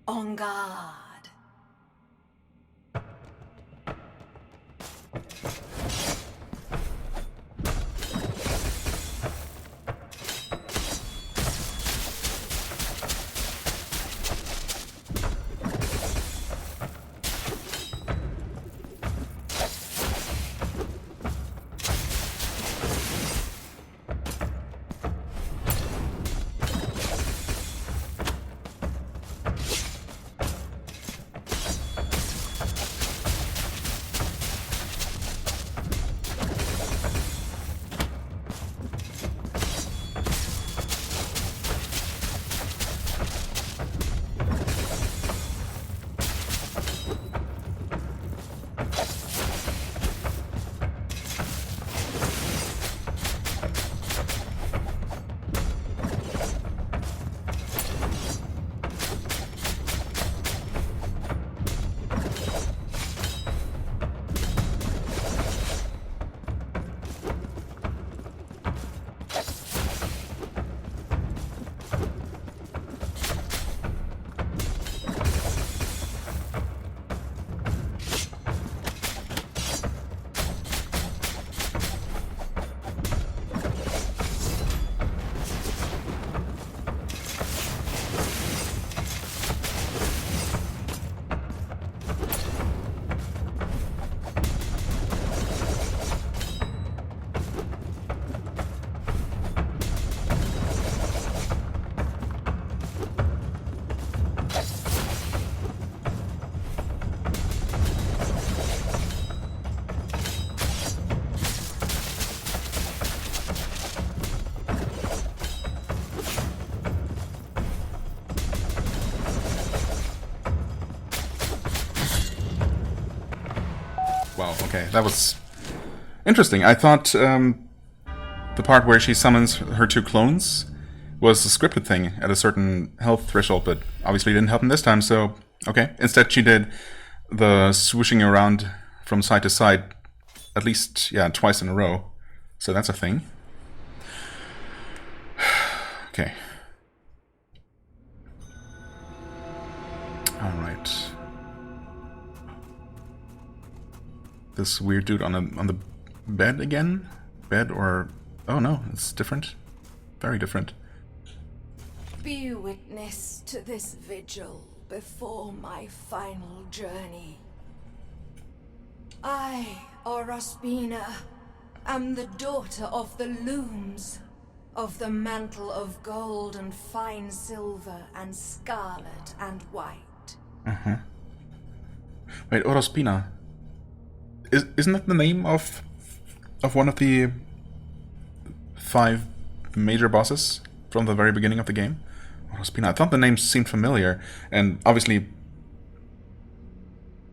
On guard. Wow, okay, that was interesting. I thought the part where she summons her 2 clones was a scripted thing at a certain health threshold, but obviously didn't happen this time, so okay. Instead she did the swooshing around from side to side at least, yeah, twice in a row. So that's a thing. Okay. Alright. This weird dude on the bed again? Bed or... oh no, it's different. Very different. Be witness to this vigil before my final journey. I, Orospina, am the daughter of the looms, of the mantle of gold and fine silver and scarlet and white. Wait, Orospina. Isn't that the name of one of the 5 major bosses from the very beginning of the game? Orospina. I thought the name seemed familiar, and obviously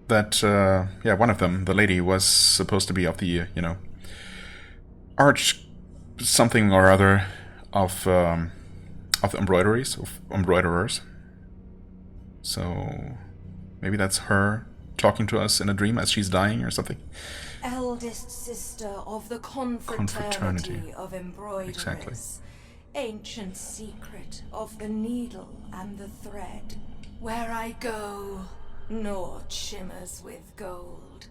that, yeah, one of them, the lady, was supposed to be of the, you know, arch something or other of the embroiderers. So maybe that's her talking to us in a dream as she's dying or something. Eldest sister of the confraternity of embroiderers. Exactly. Ancient secret of the needle and the thread. Where I go, naught shimmers with gold.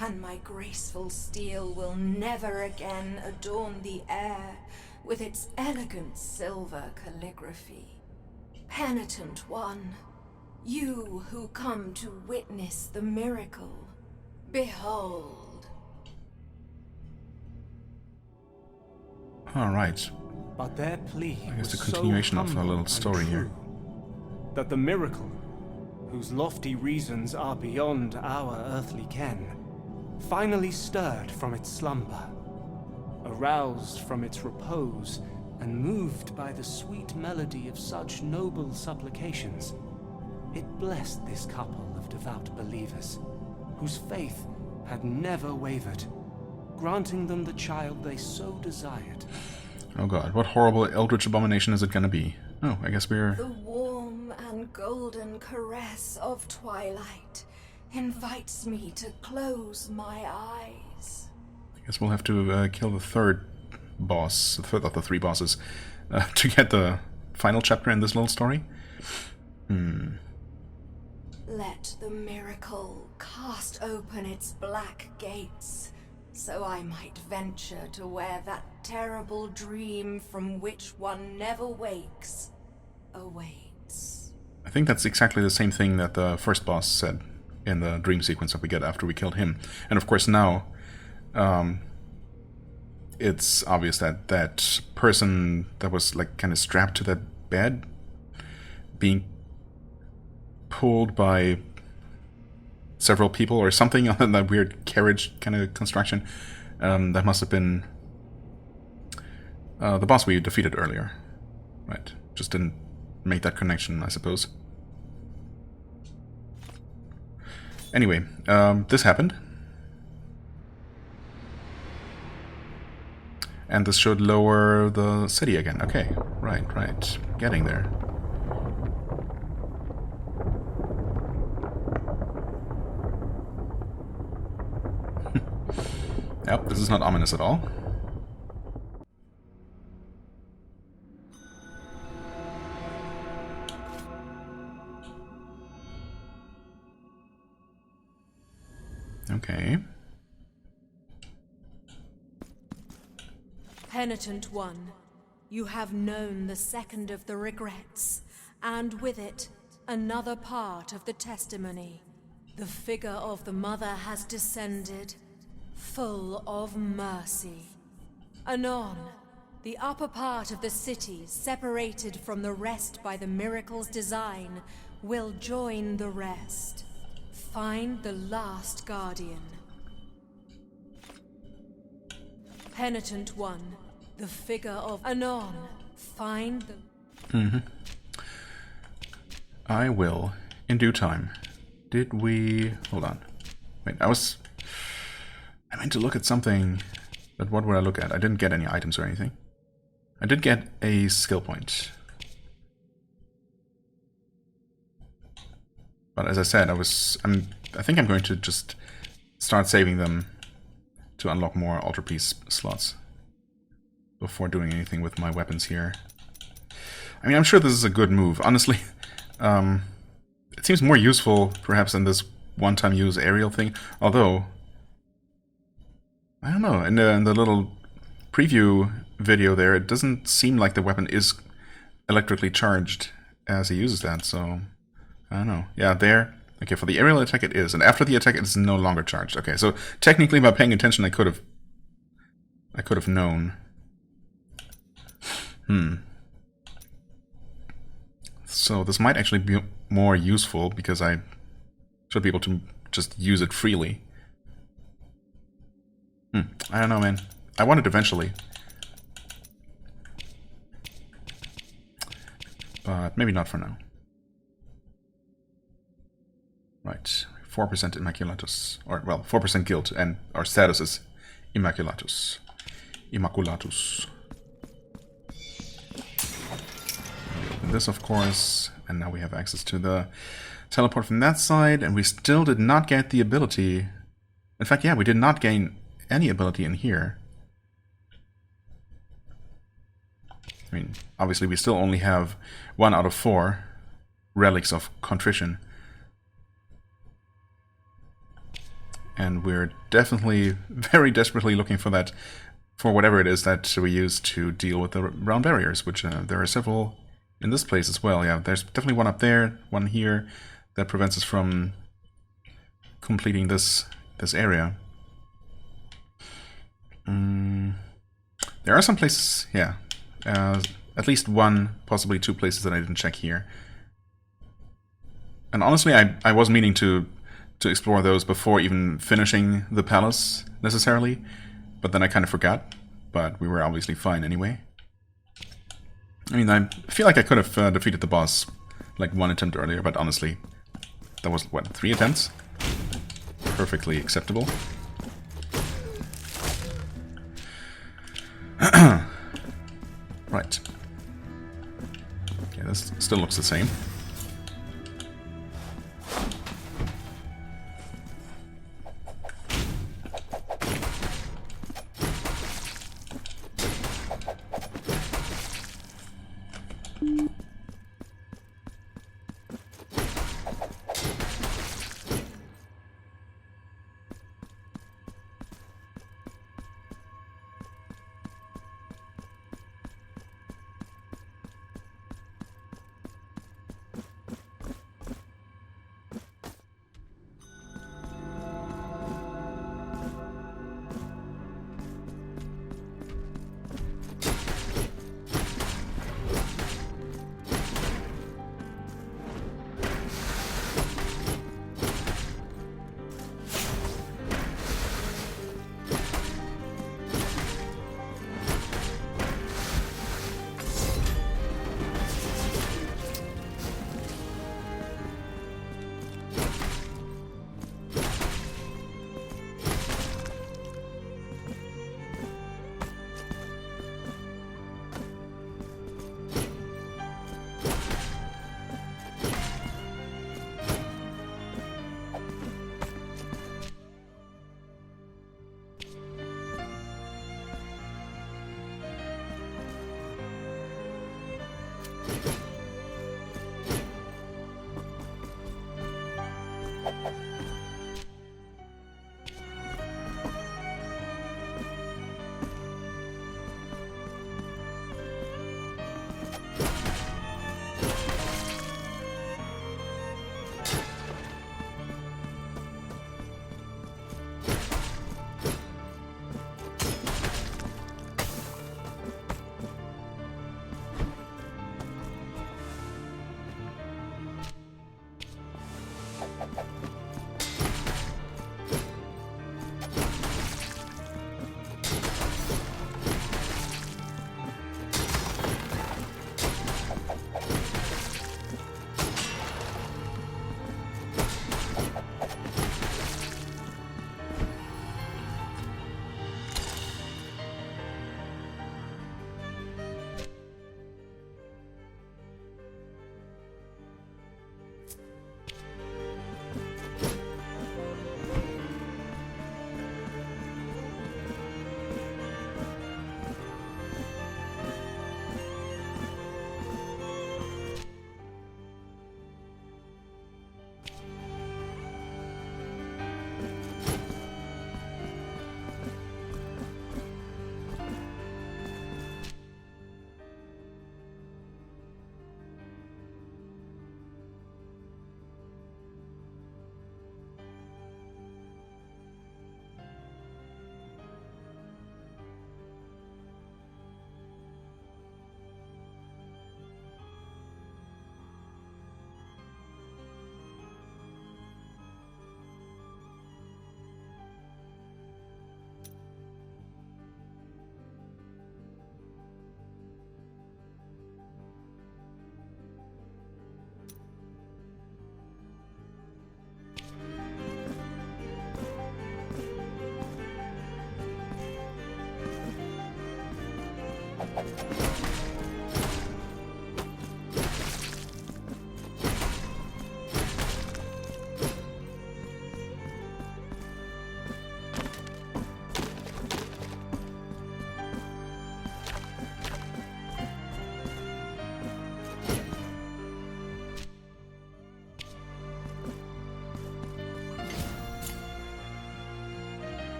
And my graceful steel will never again adorn the air with its elegant silver calligraphy. Penitent One, you who come to witness the miracle, behold. Alright. But their plea I guess was the continuation so of a little humble story and here. true, that the miracle, whose lofty reasons are beyond our earthly ken, finally stirred from its slumber, aroused from its repose, and moved by the sweet melody of such noble supplications, it blessed this couple of devout believers, whose faith had never wavered, granting them the child they so desired. Oh god, what horrible eldritch abomination is it gonna be? Oh, I guess we're... The warm and golden caress of twilight invites me to close my eyes. I guess we'll have to kill the 3rd boss, the 3rd of the 3 bosses, to get the final chapter in this little story. Let the miracle cast open its black gates, so I might venture to where that terrible dream from which one never wakes awaits. I think that's exactly the same thing that the first boss said in the dream sequence that we get after we killed him. And of course now, it's obvious that that person that was like kind of strapped to that bed, being pulled by several people or something on that weird carriage kind of construction, that must have been the boss we defeated earlier. Right, just didn't make that connection, I suppose. Anyway, this happened. And this should lower the city again. Okay, right. Getting there. Yep, this is not ominous at all. Okay. Penitent One, you have known the second of the regrets, and with it, another part of the testimony. The figure of the mother has descended, full of mercy. Anon, the upper part of the city, separated from the rest by the miracle's design, will join the rest. Find the last guardian. Penitent One, the figure of Anon, find the... I will, in due time. Did we... Hold on. Wait, I was... I meant to look at something, but what would I look at? I didn't get any items or anything. I did get a skill point. But as I said, I think I'm going to just start saving them to unlock more altarpiece slots before doing anything with my weapons here. I mean, I'm sure this is a good move. Honestly, it seems more useful perhaps than this one-time use aerial thing. Although, I don't know, in the little preview video there, it doesn't seem like the weapon is electrically charged as he uses that, so I don't know. Yeah, there. Okay, for the aerial attack it is, and after the attack it is no longer charged. Okay, so technically by paying attention I could have known. So this might actually be more useful because I should be able to just use it freely. I don't know, man. I want it eventually. But maybe not for now. Right, 4% Immaculatus. Or, well, 4% guild, and our status is Immaculatus. Immaculatus. Open this, of course, and now we have access to the teleport from that side, and we still did not get the ability. In fact, yeah, we did not gain any ability in here. I mean, obviously we still only have 1 out of 4 relics of contrition. And we're definitely very desperately looking for that, for whatever it is that we use to deal with the round barriers, which there are several in this place as well. Yeah, there's definitely one up there, one here, that prevents us from completing this area. There are some places, yeah, at least one, possibly 2 places that I didn't check here. And honestly, I was meaning to explore those before even finishing the palace, necessarily. But then I kind of forgot. But we were obviously fine anyway. I mean, I feel like I could have defeated the boss like 1 attempt earlier, but honestly, that was, what, 3 attempts? Perfectly acceptable. Right. Okay, this still looks the same.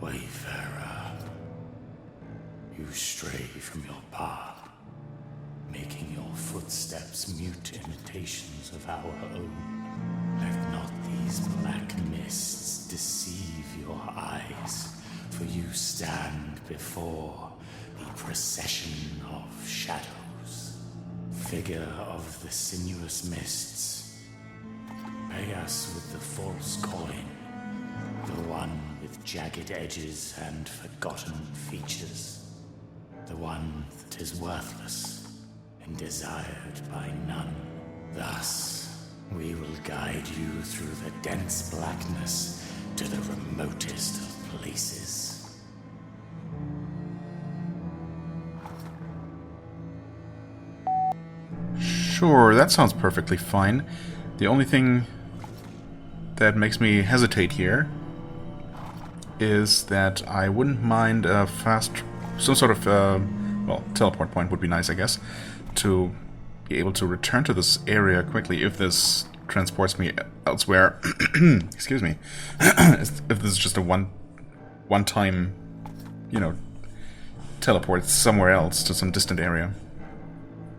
Wayfarer, you stray from your path, making your footsteps mute imitations of our own. Let not these black mists deceive your eyes, for you stand before the procession of shadows. Figure of the sinuous mists, pay us with the false coin, the one with jagged edges and forgotten features, the one that is worthless and desired by none. Thus, we will guide you through the dense blackness to the remotest of places. Sure, that sounds perfectly fine. The only thing that makes me hesitate here is that I wouldn't mind a some sort of, well, teleport point would be nice, I guess, to be able to return to this area quickly if this transports me elsewhere. Excuse me. If this is just a one-time, you know, teleport somewhere else to some distant area.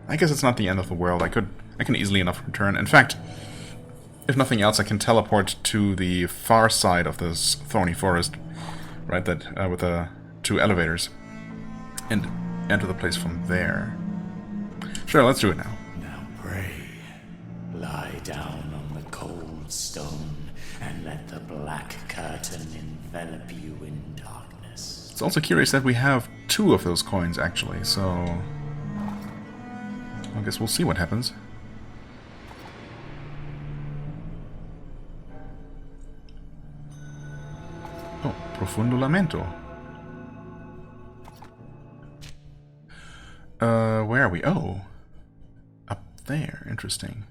I guess it's not the end of the world. I can easily enough return. In fact, if nothing else, I can teleport to the far side of this thorny forest, right? That with the 2 elevators, and enter the place from there. Sure, let's do it now. Now pray, lie down on the cold stone, and let the black curtain envelop you in darkness. It's also curious that we have 2 of those coins, actually, so I guess we'll see what happens. Oh, Profundo Lamento. Where are we? Oh. Up there. Interesting.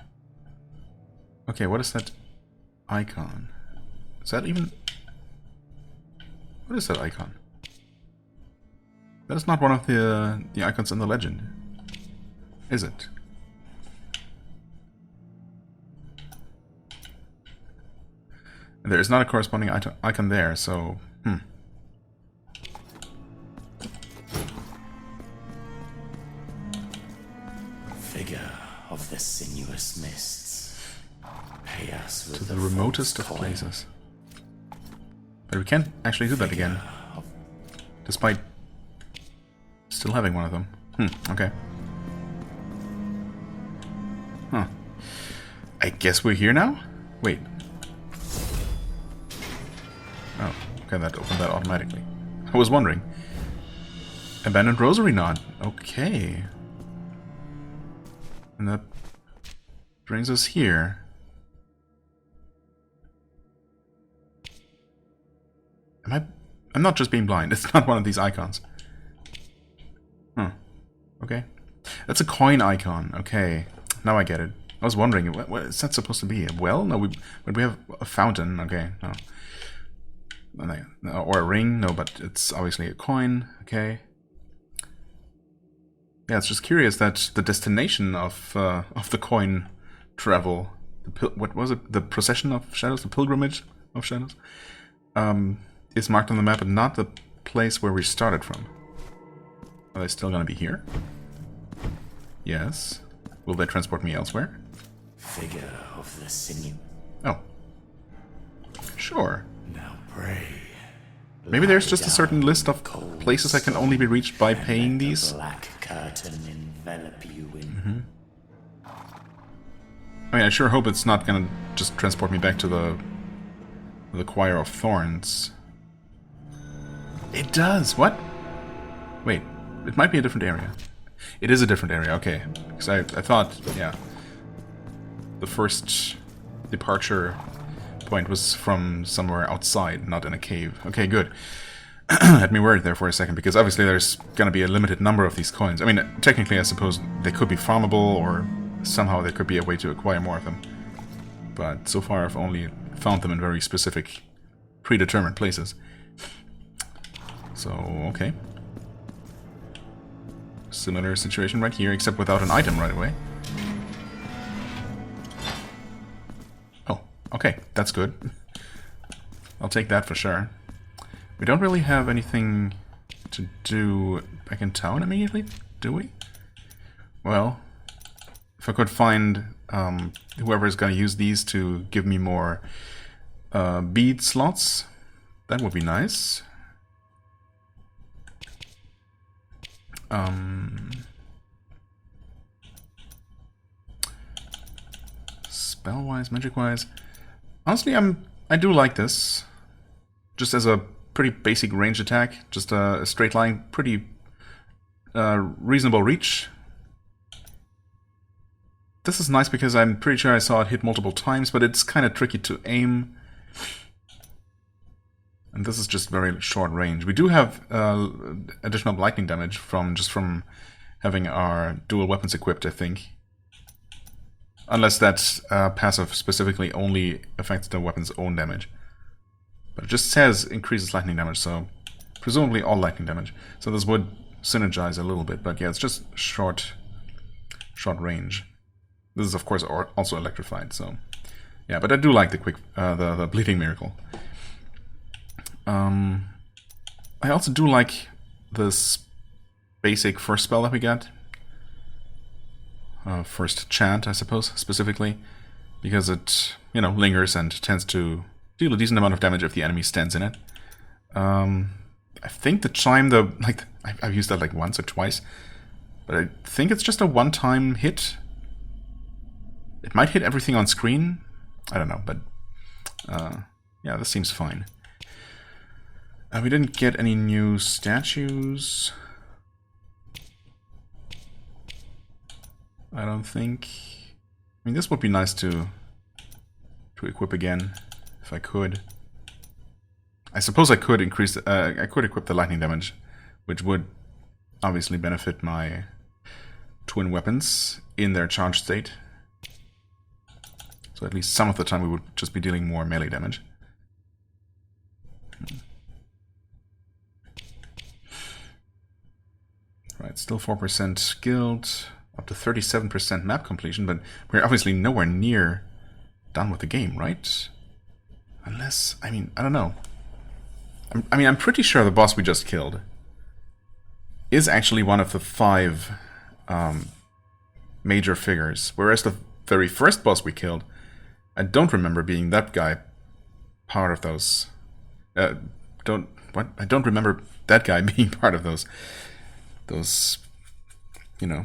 Okay, what is that icon? Is that even... What is that icon? That is not one of the icons in the legend. Is it? There is not a corresponding icon there, so... Figure of the sinuous mists. Pay us with to the remotest of places. But we can't actually do that again. Despite still having one of them. Okay. Huh. I guess we're here now? Wait. Oh, okay, that opened that automatically. I was wondering. Abandoned Rosary Knot. Okay. And that brings us here. I'm not just being blind. It's not one of these icons. Huh. Okay. That's a coin icon. Okay. Now I get it. I was wondering, what is that supposed to be? A well? No, but we have a fountain. Okay. No. Or a ring? No, but it's obviously a coin. Okay. Yeah, it's just curious that the destination of the coin travel, what was it? The procession of shadows, the pilgrimage of shadows, is marked on the map, but not the place where we started from. Are they still gonna be here? Yes. Will they transport me elsewhere? Figure of the sinew. Oh. Sure. Now pray. Maybe there's just a certain list of places that can only be reached by paying these. Black curtain envelop you in. I mean, I sure hope it's not gonna just transport me back to the Choir of Thorns. It does. What? Wait, it might be a different area. It is a different area. Okay, because I thought, yeah, the first departure point was from somewhere outside, not in a cave. Okay, good. Had me worried there for a second, because obviously there's gonna be a limited number of these coins. I mean, technically I suppose they could be farmable, or somehow there could be a way to acquire more of them. But so far I've only found them in very specific, predetermined places. So, okay. Similar situation right here, except without an item right away. Oh, okay, that's good. I'll take that for sure. We don't really have anything to do back in town immediately, do we? Well, if I could find whoever is going to use these to give me more bead slots, that would be nice. Spell-wise, magic-wise, honestly, I do like this. Just as a pretty basic range attack, just a straight line, pretty reasonable reach. This is nice because I'm pretty sure I saw it hit multiple times, but it's kind of tricky to aim. And this is just very short range. We do have additional lightning damage from having our dual weapons equipped, I think. Unless that passive specifically only affects the weapon's own damage. But it just says increases lightning damage, so presumably all lightning damage. So this would synergize a little bit, but yeah, it's just short range. This is of course also electrified, so yeah. But I do like the quick, the bleeding miracle. I also do like this basic first spell that we got. First chant, I suppose, specifically, because it, you know, lingers and tends to deal a decent amount of damage if the enemy stands in it. I think the chime, I've used that like once or twice, but I think it's just a one-time hit. It might hit everything on screen. I don't know, but yeah, this seems fine. We didn't get any new statues. I don't think. I mean, this would be nice to equip again, if I could. I suppose I could increase. I could equip the lightning damage, which would obviously benefit my twin weapons in their charge state. So at least some of the time we would just be dealing more melee damage. Right, still 4% skilled, up to 37% map completion, but we're obviously nowhere near done with the game, right? Unless, I mean, I don't know. I'm pretty sure the boss we just killed is actually one of the 5 major figures, whereas the very first boss we killed, I don't remember being that guy part of those. I don't remember that guy being part of those, you know,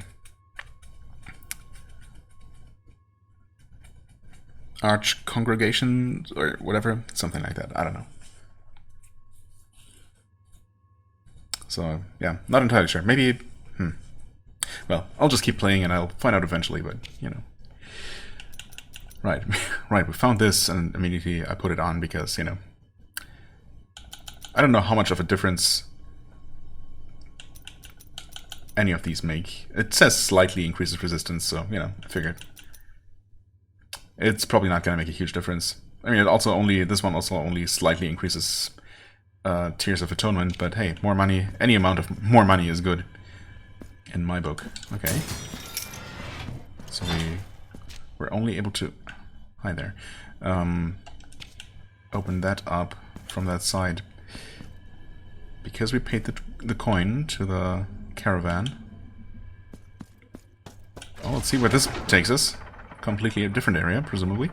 arch congregations or whatever, something like that. I don't know. So yeah, not entirely sure. Maybe. Well, I'll just keep playing and I'll find out eventually. But you know. Right, right. We found this and immediately I put it on because you know. I don't know how much of a difference any of these make. It says slightly increases resistance, so you know, I figured it's probably not going to make a huge difference. I mean, it also only this one also only slightly increases Tears of Atonement, but hey, more money, any amount of more money is good in my book. Okay, so we're only able to hi there open that up from that side because we paid the coin to the caravan. Oh, let's see where this takes us. Completely a different area, presumably.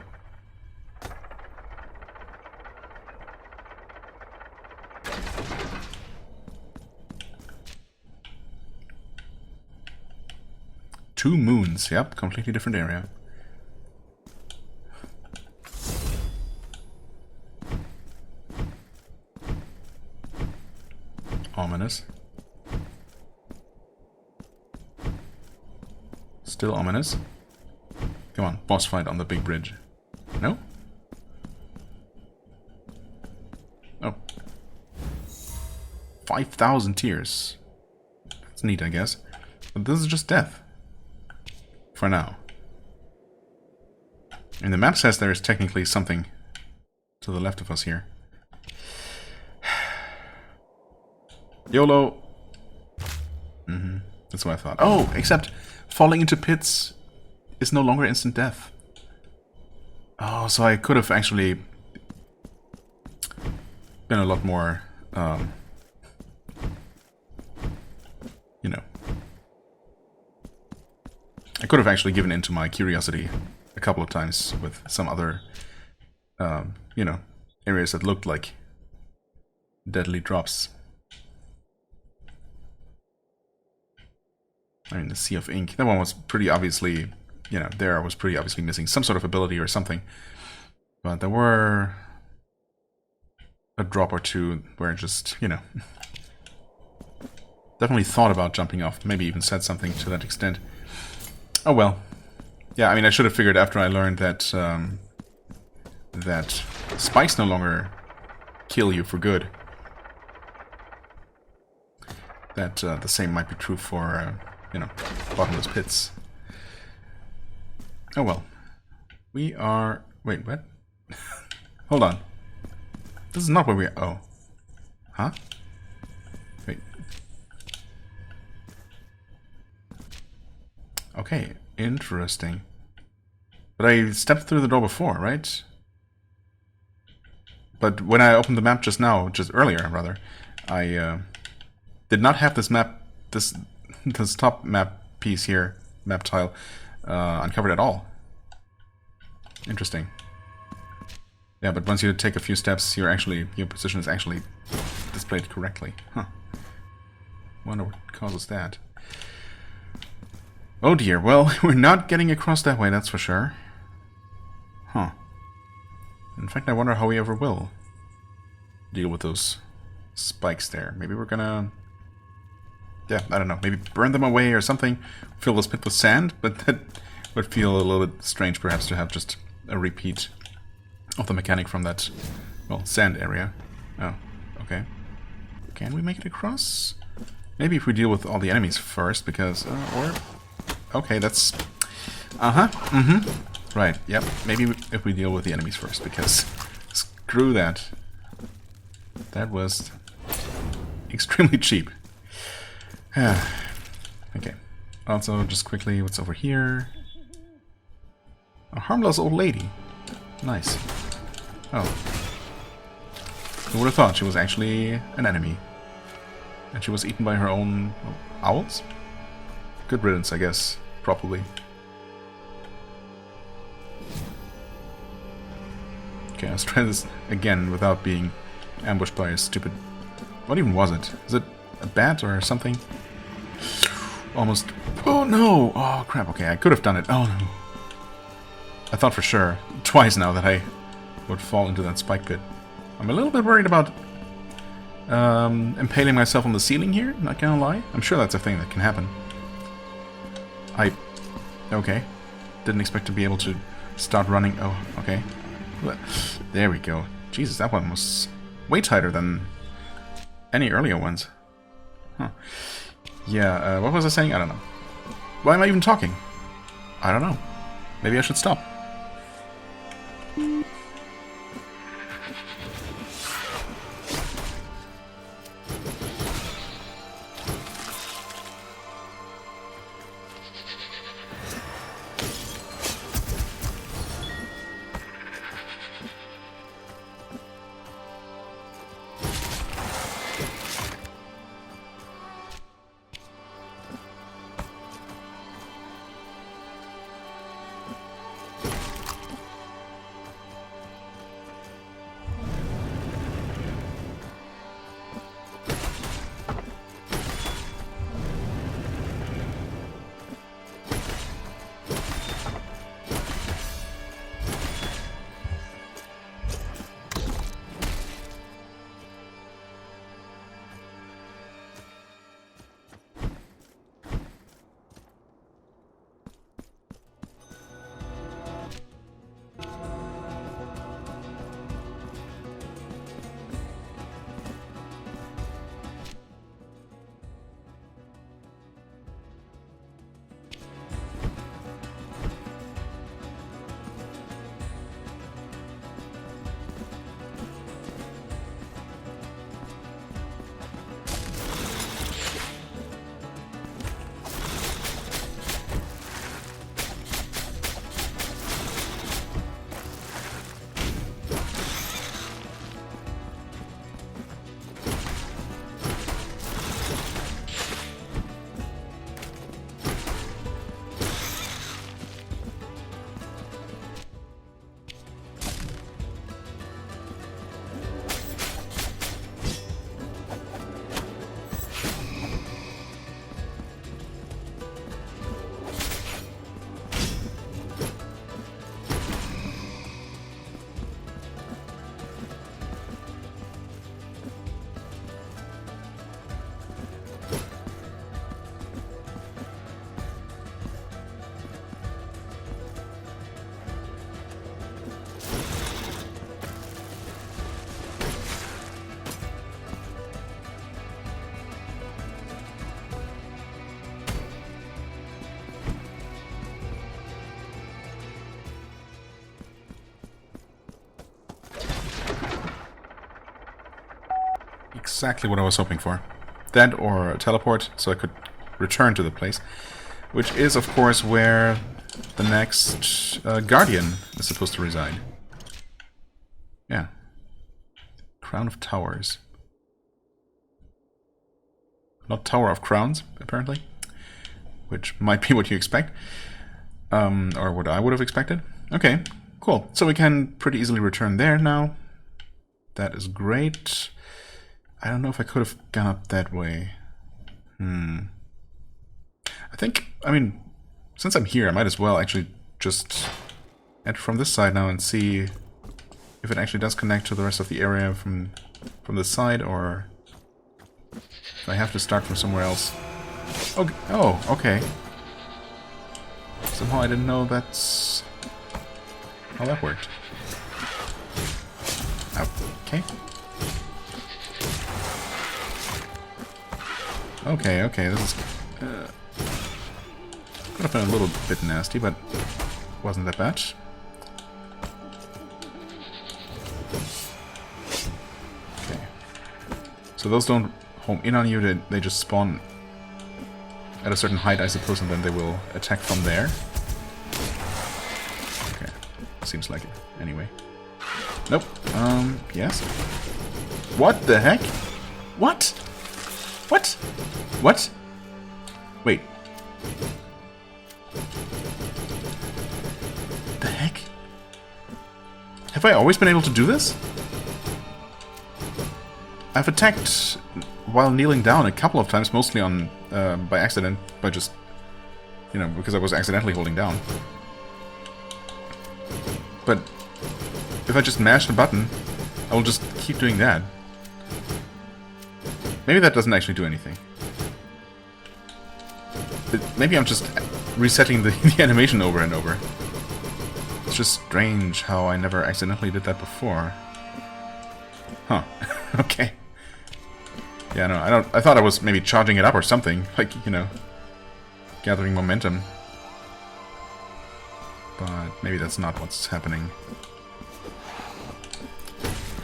Two moons, yep, completely different area. Ominous. Still ominous. Come on, boss fight on the big bridge. No? Oh. 5,000 tears. That's neat, I guess. But this is just death. For now. And the map says there is technically something to the left of us here. YOLO! That's what I thought. Oh, except falling into pits is no longer instant death. Oh, so I could have actually been a lot more, you know. I could have actually given in to my curiosity a couple of times with some other, you know, areas that looked like deadly drops. I mean, the Sea of Ink. That one was pretty obviously, you know, there I was pretty obviously missing some sort of ability or something. But there were a drop or two where I just, you know, definitely thought about jumping off. Maybe even said something to that extent. Oh well. Yeah, I mean, I should have figured after I learned that that spikes no longer kill you for good. That the same might be true for, you know, bottomless pits. Oh well. We are... Wait, what? Hold on. This is not where we are... Oh. Huh? Wait. Okay, interesting. But I stepped through the door before, right? But when I opened the map just now, just earlier, rather, I did not have this map, this top map piece here, map tile, uncovered at all. Interesting. Yeah, but once you take a few steps, your position is actually displayed correctly. Huh. Wonder what causes that. Oh dear, well, we're not getting across that way, that's for sure. Huh. In fact, I wonder how we ever will deal with those spikes there. Maybe we're gonna... Yeah, I don't know. Maybe burn them away or something. Fill this pit with sand, but that would feel a little bit strange perhaps to have just a repeat of the mechanic from that, well, sand area. Oh, okay. Can we make it across? Maybe if we deal with all the enemies first, because... okay, that's... Right, yep. Maybe if we deal with the enemies first, because... Screw that. That was... extremely cheap. Okay. Also, just quickly, what's over here? A harmless old lady. Nice. Oh. Who would have thought she was actually an enemy? And she was eaten by her own owls? Good riddance, I guess. Probably. Okay, let's try this again without being ambushed by a stupid... What even was it? Is it a bat or something? Almost... Oh no! Oh crap, okay, I could have done it. Oh no. I thought for sure, twice now, that I would fall into that spike pit. I'm a little bit worried about impaling myself on the ceiling here, not gonna lie. I'm sure that's a thing that can happen. Okay. Didn't expect to be able to start running. Oh, okay. There we go. Jesus, that one was way tighter than any earlier ones. Huh. Yeah, what was I saying? I don't know. Why am I even talking? I don't know. Maybe I should stop. Exactly what I was hoping for. That or a teleport, so I could return to the place. Which is, of course, where the next Guardian is supposed to reside. Yeah. Crown of Towers. Not Tower of Crowns, apparently. Which might be what you expect. Or what I would have expected. Okay, cool. So we can pretty easily return there now. That is great. I don't know if I could have gone up that way. I think, I mean, since I'm here, I might as well actually just enter from this side now and see if it actually does connect to the rest of the area from this side, or if I have to start from somewhere else. Oh, okay. Somehow I didn't know that's how that worked. Okay. Okay, okay, this is... could have been a little bit nasty, but wasn't that bad. Okay. So those don't home in on you, they just spawn at a certain height, I suppose, and then they will attack from there. Okay. Seems like it. Anyway. Nope. Yes. What the heck? What? What? What? Wait. The heck? Have I always been able to do this? I've attacked while kneeling down a couple of times, mostly on by accident, by just, you know, because I was accidentally holding down. But if I just mash the button, I will just keep doing that. Maybe that doesn't actually do anything. But maybe I'm just resetting the animation over and over. It's just strange how I never accidentally did that before. Huh. Okay. Yeah, no, I thought I was maybe charging it up or something, like, you know, gathering momentum. But maybe that's not what's happening.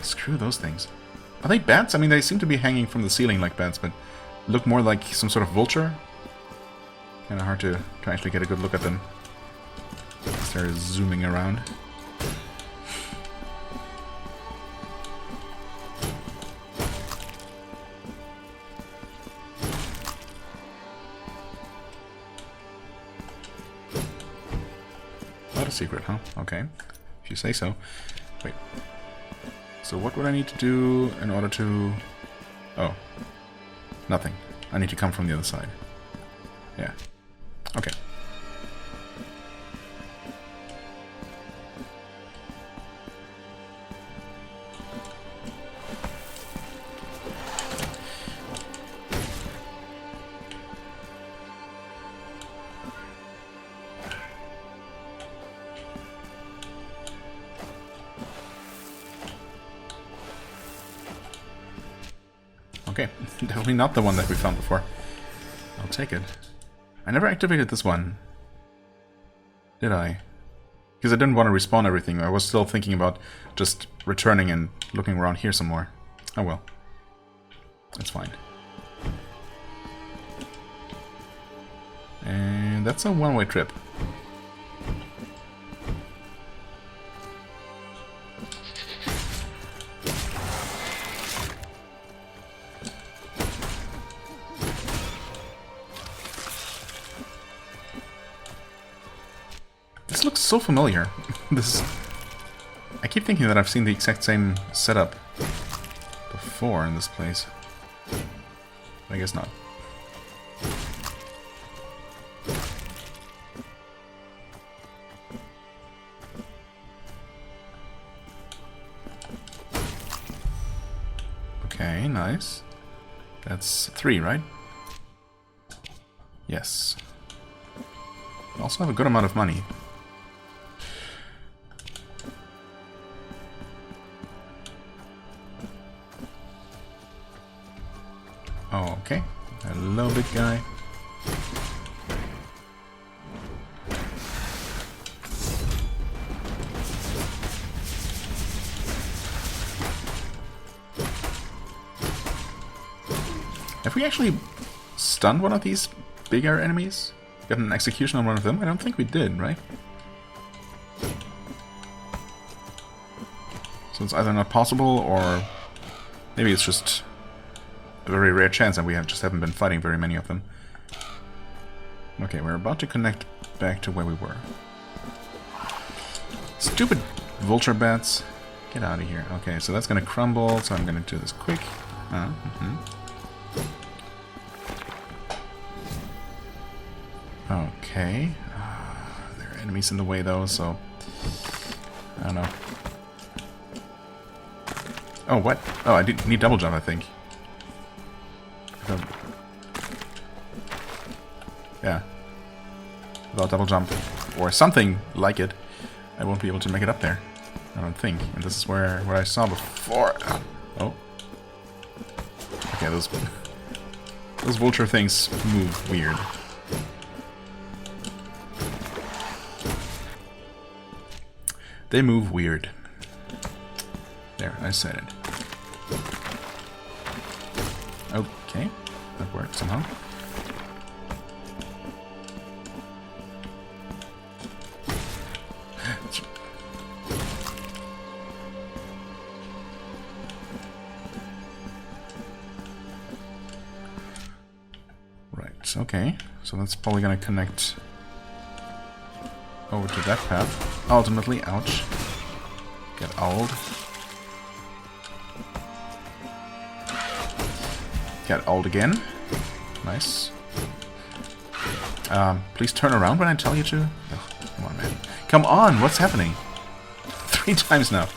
Screw those things. Are they bats? I mean, they seem to be hanging from the ceiling like bats, but look more like some sort of vulture. Kind of hard to actually get a good look at them. They're zooming around. Not a secret, huh? Okay. If you say so. Wait. So what would I need to do in order to... Oh. Nothing. I need to come from the other side. Yeah. Okay. Okay, definitely not the one that we found before. I'll take it. I never activated this one. Did I? Because I didn't want to respawn everything. I was still thinking about just returning and looking around here some more. Oh well. That's fine. And that's a one-way trip. This looks so familiar. I keep thinking that I've seen the exact same setup before in this place. I guess not. Okay, nice. That's 3, right? Yes. I also have a good amount of money. Okay. Hello, big guy. Have we actually stunned one of these bigger enemies? Gotten an execution on one of them? I don't think we did, right? So it's either not possible, or maybe it's just a very rare chance and we just haven't been fighting very many of them. Okay, we're about to connect back to where we were. Stupid vulture bats. Get out of here. Okay, so that's gonna crumble, so I'm gonna do this quick. Okay. There are enemies in the way though, so... I don't know. Oh, what? Oh, I need double jump, I think. Yeah. Without double jump, or something like it, I won't be able to make it up there. I don't think. And this is where what I saw before. Oh. Okay, those Those vulture things move weird. They move weird. There, I said it. Okay, that worked somehow. Right, okay. So that's probably gonna connect over to that path. Ultimately, ouch. Get owled. Get owled again. Nice. Please turn around when I tell you to. Oh, come on, man. Come on, what's happening? 3 times now.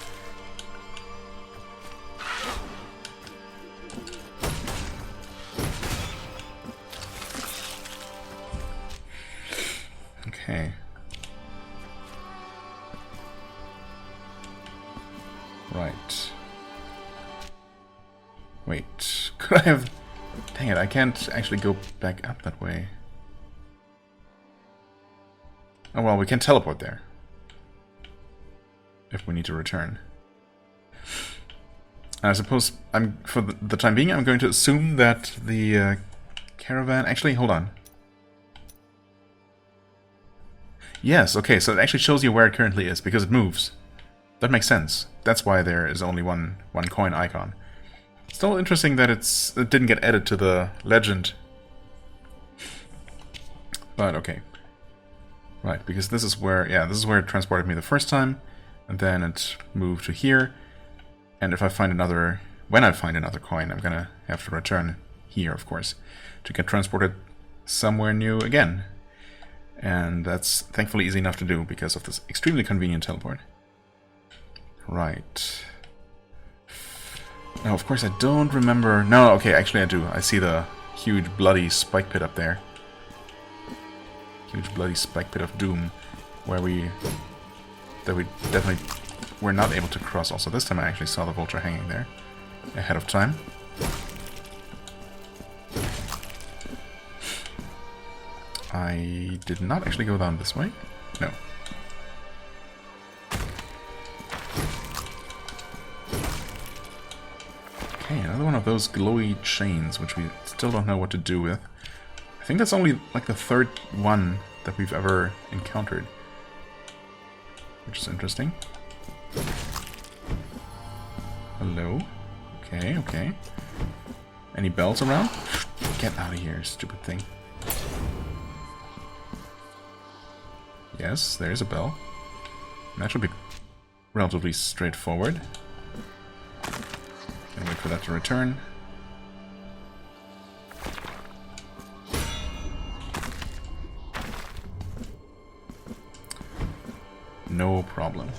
Okay. Right. Wait, could I have... Dang it, I can't actually go back up that way. Oh well, we can teleport there. If we need to return. I suppose, for the time being, I'm going to assume that the caravan... Actually, hold on. Yes, okay, so it actually shows you where it currently is, because it moves. That makes sense. That's why there is only one coin icon. Still interesting that it didn't get added to the legend. But okay. Right, because this is where, yeah, this is where it transported me the first time, and then it moved to here. And if I find another, when I find another coin, I'm gonna have to return here, of course, to get transported somewhere new again. And that's thankfully easy enough to do because of this extremely convenient teleport. Right. Now, of course, I don't remember... No, okay, actually I do. I see the huge bloody spike pit up there. Huge bloody spike pit of doom, where we definitely were not able to cross. Also, this time I actually saw the vulture hanging there ahead of time. I did not actually go down this way. No. Okay, another one of those glowy chains, which we still don't know what to do with. I think that's only like the 3rd one that we've ever encountered. Which is interesting. Hello? Okay, okay. Any bells around? Get out of here, stupid thing. Yes, there's a bell. That should be relatively straightforward. Gonna wait for that to return. No problem.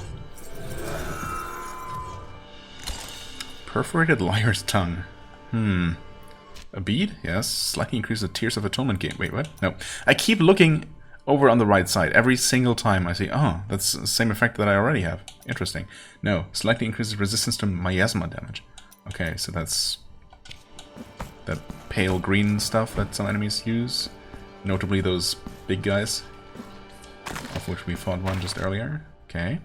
Perforated liar's tongue. A bead? Yes. Slightly increase the Tears of Atonement gain. Wait, what? No. I keep looking over on the right side. Every single time I see, oh, that's the same effect that I already have. Interesting. No. Slightly increases resistance to miasma damage. Okay, so that's that pale green stuff that some enemies use. Notably those big guys, of which we fought one just earlier. Okay.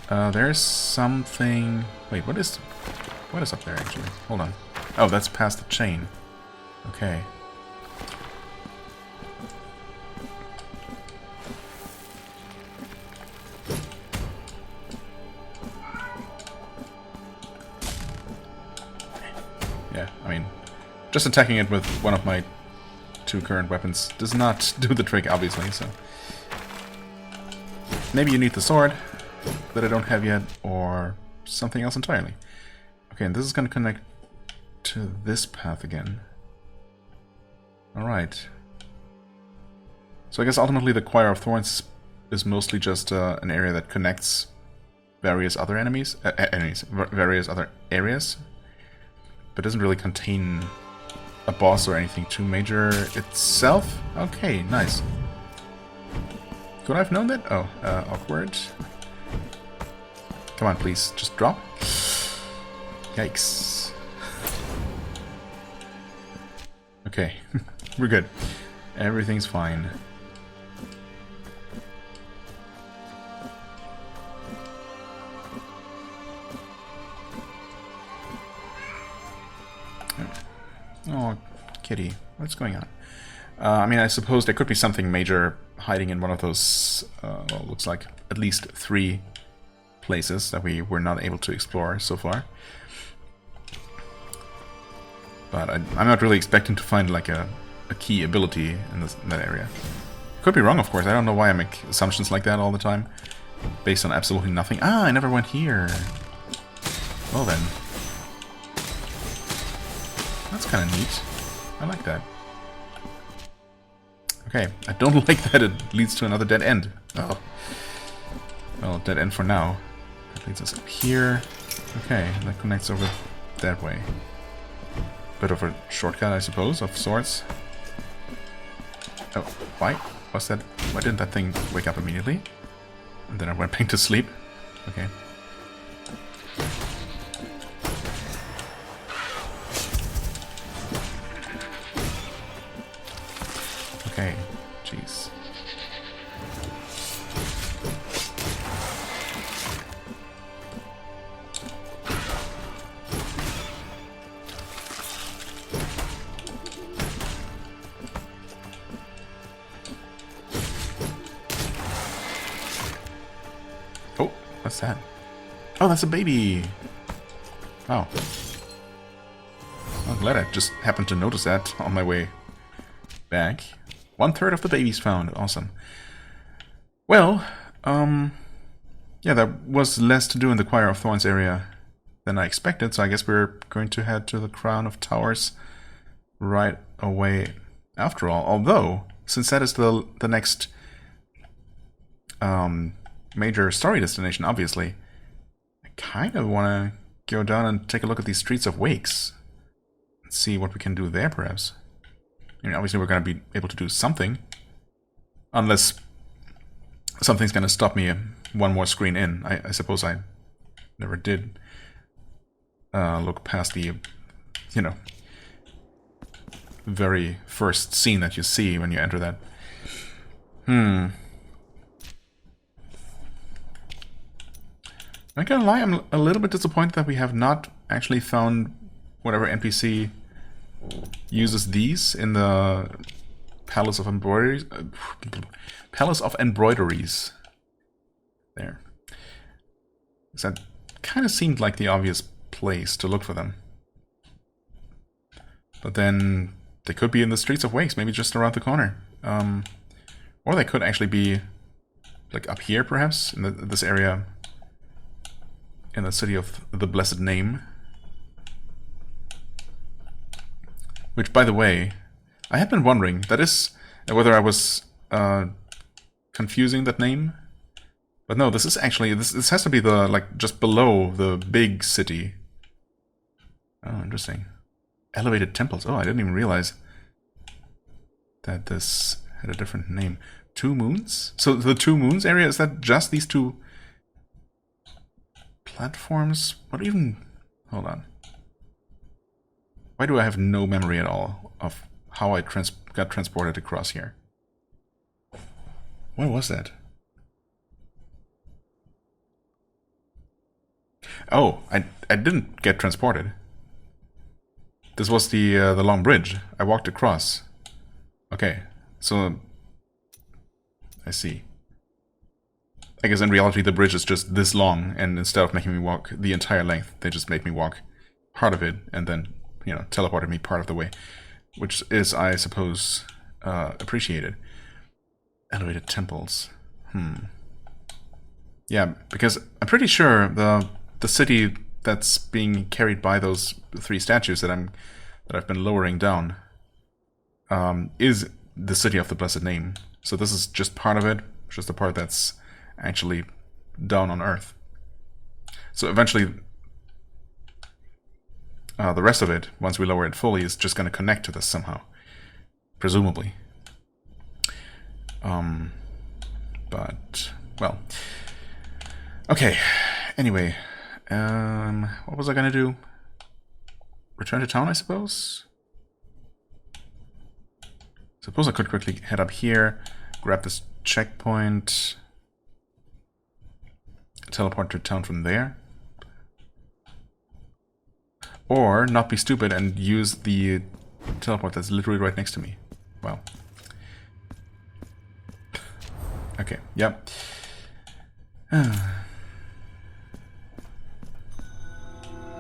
There's something... Wait, what is up there, actually? Hold on. Oh, that's past the chain. Okay. Yeah, I mean, just attacking it with one of my 2 current weapons does not do the trick, obviously, so... Maybe you need the sword that I don't have yet, or something else entirely. Okay, and this is going to connect to this path again. Alright. So I guess ultimately the Choir of Thorns is mostly just an area that connects various other various other areas, but doesn't really contain a boss or anything too major itself. Okay, nice. Could I have known that? Oh, awkward. Come on, please, just drop. Yikes. Okay, we're good. Everything's fine. Oh, kitty, what's going on? I mean, I suppose there could be something major hiding in one of those, well, looks like at least 3 places that we were not able to explore so far. But I'm not really expecting to find like a key ability in that area. Could be wrong, of course. I don't know why I make assumptions like that all the time, based on absolutely nothing. Ah, I never went here. Well then. That's kind of neat. I like that. Okay, I don't like that it leads to another dead end. Oh. Well, dead end for now. That leads us up here. Okay, that connects over that way. Bit of a shortcut, I suppose, of sorts. Oh, why? Was that? Why didn't that thing wake up immediately? And then I went back to sleep. Okay. Okay, jeez. Oh, what's that? Oh, that's a baby! Oh. I'm glad I just happened to notice that on my way back. 1/3 of the babies found. Awesome. Well, yeah, there was less to do in the Choir of Thorns area than I expected, so I guess we're going to head to the Crown of Towers right away after all. Although, since that is the next major story destination, obviously, I kind of want to go down and take a look at these Streets of Wakes and see what we can do there, perhaps. I mean, obviously we're going to be able to do something. Unless something's going to stop me one more screen in. I suppose I never did look past the, you know, very first scene that you see when you enter that. Not gonna lie, I'm a little bit disappointed that we have not actually found whatever NPC uses these in the Palace of Embroideries. Palace of Embroideries. There. That kind of seemed like the obvious place to look for them. But then they could be in the Streets of Wakes, maybe just around the corner. Or they could actually be like up here, perhaps, in this area in the City of the Blessed Name. Which, by the way, I had been wondering, that is, whether I was confusing that name. But no, this is actually, this has to be the, like, just below the big city. Oh, interesting. Elevated temples. Oh, I didn't even realize that this had a different name. 2 Moons? So the 2 Moons area, is that just these 2 platforms? What even... Hold on. Why do I have no memory at all of how I got transported across here? What was that? Oh, I didn't get transported. This was the long bridge. I walked across. Okay, so I see. I guess in reality the bridge is just this long, and instead of making me walk the entire length, they just made me walk part of it, and then, you know, teleported me part of the way, which is, I suppose, appreciated. Elevated temples. Yeah, because I'm pretty sure the city that's being carried by those 3 statues that I've been lowering down is the City of the Blessed Name. So this is just part of it, just the part that's actually down on Earth. So eventually, the rest of it, once we lower it fully, is just going to connect to this somehow, presumably. But well, okay. Anyway, what was I going to do? Return to town, I suppose. Suppose I could quickly head up here, grab this checkpoint, teleport to town from there. Or not be stupid and use the teleport that's literally right next to me. Well. Okay, yep.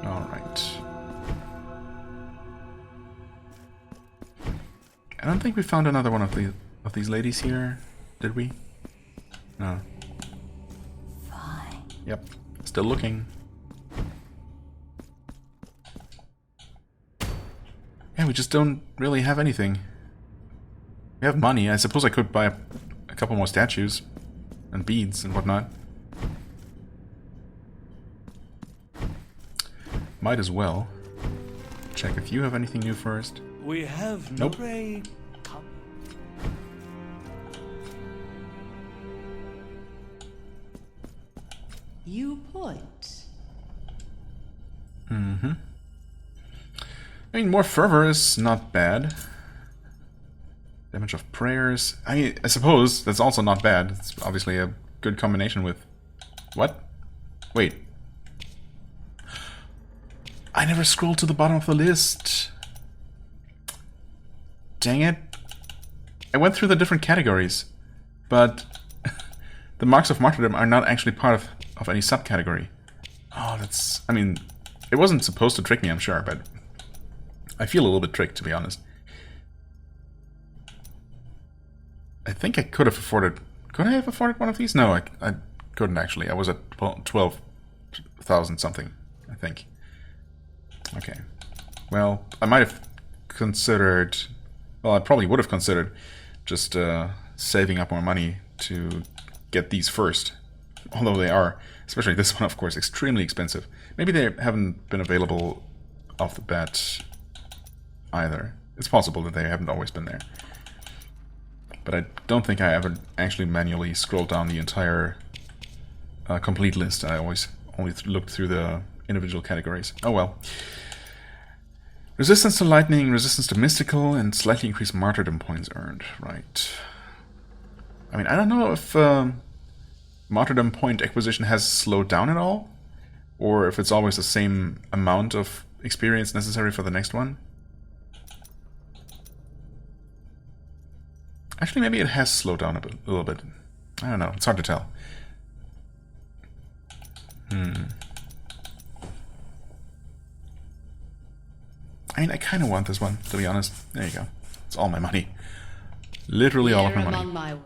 Alright. I don't think we found another one of these ladies here, did we? No. Fine. Yep. Still looking. Yeah, we just don't really have anything. We have money. I suppose I could buy a couple more statues and beads and whatnot. Might as well check if you have anything new first. We have Nope. You point. Mm-hmm. I mean, more fervor is not bad. Damage of prayers. I suppose that's also not bad. It's obviously a good combination with... What? Wait. I never scrolled to the bottom of the list. Dang it. I went through the different categories, but the marks of martyrdom are not actually part of any subcategory. Oh, that's... I mean, it wasn't supposed to trick me, I'm sure, but I feel a little bit tricked, to be honest. I think I could have afforded... Could I have afforded one of these? No, I couldn't actually. I was at 12,000 something, I think. Okay. Well, I might have considered... Well, I probably would have considered just saving up more money to get these first. Although they are, especially this one, of course, extremely expensive. Maybe they haven't been available off the bat either. It's possible that they haven't always been there. But I don't think I ever actually manually scrolled down the entire complete list. I always only looked through the individual categories. Oh well. Resistance to lightning, resistance to mystical, and slightly increased martyrdom points earned. Right. I mean, I don't know if martyrdom point acquisition has slowed down at all, or if it's always the same amount of experience necessary for the next one. Actually, maybe it has slowed down a little bit. I don't know. It's hard to tell. I mean, I kind of want this one, to be honest. There you go. It's all my money. Literally all of my Here I'm money. on my way.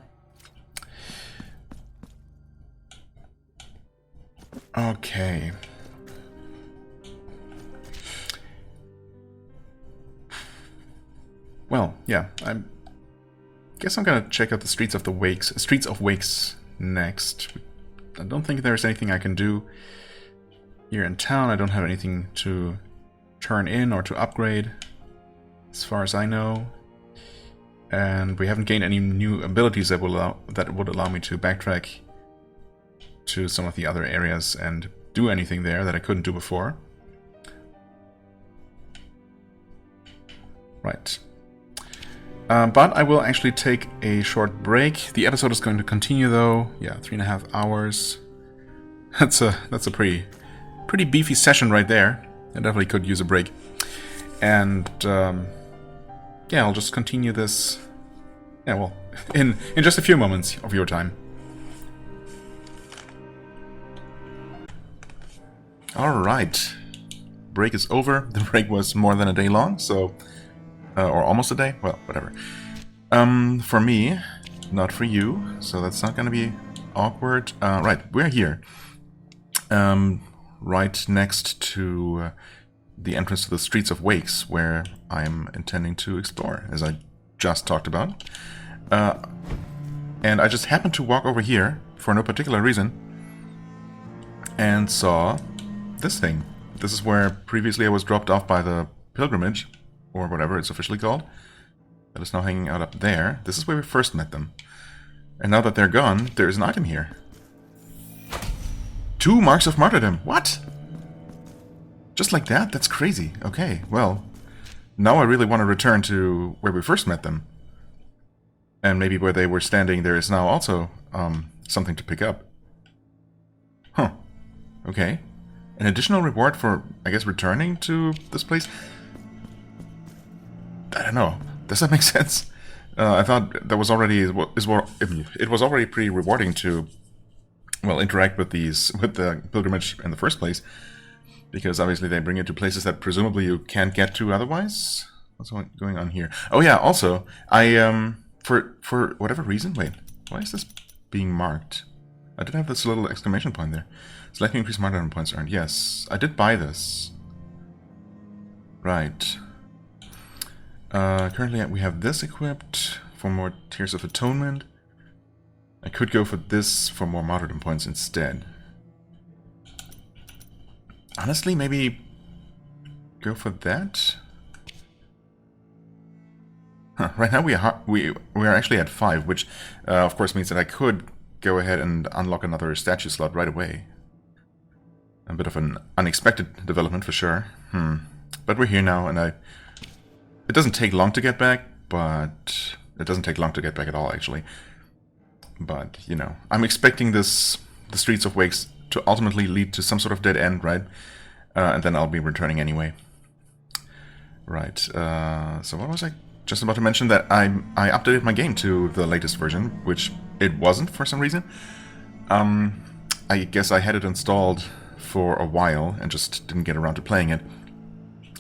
Okay. Well, yeah, I guess I'm gonna check out the Streets of Wakes next. I don't think there's anything I can do here in town. I don't have anything to turn in or to upgrade, as far as I know. And we haven't gained any new abilities that would allow me to backtrack to some of the other areas and do anything there that I couldn't do before. Right. But I will actually take a short break. The episode is going to continue though. Yeah, 3.5 hours. That's a pretty beefy session right there. I definitely could use a break. And yeah, I'll just continue this. Yeah, well, in just a few moments of your time. Alright. Break is over. The break was more than a day long, so... or almost a day? Well, whatever. For me, not for you, so that's not gonna be awkward. Right, we're here. Right next to the entrance to the Streets of Wakes, where I'm intending to explore, as I just talked about. And I just happened to walk over here, for no particular reason, and saw this thing. This is where previously I was dropped off by the pilgrimage, or whatever it's officially called. That is now hanging out up there. This is where we first met them. And now that they're gone, there is an item here. 2 marks of martyrdom. What? Just like that? That's crazy. Okay, well, now I really want to return to where we first met them. And maybe where they were standing there is now also something to pick up. Huh. Okay. An additional reward for, I guess, returning to this place? I don't know. Does that make sense? I thought that was already it was already pretty rewarding to, well, interact with the pilgrimage in the first place, because obviously they bring you to places that presumably you can't get to otherwise. What's going on here? Oh yeah, also I for whatever reason, wait, why is this being marked? I did have this little exclamation point there. Slightly increased martyrdom points earned. Yes, I did buy this. Right. Currently we have this equipped for more Tears of Atonement. I could go for this for more martyrdom points instead. Honestly, maybe go for that. Huh, right now we are actually at 5, which of course means that I could go ahead and unlock another statue slot right away. A bit of an unexpected development for sure. But we're here now, and it doesn't take long to get back, but it doesn't take long to get back at all, actually. But, you know, I'm expecting the Streets of Wakes to ultimately lead to some sort of dead end, right? And then I'll be returning anyway. Right, so what was I just about to mention? That I updated my game to the latest version, which it wasn't for some reason. I guess I had it installed for a while and just didn't get around to playing it.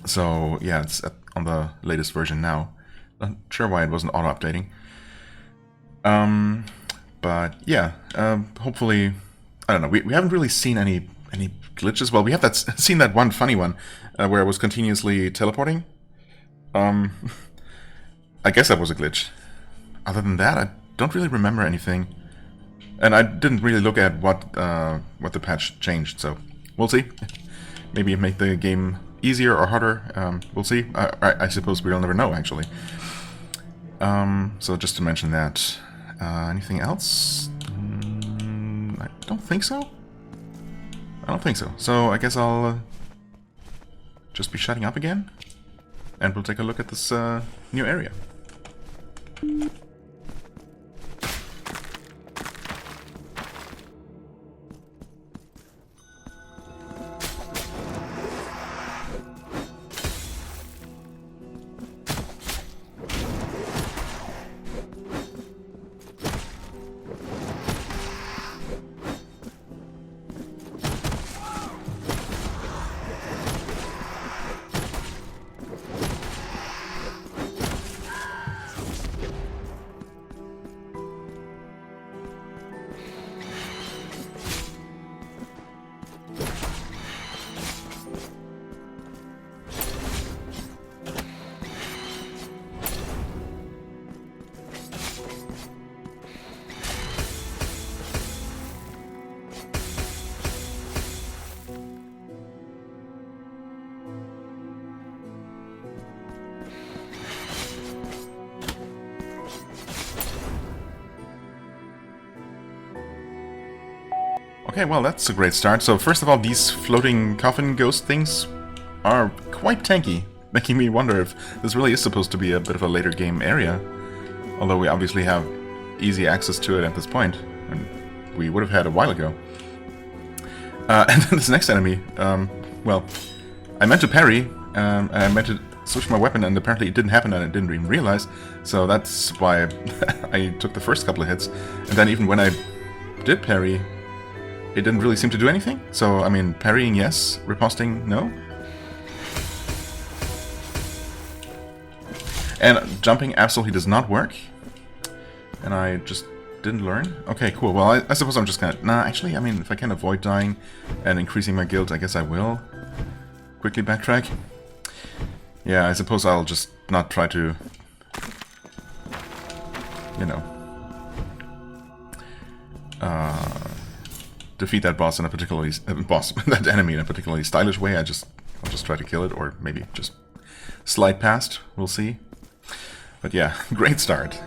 So, yeah, it's on the latest version now. Not sure why it wasn't auto-updating. But yeah, hopefully, I don't know, we haven't really seen any glitches. Well, we have seen that one funny one where I was continuously teleporting. I guess that was a glitch. Other than that, I don't really remember anything. And I didn't really look at what the patch changed, so we'll see. Maybe make the game easier or harder. We'll see. I suppose we'll never know, actually. So just to mention that. Anything else? I don't think so. I don't think so. So I guess I'll just be shutting up again. And we'll take a look at this new area. Okay, well, that's a great start. So first of all, these floating coffin ghost things are quite tanky, making me wonder if this really is supposed to be a bit of a later game area. Although we obviously have easy access to it at this point, and we would have had a while ago. And then this next enemy, well, I meant to parry, and I meant to switch my weapon, and apparently it didn't happen, and I didn't even realize. So that's why I took the first couple of hits. And then even when I did parry, it didn't really seem to do anything. So, I mean, parrying, yes. Riposting, no. And jumping absolutely does not work. And I just didn't learn. Okay, cool. Well, I suppose I'm just gonna... Nah, actually, I mean, if I can avoid dying and increasing my guild, I guess I will. Quickly backtrack. Yeah, I suppose I'll just not try to... You know... defeat that boss in a particularly that enemy in a particularly stylish way. I'll just try to kill it, or maybe just slide past. We'll see. But yeah, great start.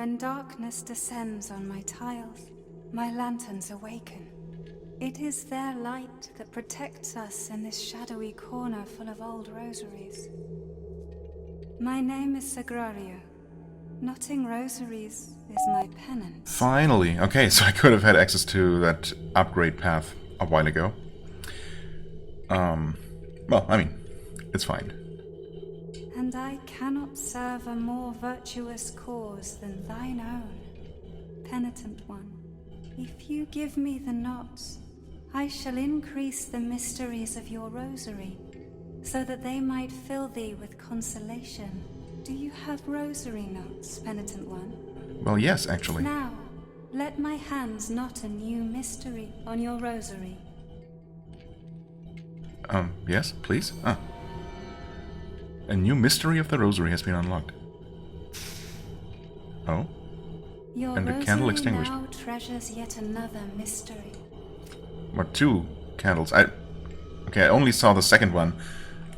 When darkness descends on my tiles, my lanterns awaken. It is their light that protects us in this shadowy corner full of old rosaries. My name is Sagrario. Knotting rosaries is my penance. Finally. Okay, so I could have had access to that upgrade path a while ago. Well, I mean, it's fine. And I cannot serve a more virtuous cause than thine own, Penitent One. If you give me the knots, I shall increase the mysteries of your rosary, so that they might fill thee with consolation. Do you have rosary knots, Penitent One? Well, yes, actually. Now, let my hands knot a new mystery on your rosary. Yes, please? Ah. A new mystery of the rosary has been unlocked. Oh? Your And the rosary candle extinguished. now treasures yet another mystery. What, 2 candles? Okay, I only saw the second one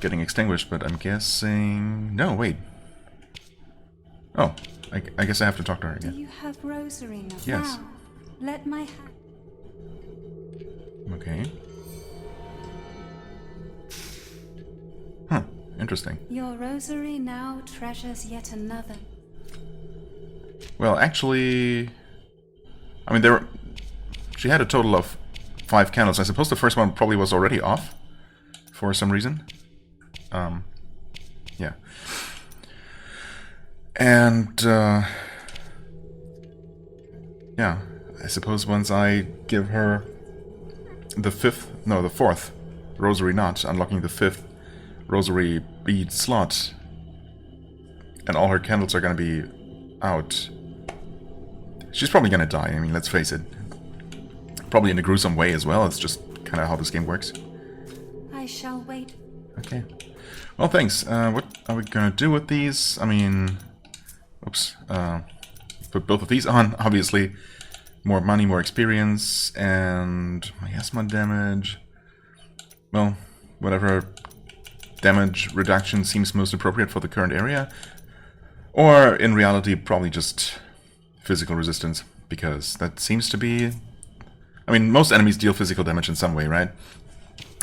getting extinguished, but I'm guessing... No, wait. Oh, I guess I have to talk to her Do again. you have rosary knots? Yes. Now, let my hand... Okay. Huh, interesting. Your rosary now treasures yet another. Well, actually... I mean, she had a total of 5 candles. I suppose the first one probably was already off for some reason. Yeah. And, yeah, I suppose once I give her the 4th rosary knot, unlocking the 5th rosary bead slot, and all her candles are gonna be out, she's probably gonna die. I mean, let's face it. Probably in a gruesome way as well. It's just kind of how this game works. I shall wait. Okay. Well, thanks. What are we gonna do with these? I mean... Oops. Put both of these on, obviously. More money, more experience, and... miasma damage. Well, whatever damage reduction seems most appropriate for the current area. Or, in reality, probably just physical resistance, because that seems to be... I mean, most enemies deal physical damage in some way, right?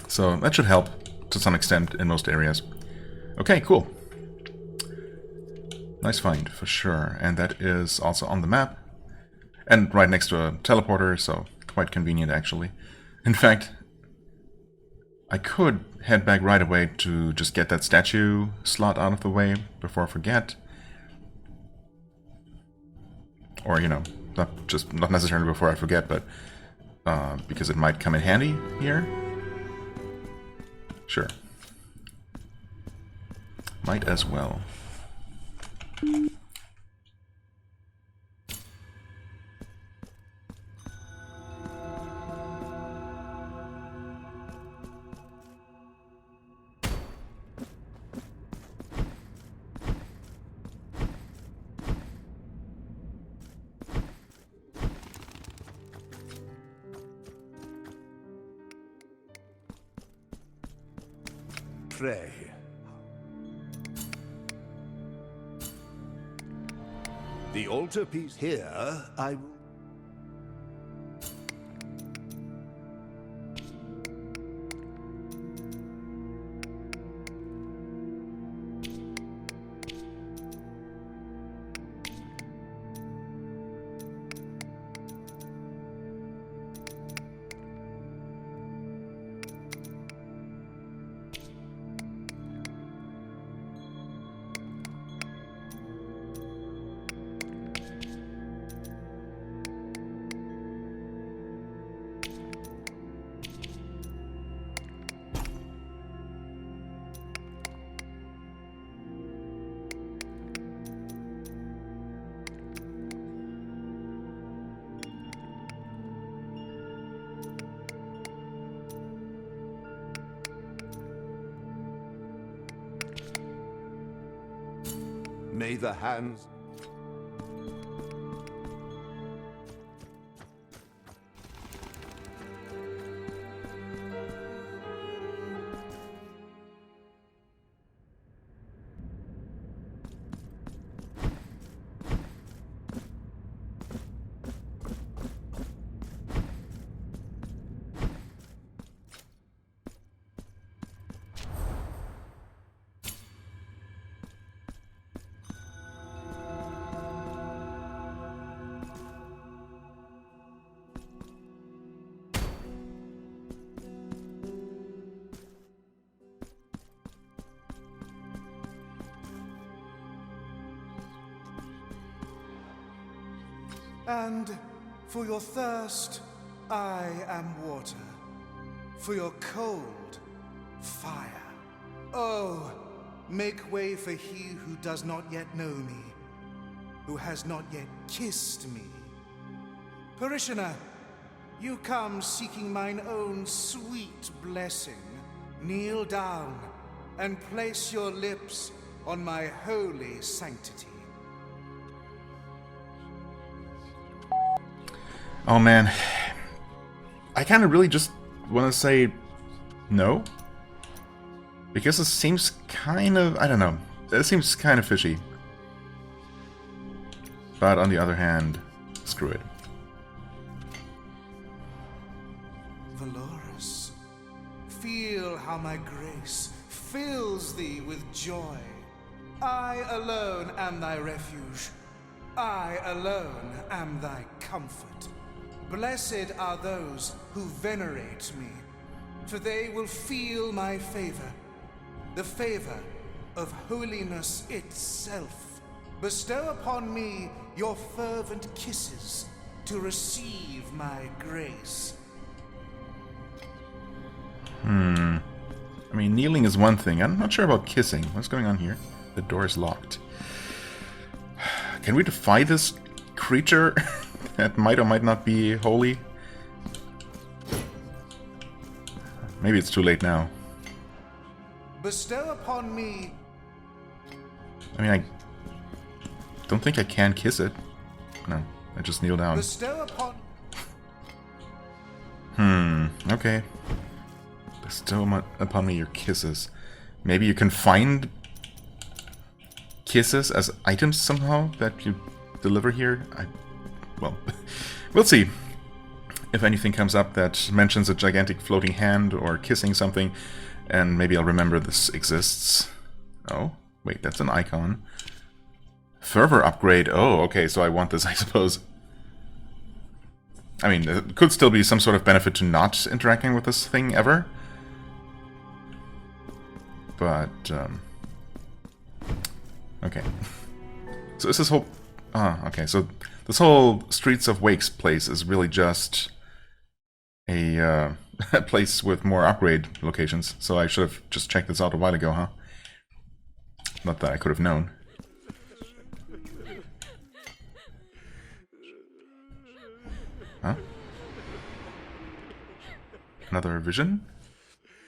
So that should help to some extent in most areas. Okay, cool. Nice find, for sure. And that is also on the map. And right next to a teleporter, so quite convenient, actually. In fact, I could head back right away to just get that statue slot out of the way before I forget. Or, you know, not necessarily before I forget, but because it might come in handy here. Sure. Might as well. Pray. The altarpiece here, I will... May the hands... And for your thirst, I am water. For your cold, fire. Oh, make way for he who does not yet know me, who has not yet kissed me. Parishioner, you come seeking mine own sweet blessing. Kneel down and place your lips on my holy sanctity. Oh man, I kind of really just want to say no, because it seems kind of, I don't know, it seems kind of fishy. But on the other hand, screw it. Valorous, feel how my grace fills thee with joy. I alone am thy refuge. I alone am thy comfort. Blessed are those who venerate me, for they will feel my favor, the favor of holiness itself. Bestow upon me your fervent kisses to receive my grace. I mean, kneeling is one thing. I'm not sure about kissing. What's going on here? The door is locked. Can we defy this creature that might or might not be holy? Maybe it's too late now. Bestow upon me. I mean, I don't think I can kiss it. No, I just kneel down. Bestow upon. Okay. Bestow upon me your kisses. Maybe you can find kisses as items somehow that you deliver here? Well, we'll see. If anything comes up that mentions a gigantic floating hand or kissing something, and maybe I'll remember this exists. Oh, wait, that's an icon. Fervor upgrade. Oh, okay, so I want this, I suppose. I mean, there could still be some sort of benefit to not interacting with this thing ever. But, okay. So is this whole... okay, so this whole Streets of Wakes place is really just a place with more upgrade locations. So I should have just checked this out a while ago, huh? Not that I could have known. Huh? Another vision?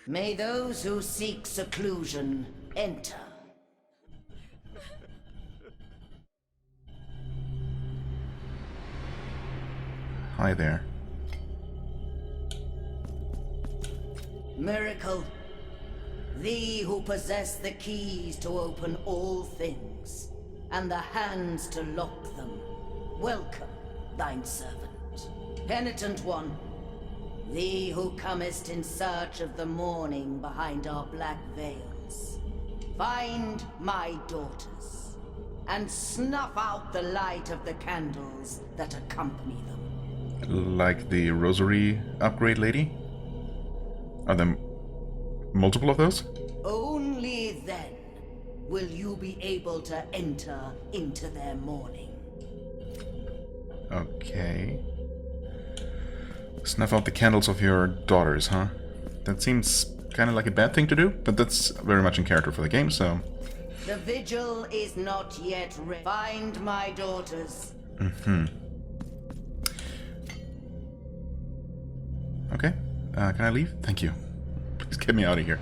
May those who seek seclusion enter. Hi there. Miracle, thee who possess the keys to open all things, and the hands to lock them, welcome thine servant. Penitent One, thee who comest in search of the morning behind our black veils, find my daughters, and snuff out the light of the candles that accompany them. Like the rosary upgrade lady? Are there multiple of those? Only then will you be able to enter into their morning. Okay. Snuff out the candles of your daughters, huh? That seems kind of like a bad thing to do, but that's very much in character for the game, so... The vigil is not yet ready. Find my daughters. Okay. Can I leave? Thank you. Please get me out of here.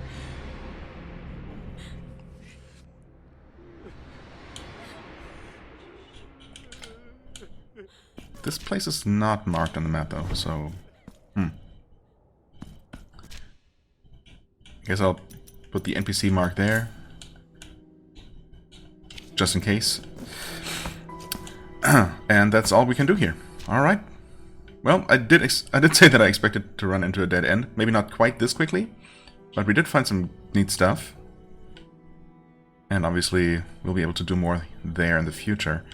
This place is not marked on the map, though, so... Guess I'll put the NPC mark there. Just in case. And that's all we can do here. Alright. Well, I did say that I expected to run into a dead end. Maybe not quite this quickly, but we did find some neat stuff. And obviously, we'll be able to do more there in the future.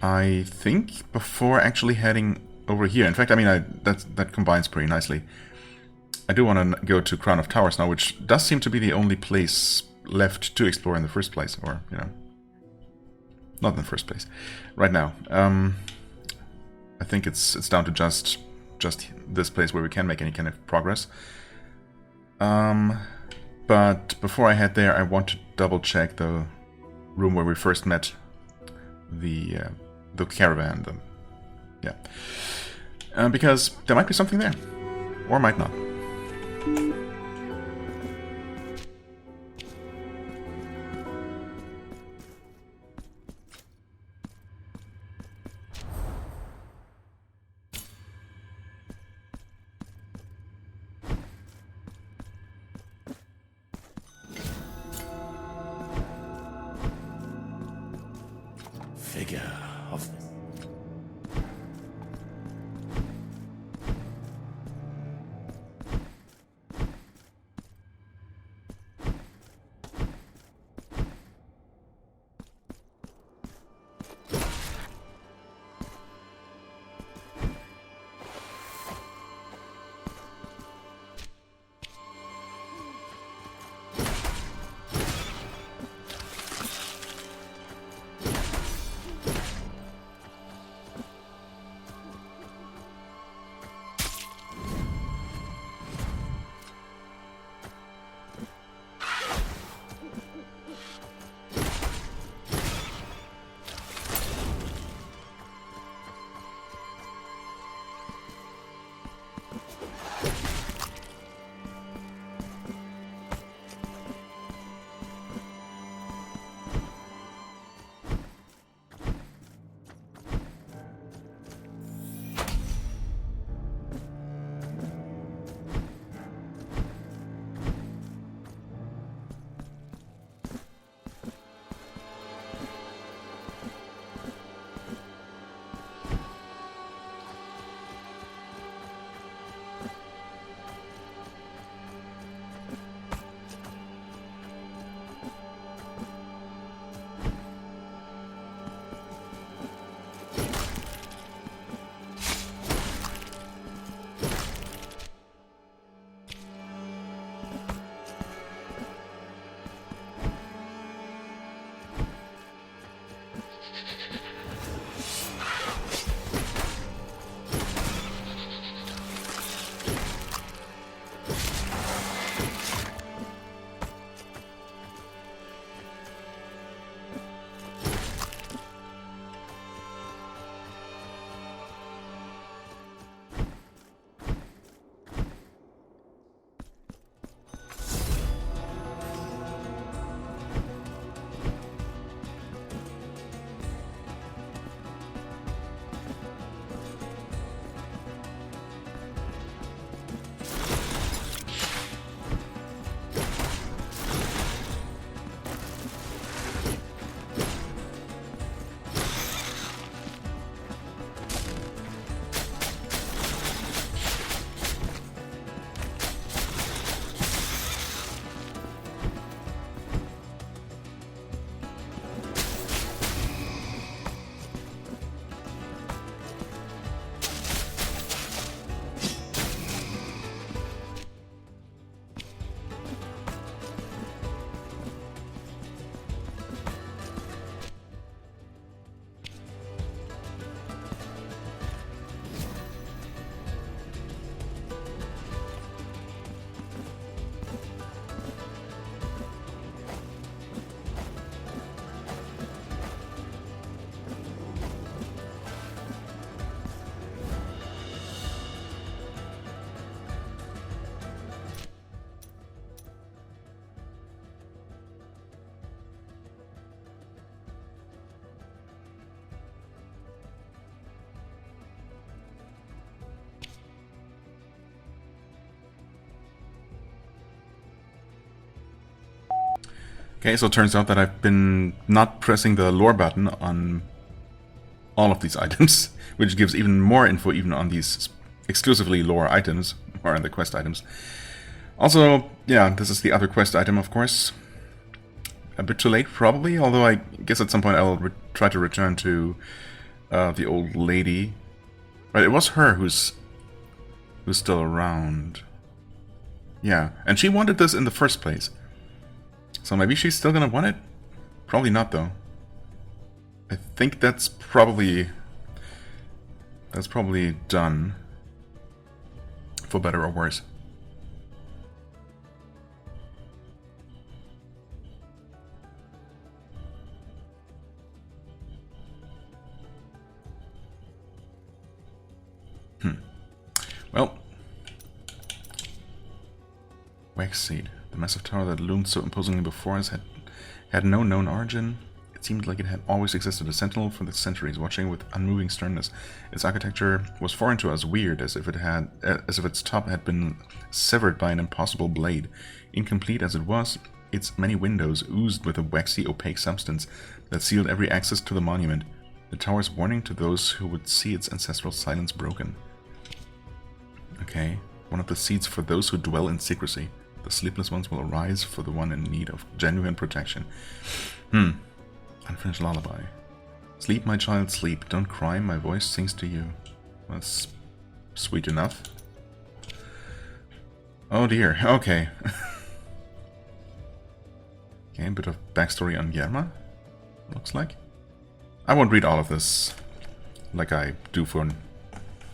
I think before actually heading over here, in fact, I mean, that combines pretty nicely. I do want to go to Crown of Towers now, which does seem to be the only place left to explore in the first place, or, you know, not in the first place, right now. I think it's down to just this place where we can make any kind of progress. But before I head there, I want to double check the room where we first met the caravan. Because there might be something there, or might not. Figure of the... Okay, so it turns out that I've been not pressing the lore button on all of these items, which gives even more info even on these exclusively lore items, or on the quest items. Also, yeah, this is the other quest item, of course. A bit too late, probably, although I guess at some point I'll try to return to the old lady. Right, it was her who's still around. Yeah, and she wanted this in the first place. So maybe she's still gonna want it? Probably not, though. I think that's probably That's probably done. For better or worse. Well. Wax Seed. The massive tower that loomed so imposingly before us had no known origin. It seemed like it had always existed, a sentinel for the centuries, watching with unmoving sternness. Its architecture was foreign to us, weird, as if its top had been severed by an impossible blade. Incomplete as it was, its many windows oozed with a waxy, opaque substance that sealed every access to the monument. The tower's warning to those who would see its ancestral silence broken. Okay, one of the seeds for those who dwell in secrecy. The sleepless ones will arise for the one in need of genuine protection. Unfinished lullaby. Sleep, my child, sleep. Don't cry, my voice sings to you. That's sweet enough. Oh dear, okay. Okay, a bit of backstory on Yerma, looks like. I won't read all of this, like I do for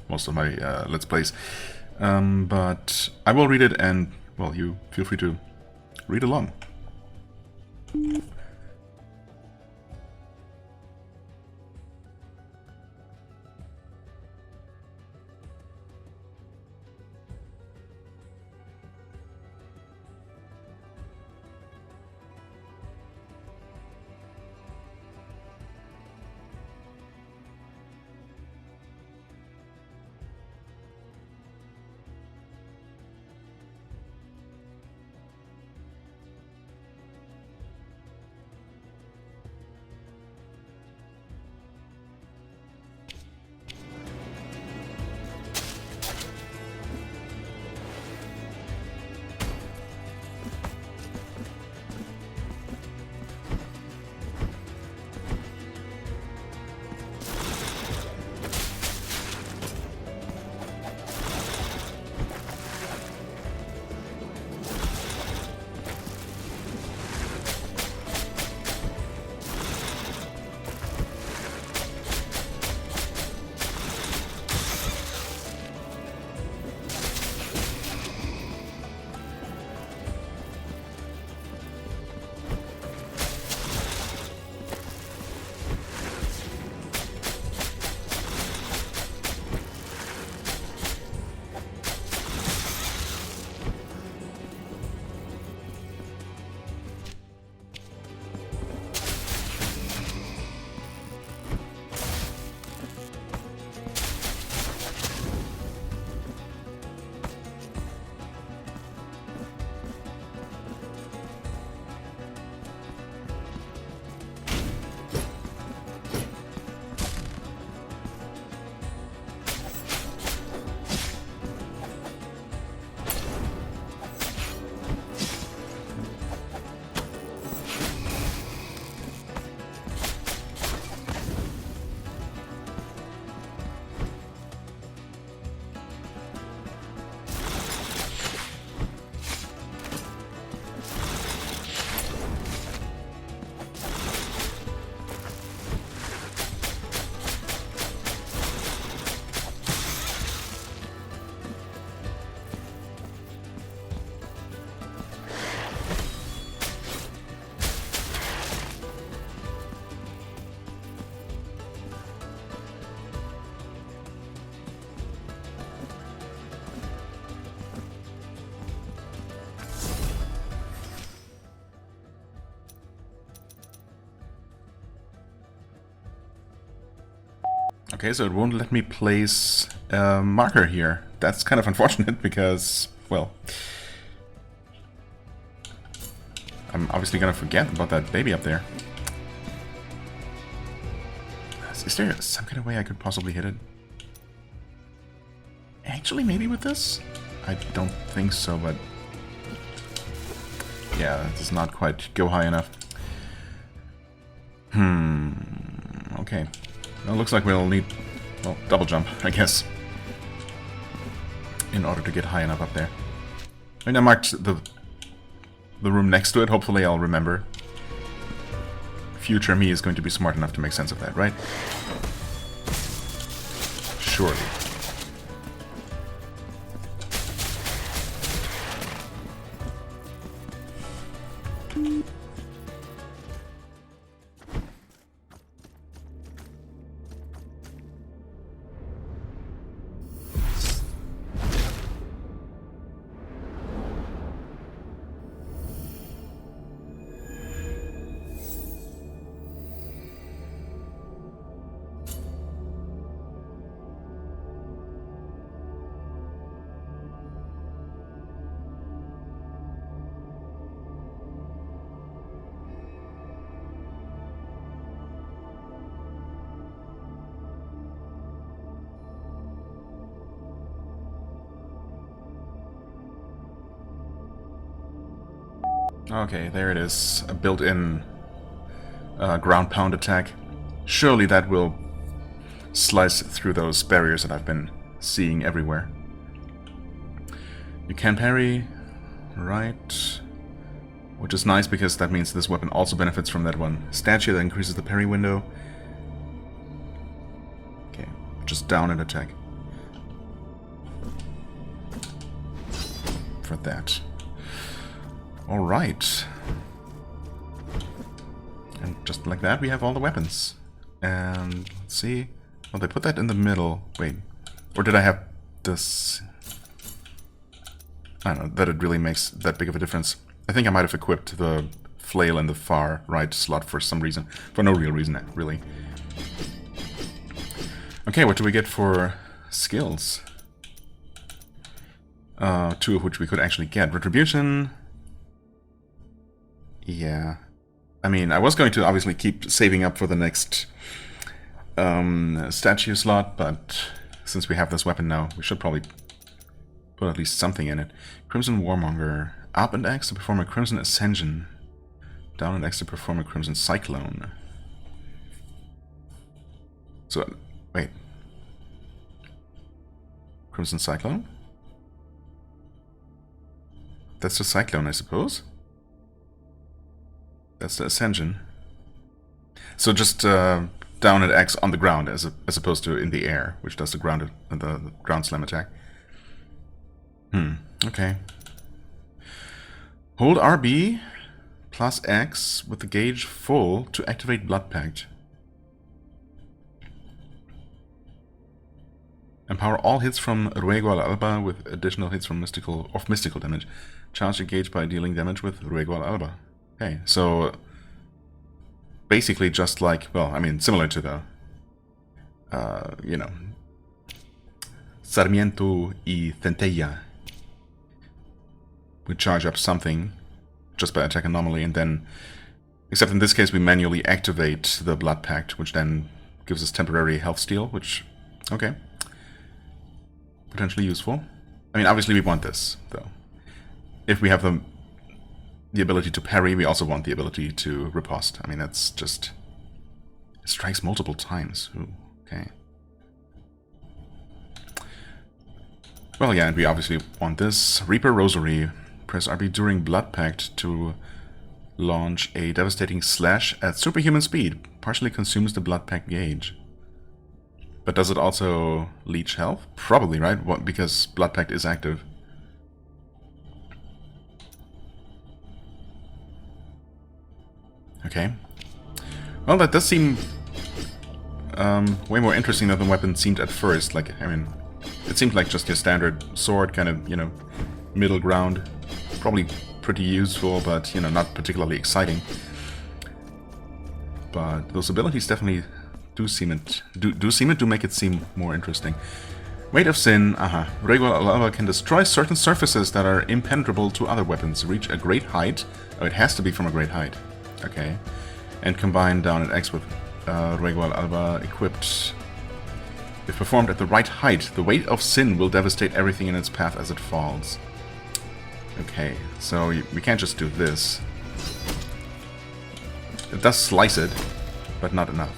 most of my Let's Plays. But I will read it, and, well, you feel free to read along. Okay, so it won't let me place a marker here. That's kind of unfortunate because, well, I'm obviously gonna forget about that baby up there. Is there some kind of way I could possibly hit it? Actually, maybe with this? I don't think so, but yeah, it does not quite go high enough. Okay. Well, looks like we'll need, well, double jump, I guess, in order to get high enough up there. I mean, I marked the room next to it. Hopefully I'll remember. Future me is going to be smart enough to make sense of that, right? surely. Okay, there it is. A built-in ground pound attack. Surely that will slice through those barriers that I've been seeing everywhere. You can parry, right? Which is nice because that means this weapon also benefits from that one statue that increases the parry window. Okay, just down and attack. For that. Alright. And just like that, we have all the weapons. And let's see. Well, they put that in the middle. Wait. Or did I have this? I don't know, that it really makes that big of a difference. I think I might have equipped the flail in the far right slot for some reason. For no real reason, really. Okay, what do we get for skills? Two of which we could actually get. Retribution. Yeah. I mean, I was going to obviously keep saving up for the next statue slot, but since we have this weapon now, we should probably put at least something in it. Crimson Warmonger. Up and X to perform a Crimson Ascension. Down and X to perform a Crimson Cyclone. So, wait. Crimson Cyclone? That's the Cyclone, I suppose? That's the Ascension. So just down at X on the ground as opposed to in the air, which does the ground slam attack. Okay. Hold RB plus X with the gauge full to activate Blood Pact. Empower all hits from Ruego al Alba with additional hits from mystical damage. Charge the gauge by dealing damage with Ruego al Alba. Okay, so basically just like, well, I mean, similar to the, you know, Sarmiento y Centella. We charge up something just by attack anomaly, and then, except in this case, we manually activate the Blood Pact, which then gives us temporary health steal, which, okay, potentially useful. I mean, obviously we want this, though. If we have the ability to parry, we also want the ability to riposte. I mean, that's just... It strikes multiple times. Ooh, okay. Well, yeah, and we obviously want this. Reaper Rosary. Press RB during Blood Pact to launch a devastating slash at superhuman speed. Partially consumes the Blood Pact gauge. But does it also leech health? Probably, right? What, because Blood Pact is active. Okay. Well, that does seem way more interesting than the weapon seemed at first. Like, I mean, it seemed like just your standard sword, kind of, you know, middle ground. Probably pretty useful, but, you know, not particularly exciting. But those abilities definitely do make it seem more interesting. Weight of Sin, Regular Lava can destroy certain surfaces that are impenetrable to other weapons. Reach a great height. Oh, it has to be from a great height. Okay. And combine down at X with Regual Alba equipped. If performed at the right height, the weight of sin will devastate everything in its path as it falls. Okay, so we can't just do this. It does slice it, but not enough.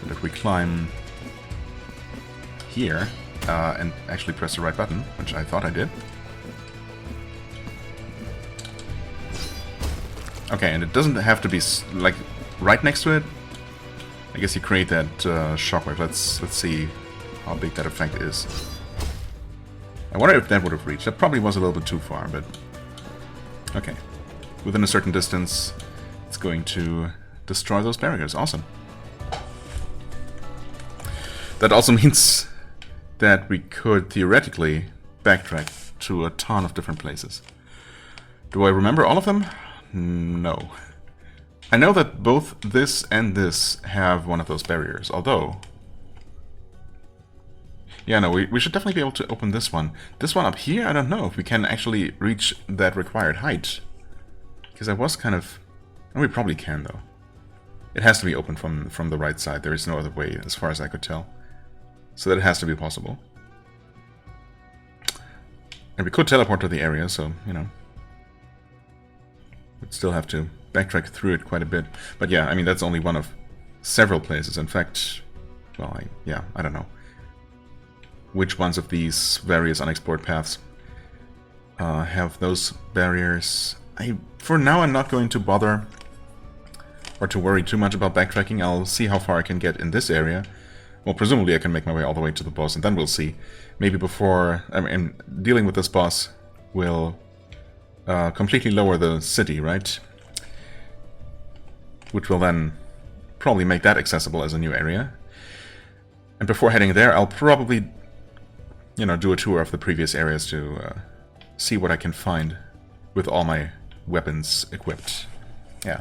And if we climb here and actually press the right button, which I thought I did. Okay, and it doesn't have to be like right next to it. I guess you create that shockwave. Let's see how big that effect is. I wonder if that would have reached. That probably was a little bit too far, but... Okay. Within a certain distance, it's going to destroy those barriers. Awesome. That also means that we could theoretically backtrack to a ton of different places. Do I remember all of them? No. I know that both this and this have one of those barriers, although... Yeah, no, we should definitely be able to open this one. This one up here, I don't know if we can actually reach that required height. Because I was kind of... Oh, we probably can, though. It has to be open from the right side. There is no other way, as far as I could tell. So that it has to be possible. And we could teleport to the area, so, you know... We'd still have to backtrack through it quite a bit. But yeah, I mean, that's only one of several places. In fact, well, I don't know which ones of these various unexplored paths have those barriers. For now, I'm not going to bother or to worry too much about backtracking. I'll see how far I can get in this area. Well, presumably I can make my way all the way to the boss, and then we'll see. Maybe before... I mean, dealing with this boss will completely lower the city, right? Which will then probably make that accessible as a new area. And before heading there, I'll probably, you know, do a tour of the previous areas to see what I can find with all my weapons equipped. Yeah.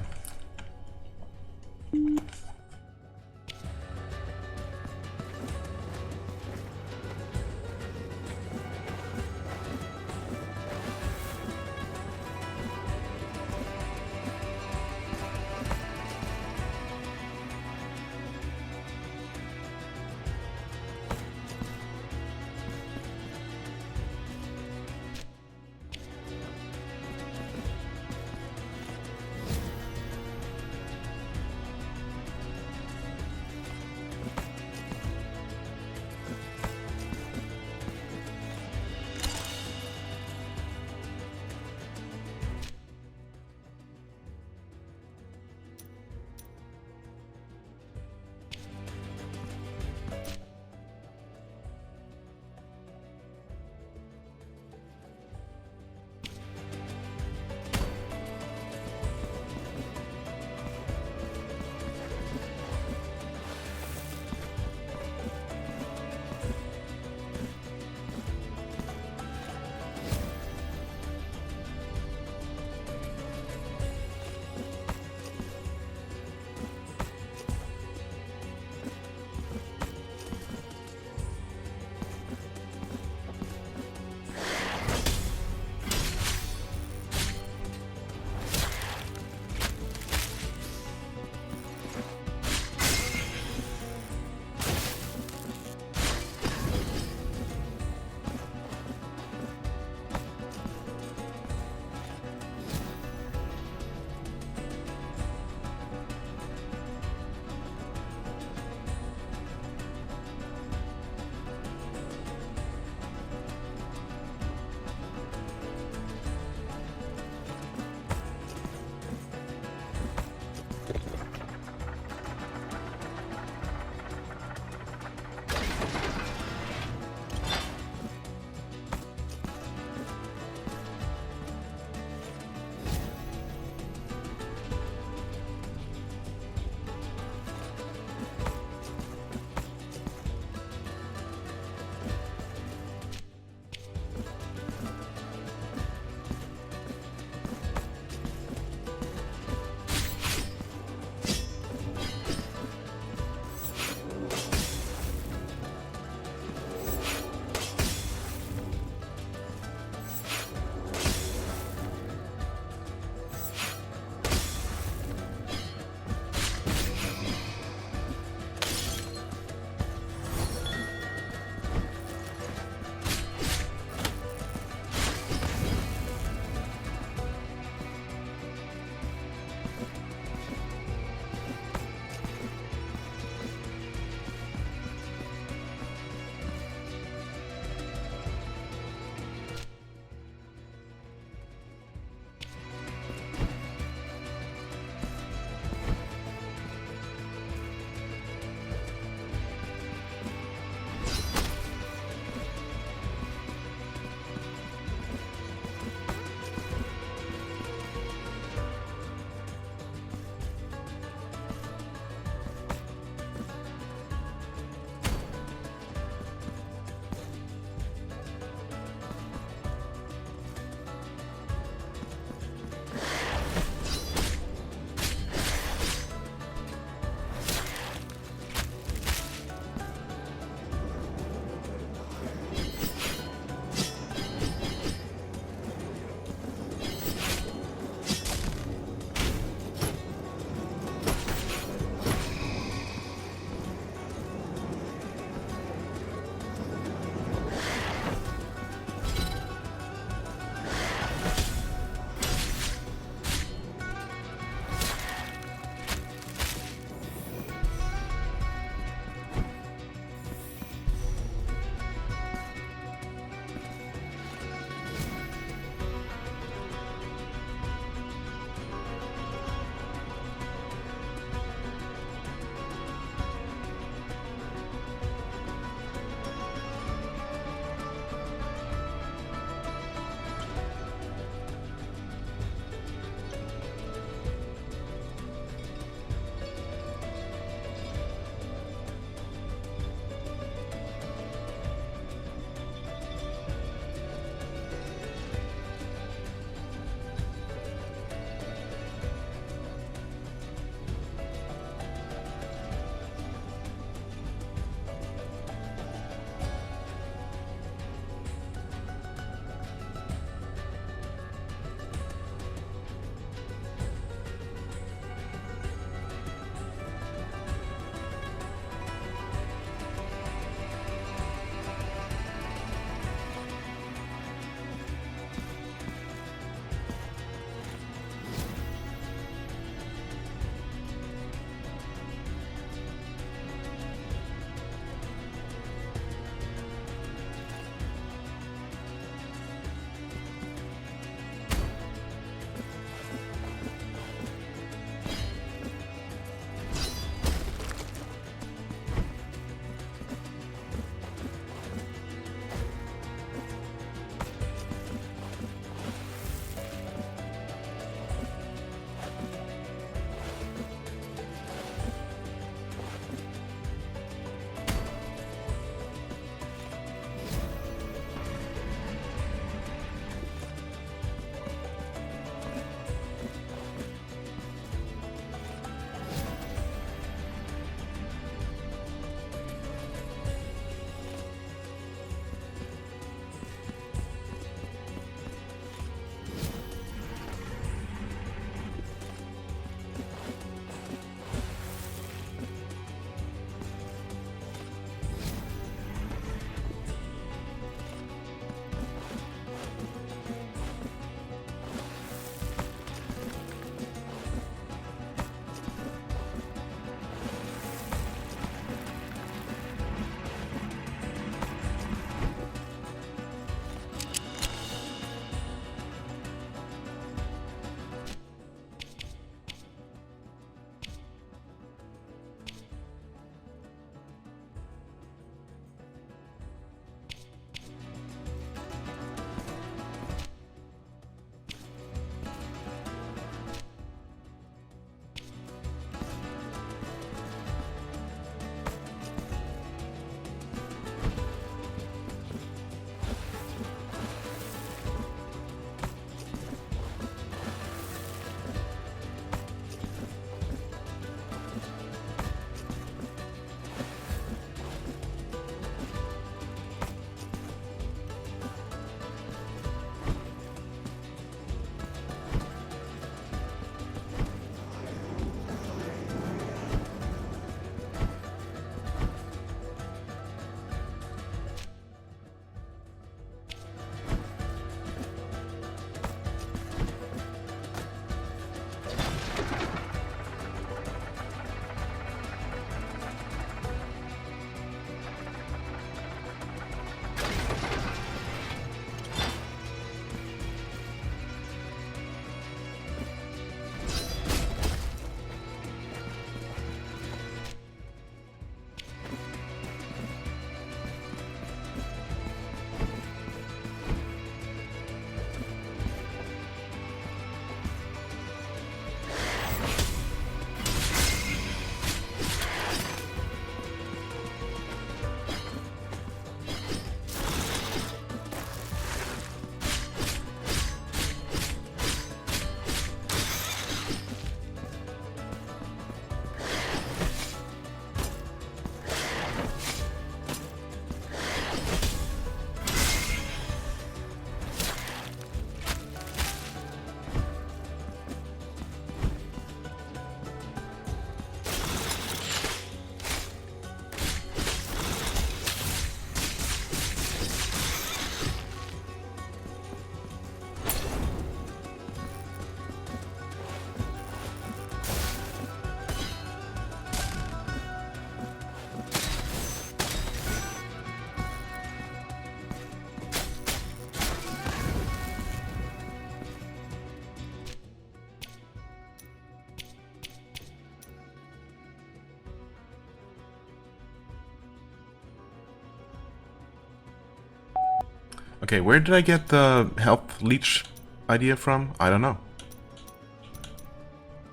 Okay, where did I get the health leech idea from? I don't know.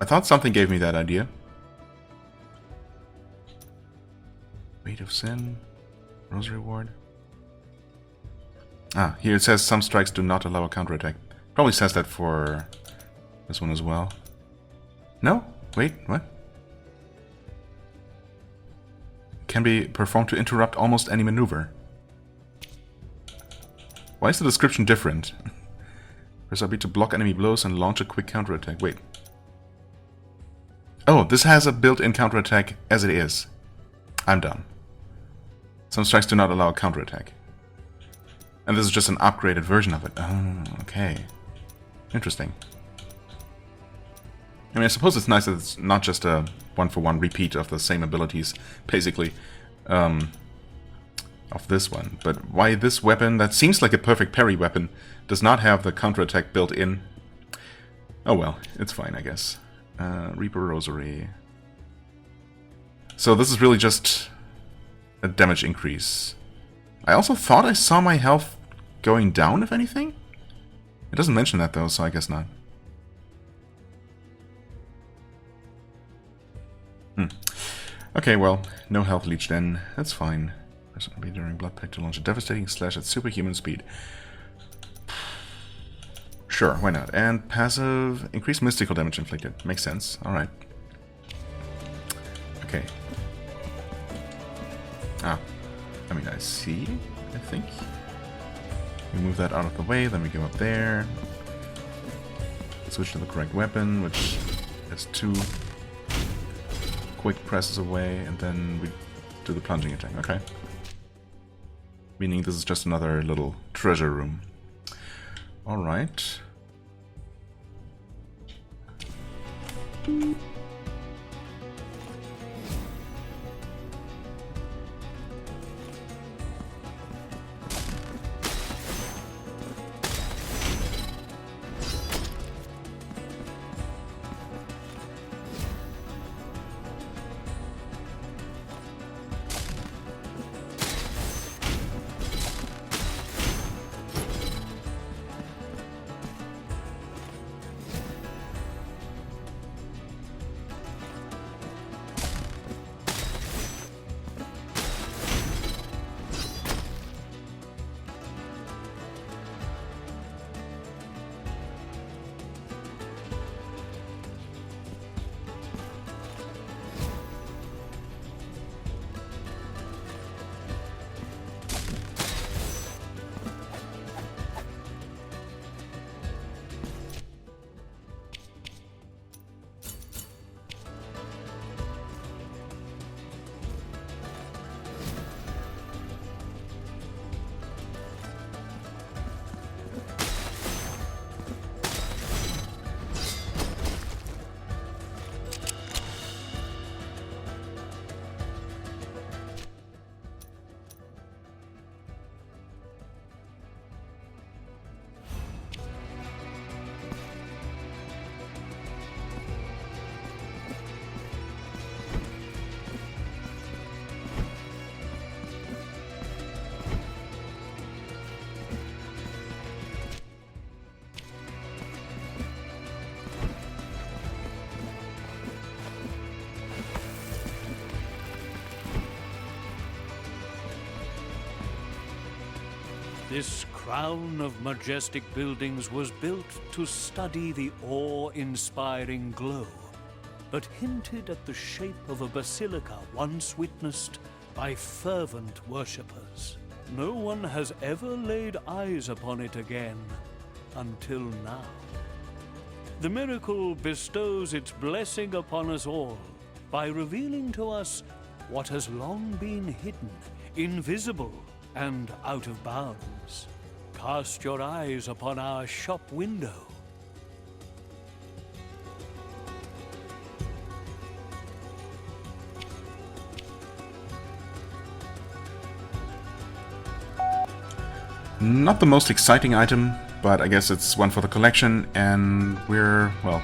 I thought something gave me that idea. Weight of Sin. Rosary Ward. Ah, here it says some strikes do not allow a counterattack. Probably says that for this one as well. No? Wait, what? Can be performed to interrupt almost any maneuver. Why is the description different? Press RB to block enemy blows and launch a quick counterattack. Wait. Oh, this has a built-in counterattack as it is. I'm done. Some strikes do not allow a counterattack. And this is just an upgraded version of it. Oh, okay. Interesting. I mean, I suppose it's nice that it's not just a one-for-one repeat of the same abilities, basically, of this one. But why this weapon, that seems like a perfect parry weapon, does not have the counterattack built in? Oh well, it's fine, I guess. Reaper Rosary. So this is really just a damage increase. I also thought I saw my health going down, if anything? It doesn't mention that though, so I guess not. Okay, well, no health leech then. That's fine. Press RB during Blood Pact to launch a devastating slash at superhuman speed. Sure, why not? And passive, increased mystical damage inflicted. Makes sense. Alright. Okay. Ah. I mean, I see, I think. We move that out of the way, then we go up there. Switch to the correct weapon, which is 2 quick presses away, and then we do the plunging attack, okay? Meaning this is just another little treasure room. Alright. This crown of majestic buildings was built to study the awe-inspiring glow, but hinted at the shape of a basilica once witnessed by fervent worshippers. No one has ever laid eyes upon it again, until now. The miracle bestows its blessing upon us all by revealing to us what has long been hidden, invisible, and out of bounds. Cast your eyes upon our shop window. Not the most exciting item, but I guess it's one for the collection, and we're, well,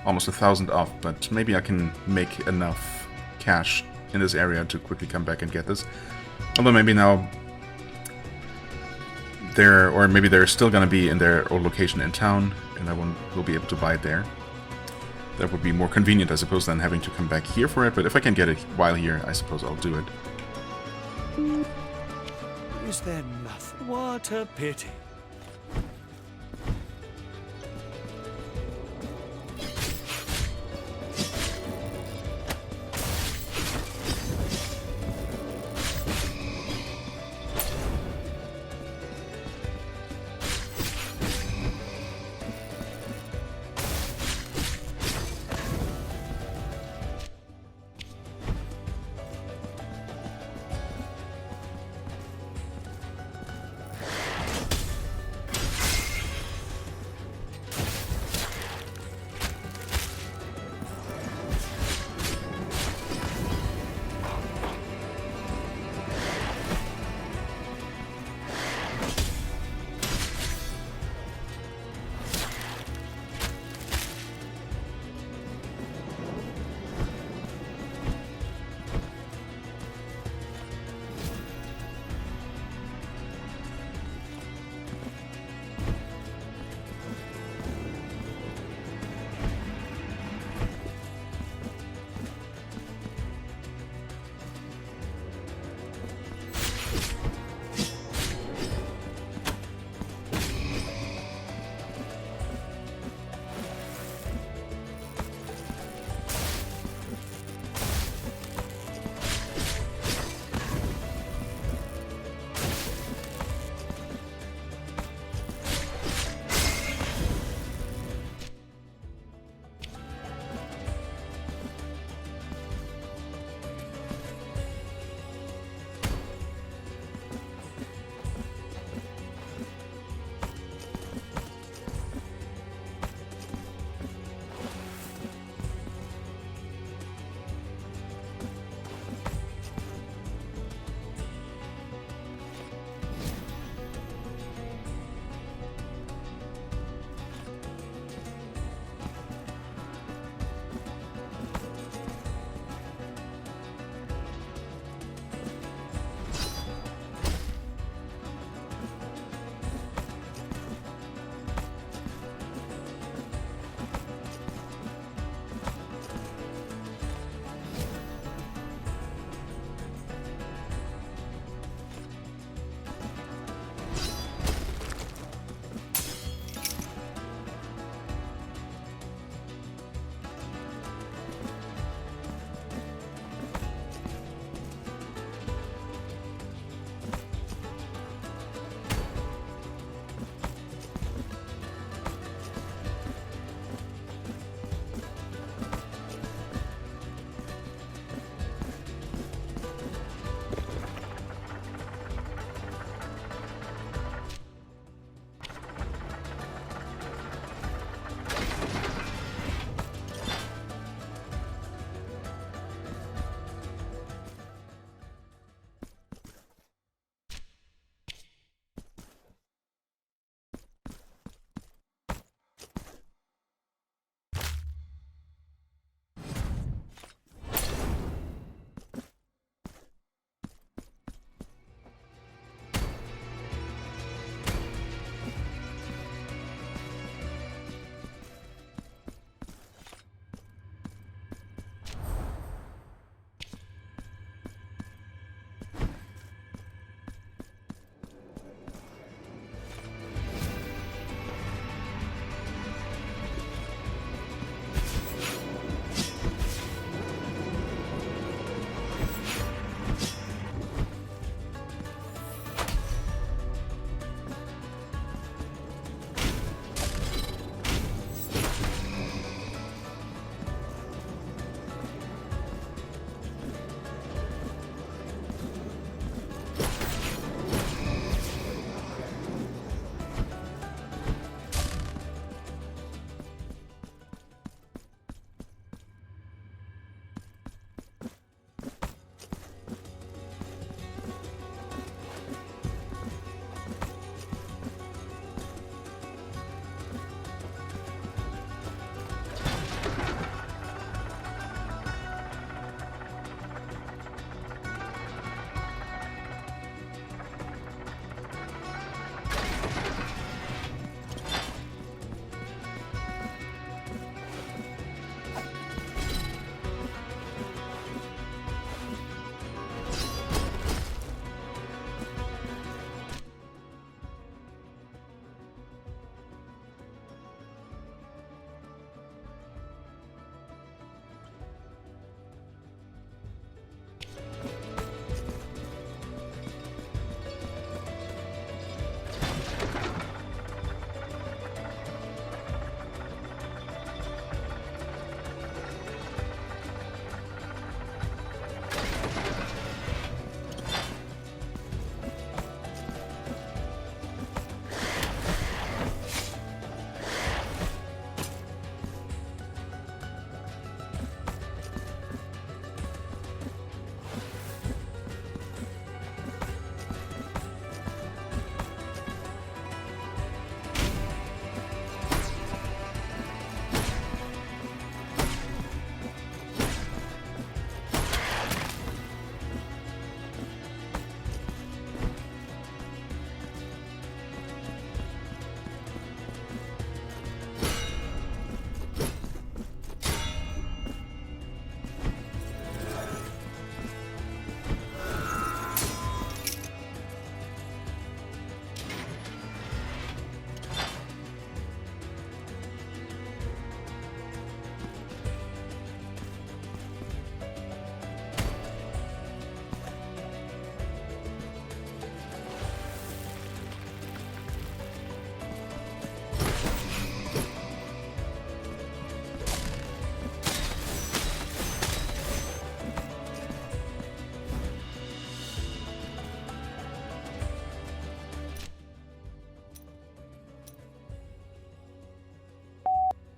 almost 1,000 off, but maybe I can make enough cash in this area to quickly come back and get this. Although maybe now there, or maybe they're still going to be in their old location in town, and I will be able to buy it there. That would be more convenient, I suppose, than having to come back here for it, but if I can get it while here, I suppose I'll do it. Is there nothing? What a pity.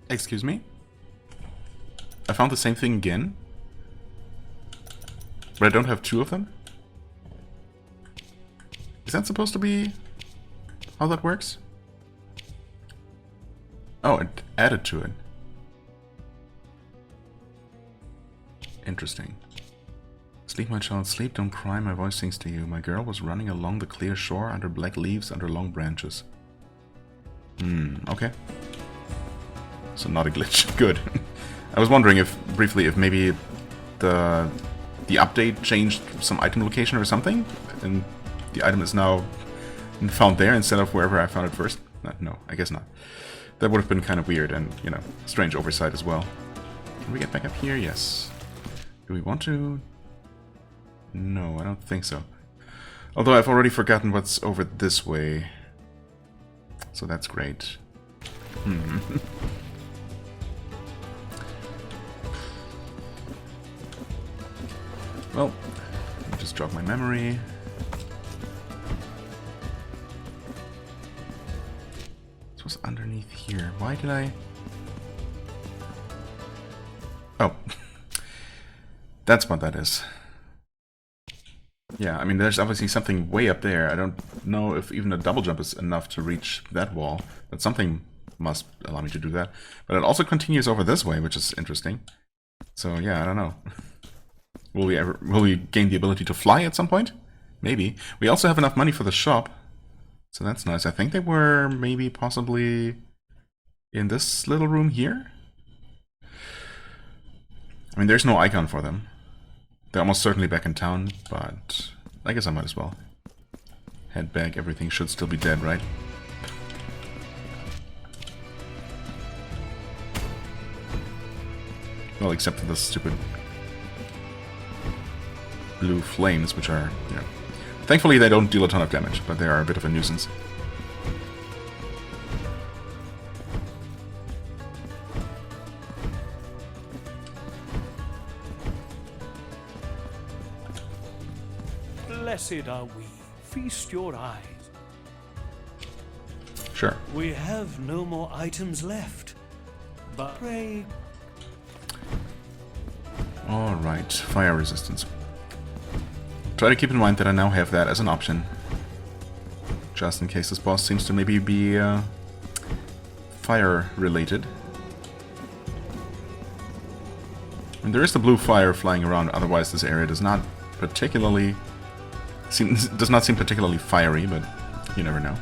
Excuse me? I found the same thing again? But I don't have two of them? Is that supposed to be how that works? Oh, it added to it. Interesting. Sleep, my child, sleep, don't cry, my voice sings to you. My girl was running along the clear shore under black leaves, under long branches. Okay. So not a glitch. Good. I was wondering if, briefly, if maybe the update changed some item location or something, and the item is now found there instead of wherever I found it first. No, I guess not. That would have been kind of weird and, you know, strange oversight as well. Can we get back up here? Yes. Do we want to? No, I don't think so. Although I've already forgotten what's over this way. So that's great. Well, let me just jog my memory. This was underneath here. Why did I... Oh. That's what that is. Yeah, I mean, there's obviously something way up there. I don't know if even a double jump is enough to reach that wall, but something must allow me to do that. But it also continues over this way, which is interesting. So yeah, I don't know. Will we gain the ability to fly at some point? Maybe. We also have enough money for the shop, so that's nice. I think they were maybe possibly in this little room here. I mean, there's no icon for them. They're almost certainly back in town, but I guess I might as well head back. Everything should still be dead, right? Well, except for the stupid blue flames, which are, you know... Thankfully, they don't deal a ton of damage, but they are a bit of a nuisance. Blessed are we. Feast your eyes. Sure. We have no more items left, but pray... Alright, fire resistance. Try to keep in mind that I now have that as an option. Just in case this boss seems to maybe be fire related. And there is the blue fire flying around, otherwise this area does not particularly seem particularly fiery, but you never know.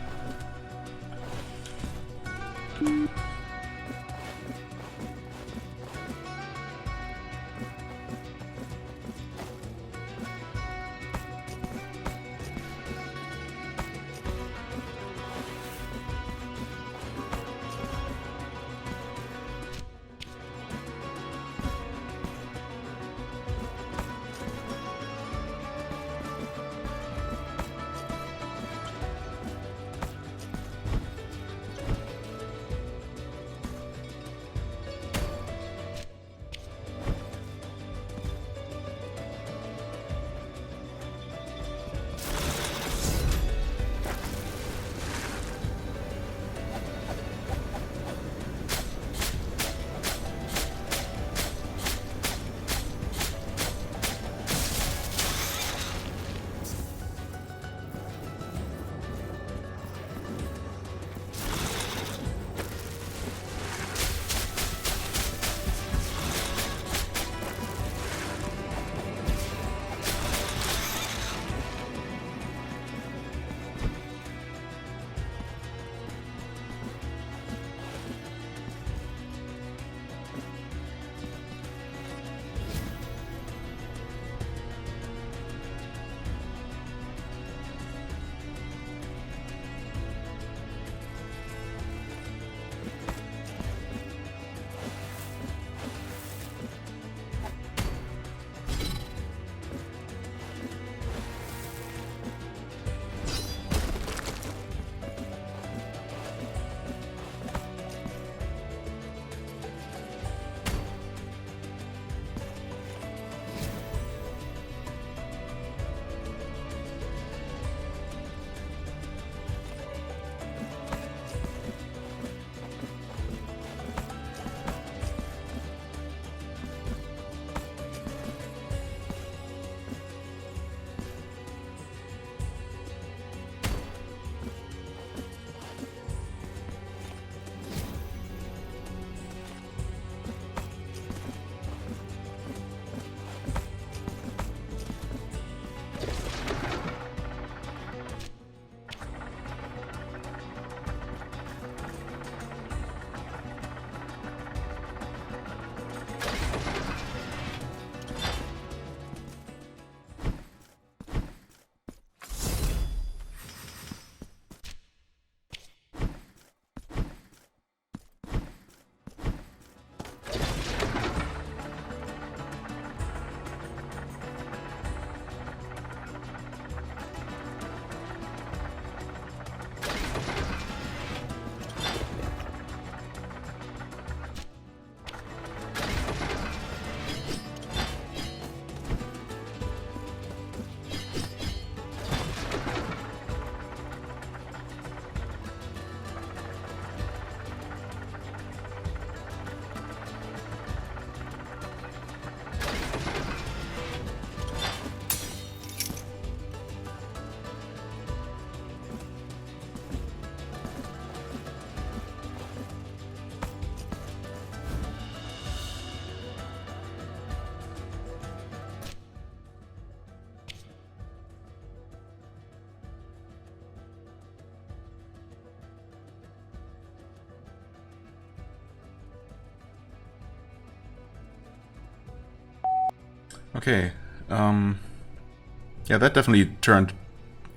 Okay. Yeah, that definitely turned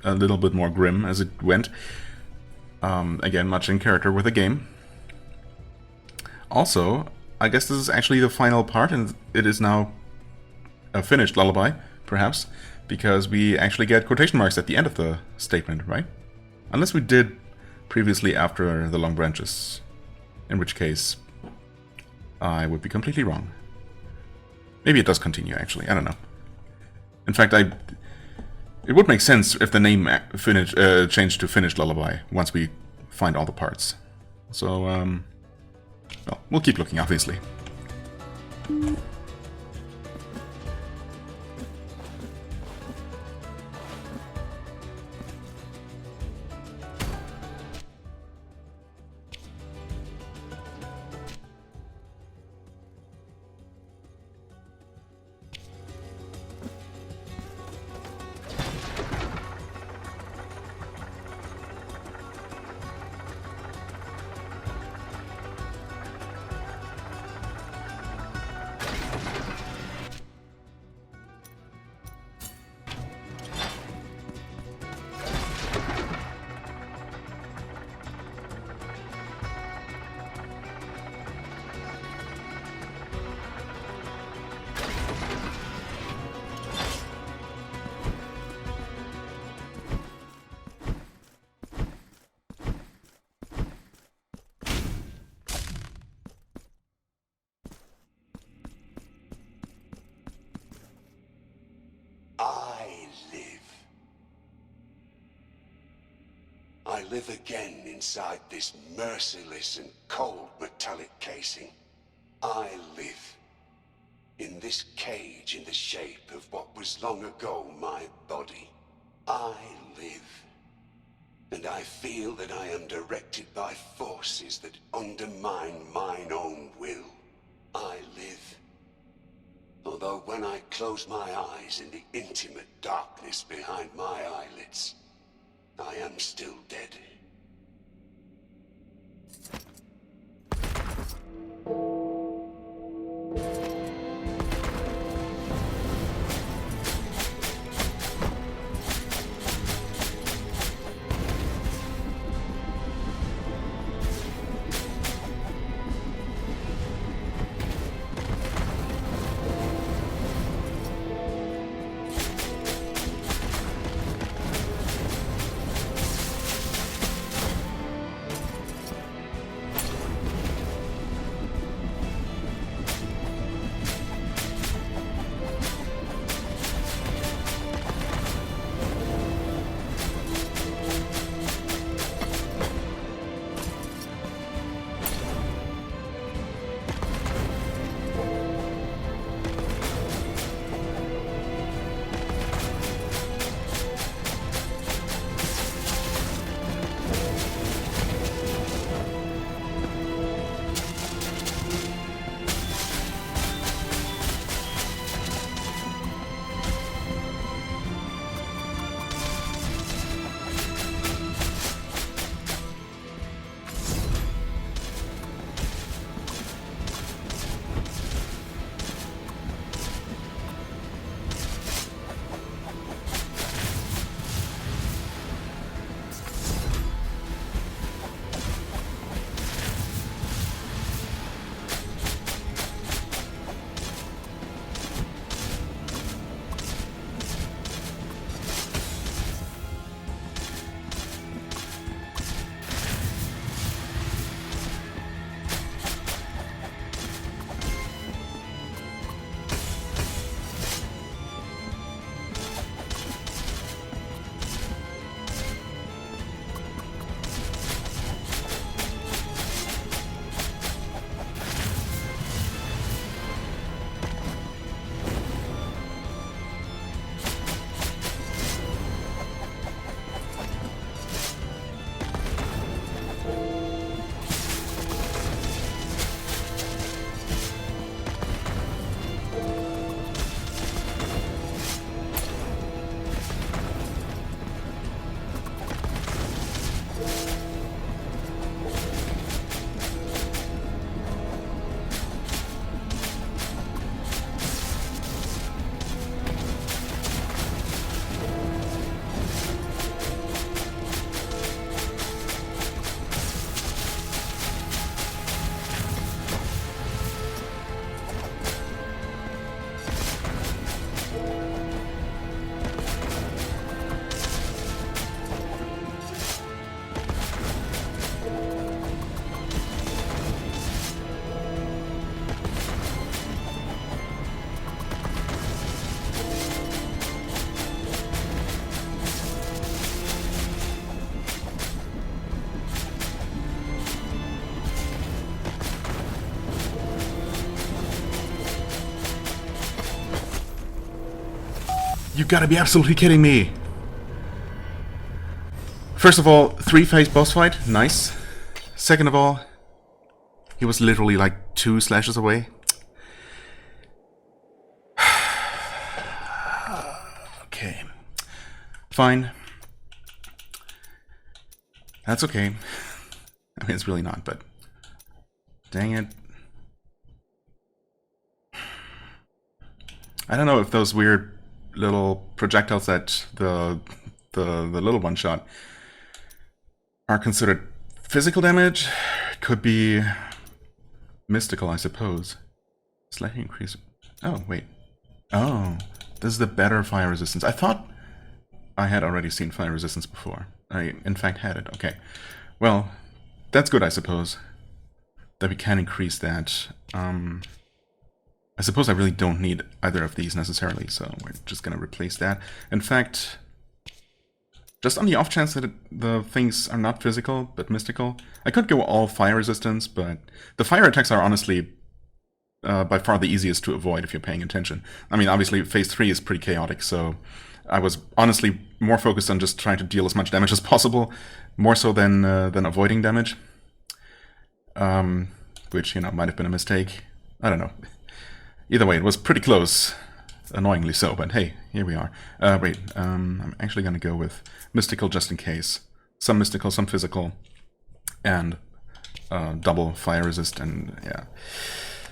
a little bit more grim as it went. Again, much in character with the game. Also, I guess this is actually the final part, and it is now a finished lullaby, perhaps, because we actually get quotation marks at the end of the statement, right? Unless we did previously after the long branches, in which case I would be completely wrong. Maybe it does continue, actually, I don't know. In fact, it would make sense if the name changed to Finished Lullaby once we find all the parts. So, well, we'll keep looking, obviously. I live again inside this merciless and cold metallic casing. I live in this cage in the shape of what was long ago my body. I live, and I feel that I am directed by forces that undermine mine own will. I live. Although when I close my eyes in the intimate darkness behind my eyelids, I am still dead. You gotta be absolutely kidding me! First of all, 3-phase boss fight, nice. Second of all, he was literally like 2 slashes away. Okay. Fine. That's okay. I mean, it's really not, but... Dang it. I don't know if those weird little projectiles that the little one shot are considered physical damage. Could be mystical, I suppose. Slightly increase. Oh, wait. Oh, this is the better fire resistance. I thought I had already seen fire resistance before. I, in fact, had it. Okay. Well, that's good, I suppose. That we can increase that. I suppose I really don't need either of these necessarily, so we're just gonna replace that. In fact, just on the off chance that the things are not physical, but mystical, I could go all fire resistance, but the fire attacks are honestly by far the easiest to avoid if you're paying attention. I mean, obviously, phase 3 is pretty chaotic, so I was honestly more focused on just trying to deal as much damage as possible, more so than avoiding damage. Which, you know, might have been a mistake. I don't know. Either way, it was pretty close. Annoyingly so, but hey, here we are. Wait, I'm actually gonna go with mystical just in case. Some mystical, some physical, and double fire resist, and yeah.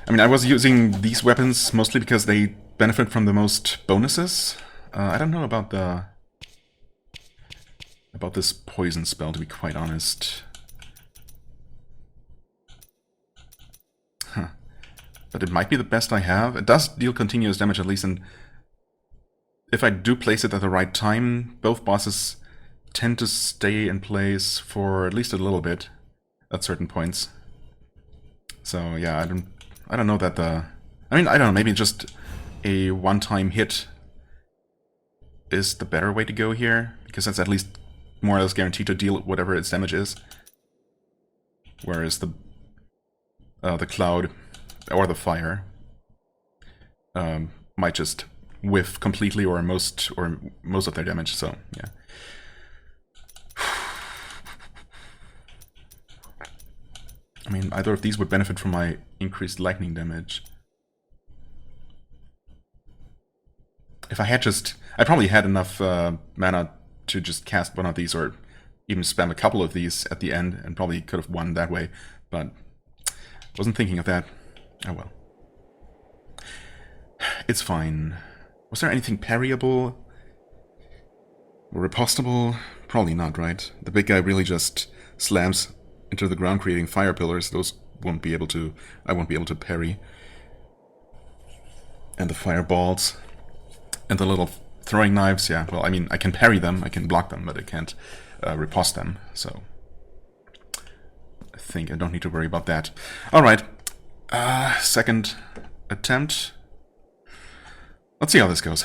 I mean, I was using these weapons mostly because they benefit from the most bonuses. I don't know about this poison spell, to be quite honest. Huh. But it might be the best I have. It does deal continuous damage, at least, and if I do place it at the right time, both bosses tend to stay in place for at least a little bit at certain points. So yeah, I don't know that the... I mean, I don't know, maybe just a one-time hit is the better way to go here, because that's at least more or less guaranteed to deal whatever its damage is. Whereas the cloud or the fire might just whiff completely or most of their damage, so yeah. I mean, either of these would benefit from my increased lightning damage. If I had I probably had enough mana to just cast one of these, or even spam a couple of these at the end, and probably could have won that way, but wasn't thinking of that. Oh well. It's fine. Was there anything parryable? Or repostable? Probably not, right? The big guy really just slams into the ground, creating fire pillars. Those won't be able to... I won't be able to parry. And the fireballs. And the little throwing knives, yeah. Well, I mean, I can parry them, I can block them, but I can't riposte them, so... I think I don't need to worry about that. Alright. Second attempt. Let's see how this goes.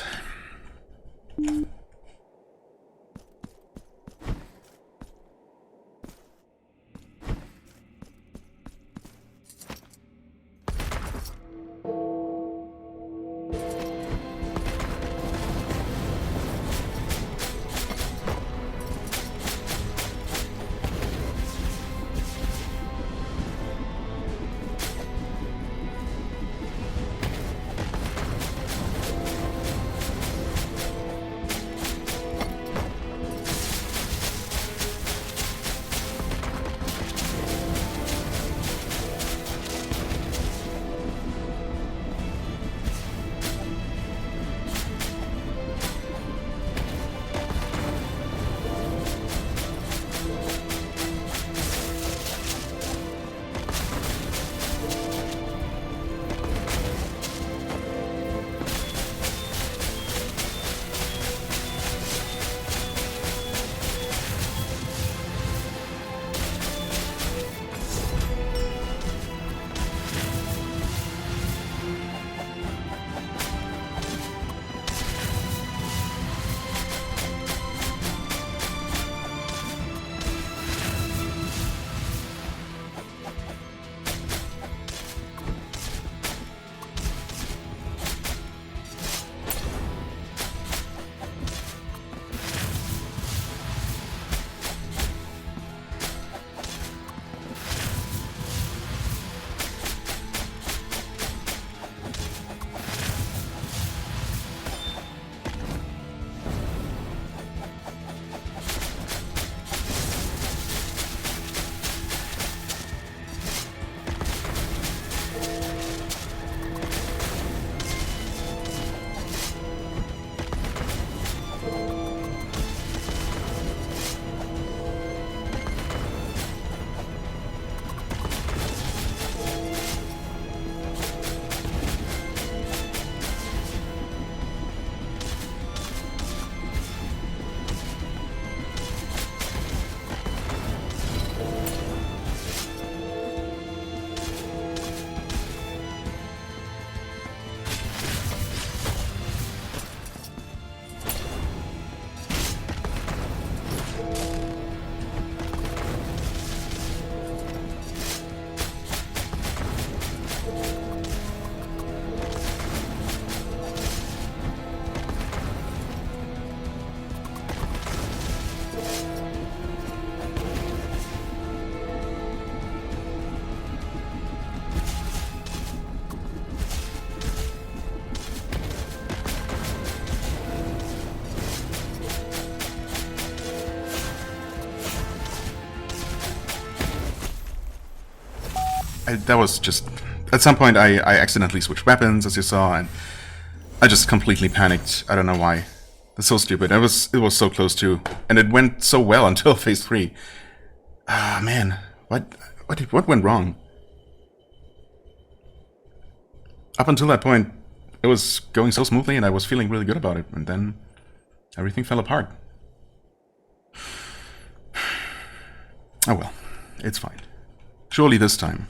that was just... At some point I accidentally switched weapons, as you saw, and I just completely panicked. I don't know why. That's so stupid. It was so close to... And it went so well until phase 3. Ah, man. What went wrong? Up until that point, it was going so smoothly and I was feeling really good about it. And then everything fell apart. Oh well. It's fine. Surely this time.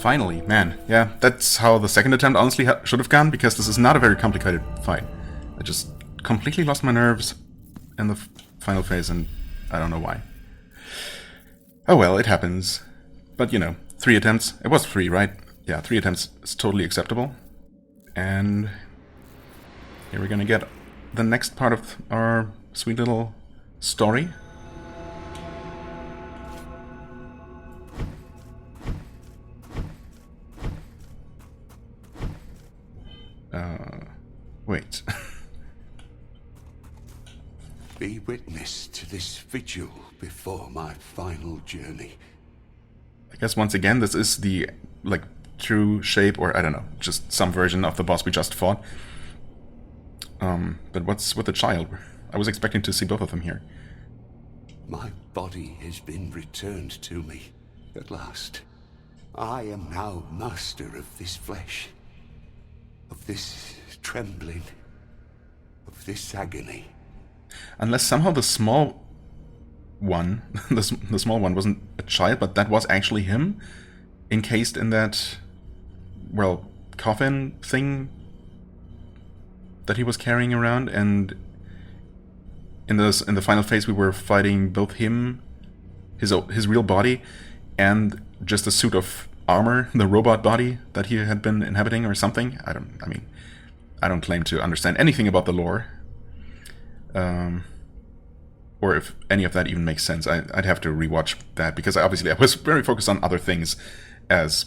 Finally, man. Yeah, that's how the second attempt honestly should have gone, because this is not a very complicated fight. I just completely lost my nerves in the final phase, and I don't know why. Oh well, it happens. But, you know, 3 attempts. It was 3, right? Yeah, 3 attempts is totally acceptable. And here we're gonna get the next part of our sweet little story. Wait. Be witness to this vigil before my final journey. I guess once again, this is the, like, true shape, or I don't know, just some version of the boss we just fought. But what's with the child? I was expecting to see both of them here. My body has been returned to me, at last. I am now master of this flesh, of this trembling, of this agony. Unless somehow the small one, the small one wasn't a child, but that was actually him, encased in that, well, coffin thing that he was carrying around, and in the final phase we were fighting both him, his real body, and just a suit of armor, the robot body that he had been inhabiting or something. I don't claim to understand anything about the lore. Or if any of that even makes sense. I'd have to rewatch that, because I was very focused on other things as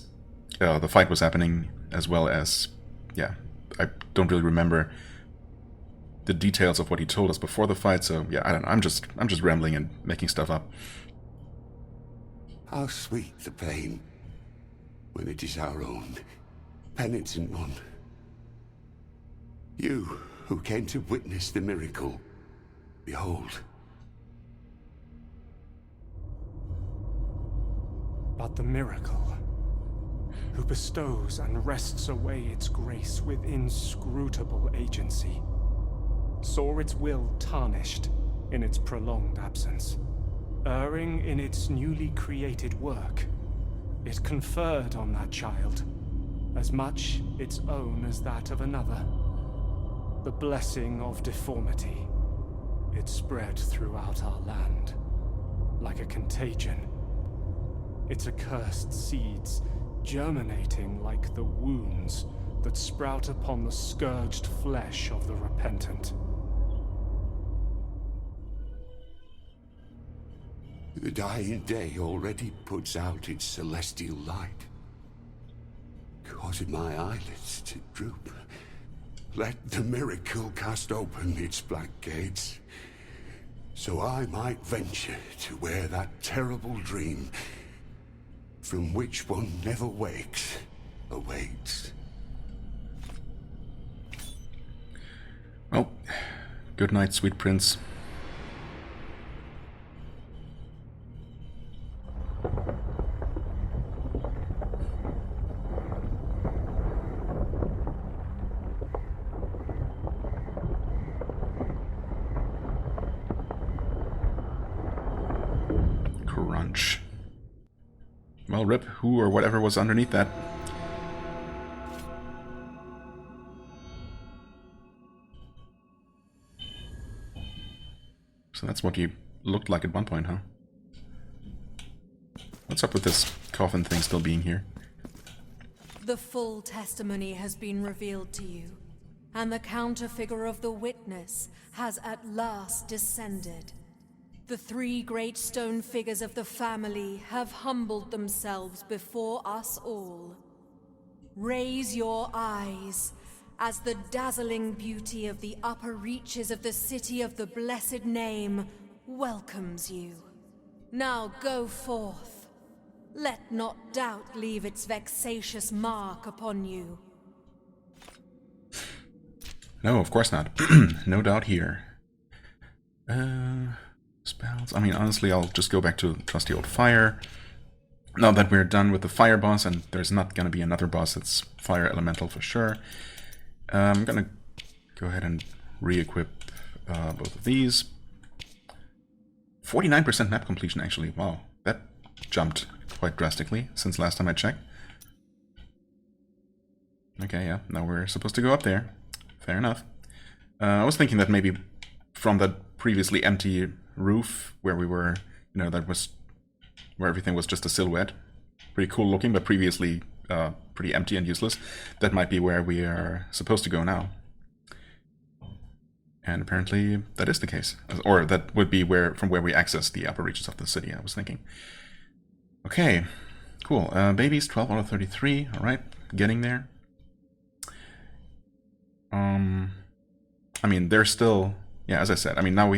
the fight was happening, as well as, yeah, I don't really remember the details of what he told us before the fight, so yeah, I don't know, I'm just rambling and making stuff up. How sweet the pain when it is our own. Penitent One, you who came to witness the miracle, behold. But the miracle, who bestows and wrests away its grace with inscrutable agency, saw its will tarnished in its prolonged absence. Erring in its newly created work, it conferred on that child as much its own as that of another. The blessing of deformity. It spread throughout our land like a contagion. Its accursed seeds germinating like the wounds that sprout upon the scourged flesh of the repentant. The dying day already puts out its celestial light, causing my eyelids to droop. Let the miracle cast open its black gates, so I might venture to where that terrible dream, from which one never wakes, awaits. Well, good night, sweet prince. Crunch. Well, rip who or whatever was underneath that. So that's what he looked like at one point, huh? What's up with this coffin thing still being here? The full testimony has been revealed to you, and the counterfigure of the witness has at last descended. The three great stone figures of the family have humbled themselves before us all. Raise your eyes as the dazzling beauty of the upper reaches of the city of the blessed name welcomes you. Now go forth. Let not doubt leave its vexatious mark upon you. No, of course not. No doubt here. Spells. I mean, honestly, I'll just go back to trusty old fire. Now that we're done with the fire boss, and there's not going to be another boss that's fire elemental for sure, I'm going to go ahead and re-equip both of these. 49% map completion, actually. Wow, that jumped quite drastically since last time I checked. Okay, yeah, now we're supposed to go up there. Fair enough. I was thinking that maybe from that previously empty roof where we were, you know, that was where everything was just a silhouette. Pretty cool looking, but previously pretty empty and useless. That might be where we are supposed to go now. And apparently that is the case. Or that would be from where we access the upper reaches of the city, I was thinking. Okay, cool. Babies, 12 out of 33. Alright, getting there. I mean, they're still... Yeah, as I said, I mean, now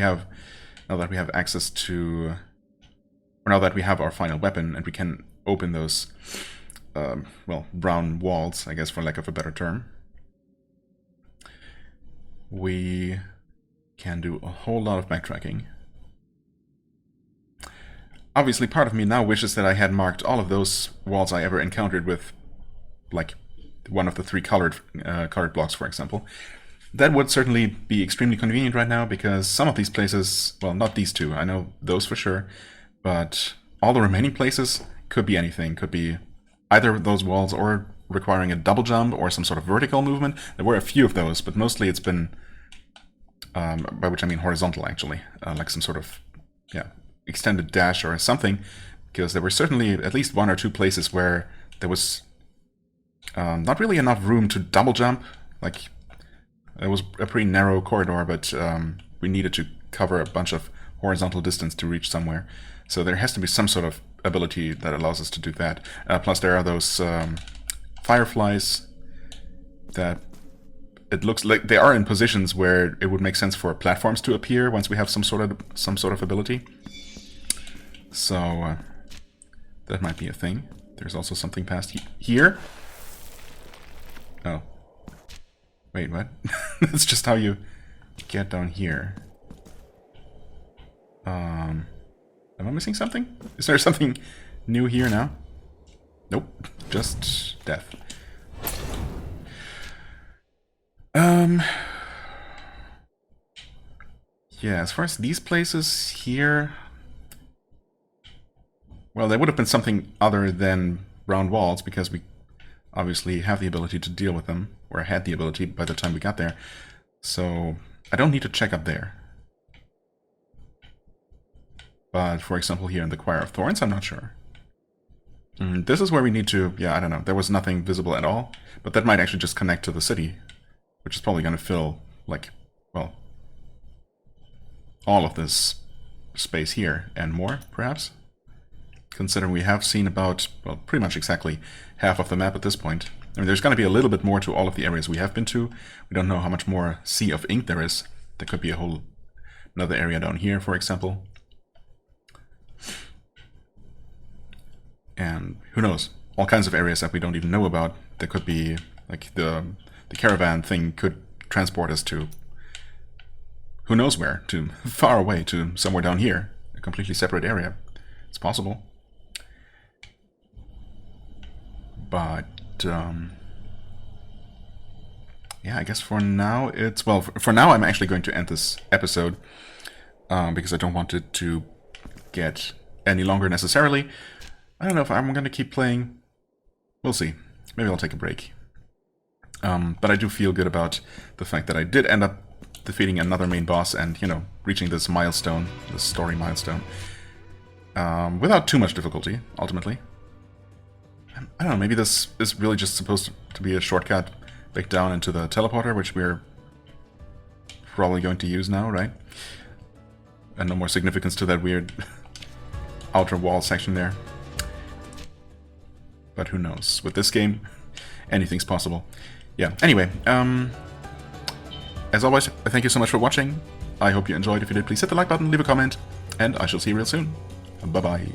that we have access to... Or now that we have our final weapon and we can open those, well, brown walls, I guess, for lack of a better term, we can do a whole lot of backtracking. Obviously, part of me now wishes that I had marked all of those walls I ever encountered with, like, one of the three colored blocks, for example. That would certainly be extremely convenient right now, because some of these places, well, not these two, I know those for sure, but all the remaining places could be anything. Could be either those walls or requiring a double jump or some sort of vertical movement. There were a few of those, but mostly it's been, by which I mean horizontal actually, like some sort of, yeah, extended dash or something, because there were certainly at least one or two places where there was not really enough room to double jump. Like, it was a pretty narrow corridor, but we needed to cover a bunch of horizontal distance to reach somewhere. So there has to be some sort of ability that allows us to do that. Plus there are those fireflies that it looks like they are in positions where it would make sense for platforms to appear once we have some sort of ability. So that might be a thing. There's also something past here. Oh. Wait, what? That's just how you get down here. Am I missing something? Is there something new here now? Nope. Just death. Yeah, as far as these places here... Well, there would have been something other than round walls, because we obviously have the ability to deal with them, or had the ability by the time we got there. So, I don't need to check up there. But, for example, here in the Choir of Thorns, I'm not sure. This is where we need to... Yeah, I don't know. There was nothing visible at all. But that might actually just connect to the city, which is probably going to fill, like, well, all of this space here and more, perhaps? Considering we have seen about, well, pretty much exactly half of the map at this point. I mean, there's going to be a little bit more to all of the areas we have been to. We don't know how much more Sea of Ink there is. There could be a whole another area down here, for example. And who knows? All kinds of areas that we don't even know about. There could be, like, the caravan thing could transport us to who knows where, to far away, to somewhere down here. A completely separate area. It's possible. But, yeah, I guess for now it's... Well, for now I'm actually going to end this episode, because I don't want it to get any longer necessarily. I don't know if I'm going to keep playing. We'll see. Maybe I'll take a break. But I do feel good about the fact that I did end up defeating another main boss and, you know, reaching this milestone, this story milestone, without too much difficulty, ultimately. I don't know, maybe this is really just supposed to be a shortcut back down into the teleporter, which we're probably going to use now, right? And no more significance to that weird outer wall section there. But who knows? With this game, anything's possible. Yeah, anyway, as always, thank you so much for watching. I hope you enjoyed. If you did, please hit the like button, leave a comment, and I shall see you real soon. Bye-bye.